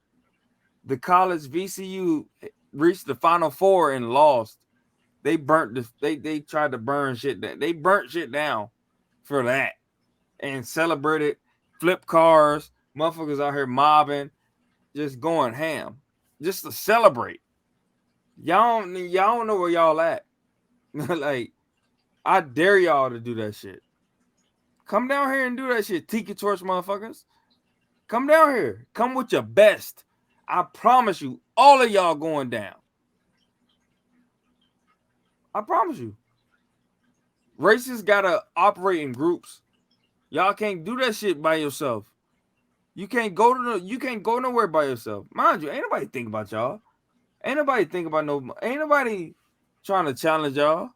[SPEAKER 1] the college VCU, reached the Final Four and lost. They tried to burn shit down. They burnt shit down for that and celebrated, flip cars, motherfuckers out here mobbing, just going ham, just to celebrate. Y'all don't know where y'all at. Like, I dare y'all to do that shit. Come down here and do that shit, Tiki Torch motherfuckers. Come down here. Come with your best. I promise you, all of y'all going down. I promise you. Racists gotta operate in groups. Y'all can't do that shit by yourself. You can't go nowhere by yourself. Mind you, ain't nobody think about y'all. Ain't nobody trying to challenge y'all.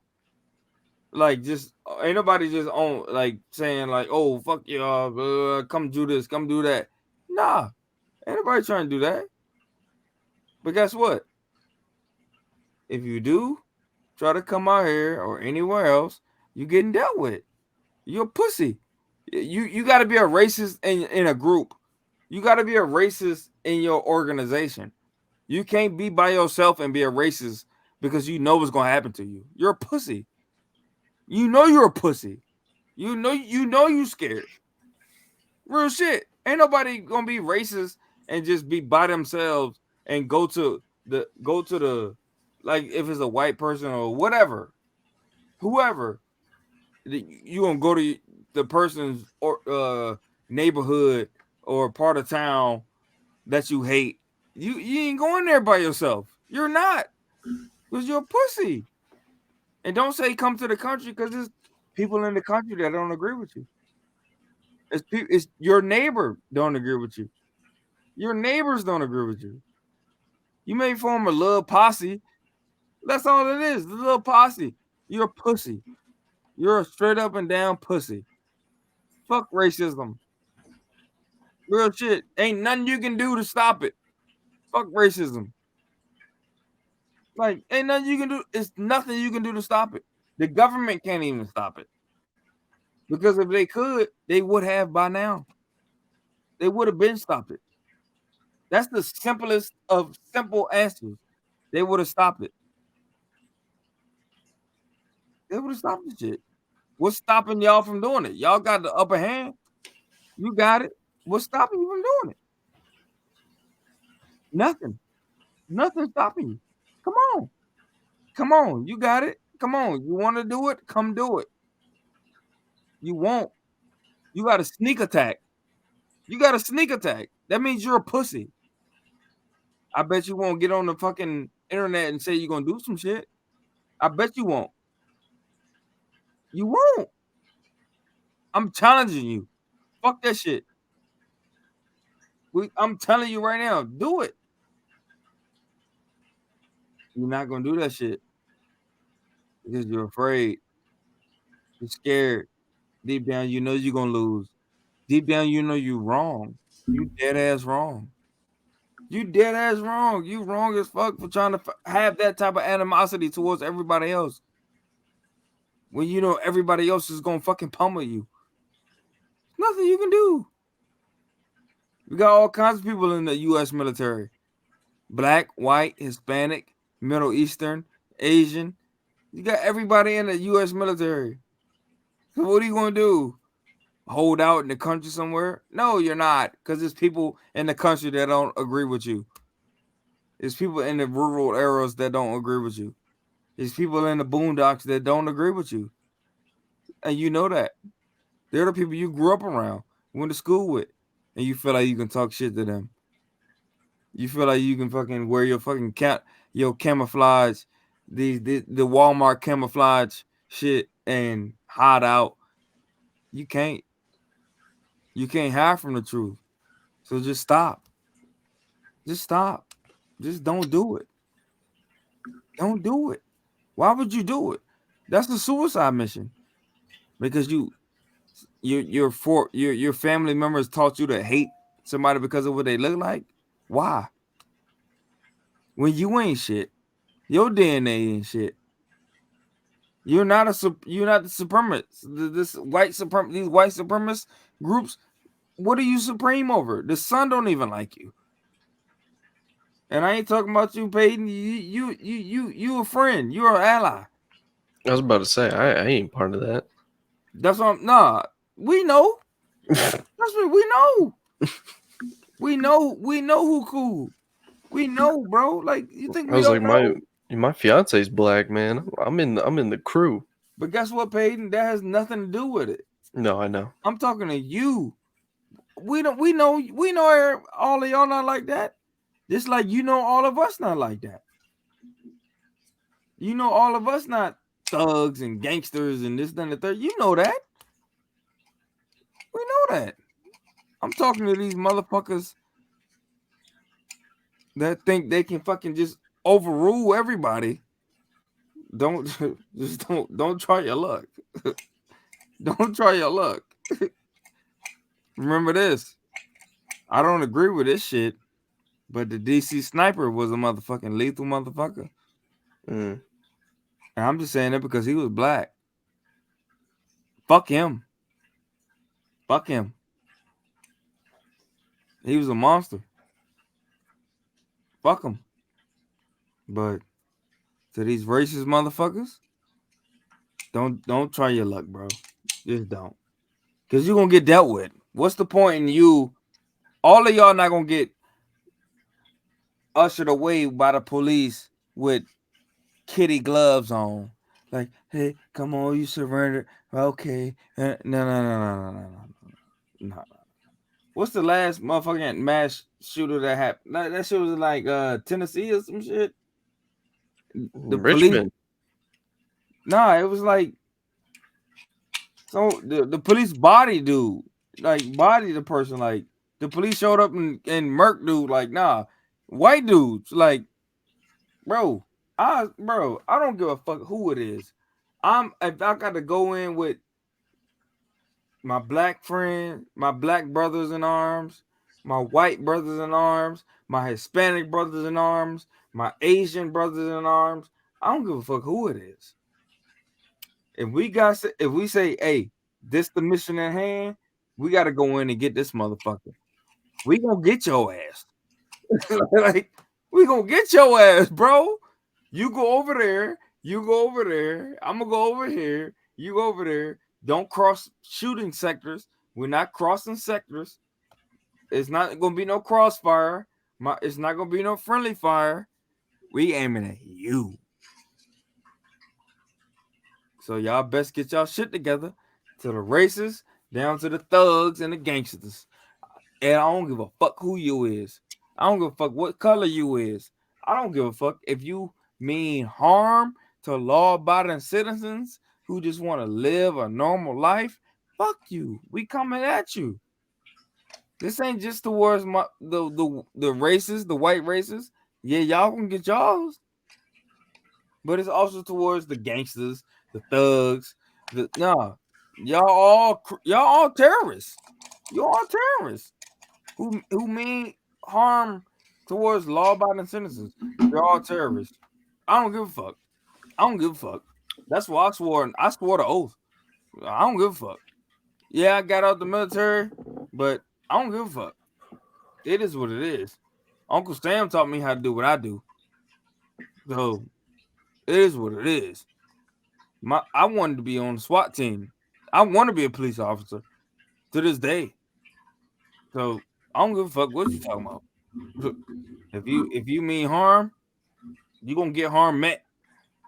[SPEAKER 1] Like, just ain't nobody just on like saying like, oh, fuck y'all, come do this, come do that. Nah, ain't nobody trying to do that. But guess what? If you do try to come out here or anywhere else, you getting dealt with. You're a pussy. You got to be a racist in a group. You got to be a racist in your organization. You can't be by yourself and be a racist because you know what's gonna happen to you. You're a pussy. You know you're a pussy. You know you scared. Real shit. Ain't nobody gonna be racist and just be by themselves and go to the like if it's a white person or whatever, whoever, you gonna go to the person's or neighborhood or part of town that you hate. You ain't going there by yourself. You're not, because you're a pussy. And don't say come to the country, because there's people in the country that don't agree with you. It's your neighbor don't agree with you. Your neighbors don't agree with you. You may form a little posse. That's all it is. The little posse. You're a pussy. You're a straight up and down pussy. Fuck racism. Real shit. Ain't nothing you can do to stop it. Fuck racism. Like, ain't nothing you can do. It's nothing you can do to stop it. The government can't even stop it. Because if they could, they would have by now. They would have been stopped it. That's the simplest of simple answers. They would have stopped it. They would have stopped the shit. What's stopping y'all from doing it? Y'all got the upper hand. You got it. What's stopping you from doing it? Nothing. Nothing's stopping you. Come on. Come on. You got it. Come on. You want to do it? Come do it. You won't. You got a sneak attack. You got a sneak attack. That means you're a pussy. I bet you won't get on the fucking internet and say you're going to do some shit. I bet you won't. You won't. I'm challenging you. Fuck that shit. I'm telling you right now, do it. You're not going to do that shit because you're afraid. You're scared. Deep down, you know you're going to lose. Deep down, you know you're wrong. You dead ass wrong. You dead ass wrong. You wrong as fuck for trying to have that type of animosity towards everybody else. When you know everybody else is going to fucking pummel you. Nothing you can do. We got all kinds of people in the U.S. military. Black, white, Hispanic, Middle Eastern, Asian. You got everybody in the U.S. military. So what are you going to do? Hold out in the country somewhere? No, you're not. Because there's people in the country that don't agree with you. There's people in the rural areas that don't agree with you. There's people in the boondocks that don't agree with you. And you know that. They're the people you grew up around, went to school with. And you feel like you can talk shit to them. You feel like you can fucking wear your fucking your camouflage, the Walmart camouflage shit and hide out. You can't. You can't hide from the truth. So just stop. Just stop. Just don't do it. Don't do it. Why would you do it? That's the suicide mission. Because your family members taught you to hate somebody because of what they look like. Why? When you ain't shit, your DNA ain't shit. You're not the supremacist. These white supremacist groups. What are you supreme over? The sun don't even like you. And I ain't talking about you, Peyton. You a friend. You're an ally.
[SPEAKER 2] I was about to say I ain't part of that.
[SPEAKER 1] That's what we know. That's what we know. We know who cool. We know, bro. Like, you think
[SPEAKER 2] I was like, My fiance's black, man. I'm in the crew.
[SPEAKER 1] But guess what, Peyton? That has nothing to do with it.
[SPEAKER 2] No, I know.
[SPEAKER 1] I'm talking to you. We know all of y'all not like that. Just like you know all of us not like that. You know all of us not thugs and gangsters and this, that, and the third. You know that. We know that. I'm talking to these motherfuckers that think they can fucking just overrule everybody. Don't try your luck. Don't try your luck. Remember this. I don't agree with this shit, but the DC sniper was a motherfucking lethal motherfucker. And I'm just saying that because he was black. Fuck him. Fuck him. He was a monster. Fuck him. But to these racist motherfuckers, don't try your luck, bro. Just don't. Because you're going to get dealt with. What's the point in you? All of y'all not going to get ushered away by the police with kitty gloves on. Like, hey, come on, you surrendered. Okay. No. What's the last motherfucking mass shooter that happened? That shit was like Tennessee or some shit. The
[SPEAKER 2] Richmond.
[SPEAKER 1] Police, nah, it was like so the police body dude, like body the person, like the police showed up and murked dude, like nah, white dudes, like bro, I don't give a fuck who it is. If I got to go in with my black friend, my black brothers in arms, my white brothers in arms, my Hispanic brothers in arms, my Asian brothers in arms, I don't give a fuck who it is. If we say, hey, this the mission at hand, we got to go in and get this motherfucker. We gonna get your ass. Like, we gonna get your ass, bro. You go over there. You go over there. I'm gonna go over here. You go over there. Don't cross shooting sectors. We're not crossing sectors. It's not gonna be no crossfire. It's not gonna be no friendly fire. We aiming at you. So y'all best get y'all shit together. To the racists, down to the thugs and the gangsters. And I don't give a fuck who you is. I don't give a fuck what color you is. I don't give a fuck if you mean harm to law-abiding citizens who just want to live a normal life. Fuck you. We coming at you. This ain't just towards the races, the white races. Yeah, y'all can get y'all's. But it's also towards the gangsters, the thugs. Y'all all terrorists. Y'all all terrorists who mean harm towards law-abiding citizens. You're all terrorists. I don't give a fuck. I don't give a fuck. That's why I swore the oath. I don't give a fuck. Yeah, I got out the military, but I don't give a fuck. It is what it is. Uncle Sam taught me how to do what I do. So it is what it is. I wanted to be on the SWAT team. I want to be a police officer to this day. So I don't give a fuck what you talking about. If you mean harm, you're gonna get harm met.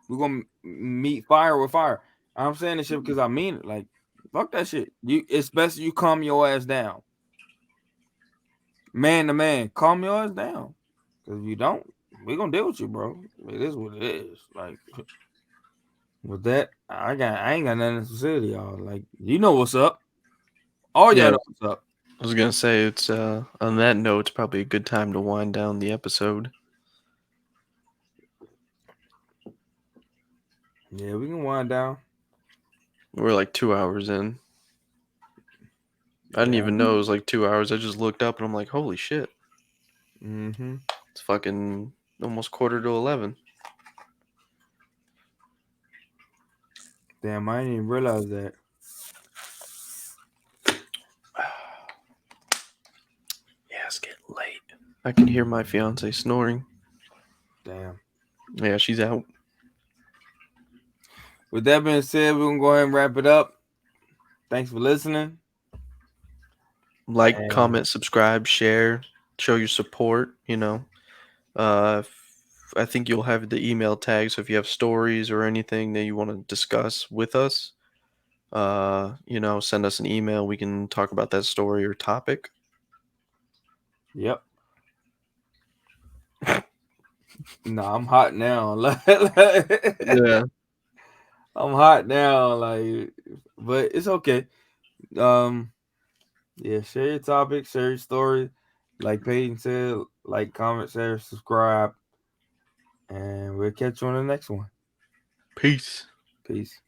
[SPEAKER 1] We're gonna meet fire with fire. I'm saying this shit because I mean it. Like, fuck that shit. It's best you calm your ass down. Man to man, calm your ass down. Because if you don't, we're gonna deal with you, bro. It is what it is. Like, with that, I ain't got nothing to say to y'all. Like, you know what's up. All y'all know what's up.
[SPEAKER 2] I was gonna say it's on that note, it's probably a good time to wind down the episode.
[SPEAKER 1] Yeah, we can wind down.
[SPEAKER 2] We're like 2 hours in. I didn't even know it was like 2 hours. I just looked up and I'm like, holy shit.
[SPEAKER 1] Mm-hmm.
[SPEAKER 2] It's fucking almost 11:45.
[SPEAKER 1] Damn, I didn't even realize that.
[SPEAKER 2] Yeah, it's getting late. I can hear my fiance snoring.
[SPEAKER 1] Damn.
[SPEAKER 2] Yeah, she's out.
[SPEAKER 1] With that being said, we're gonna go ahead and wrap it up. Thanks for listening.
[SPEAKER 2] Comment, subscribe, share, show your support. I think you'll have the email tag. So if you have stories or anything that you want to discuss with us, send us an email. We can talk about that story or topic.
[SPEAKER 1] Yep. No, I'm hot now.
[SPEAKER 2] Yeah.
[SPEAKER 1] I'm hot now, but it's okay. Yeah, share your topic, share your story. Like Peyton said, like, comment, share, subscribe, and we'll catch you on the next one.
[SPEAKER 2] Peace.
[SPEAKER 1] Peace.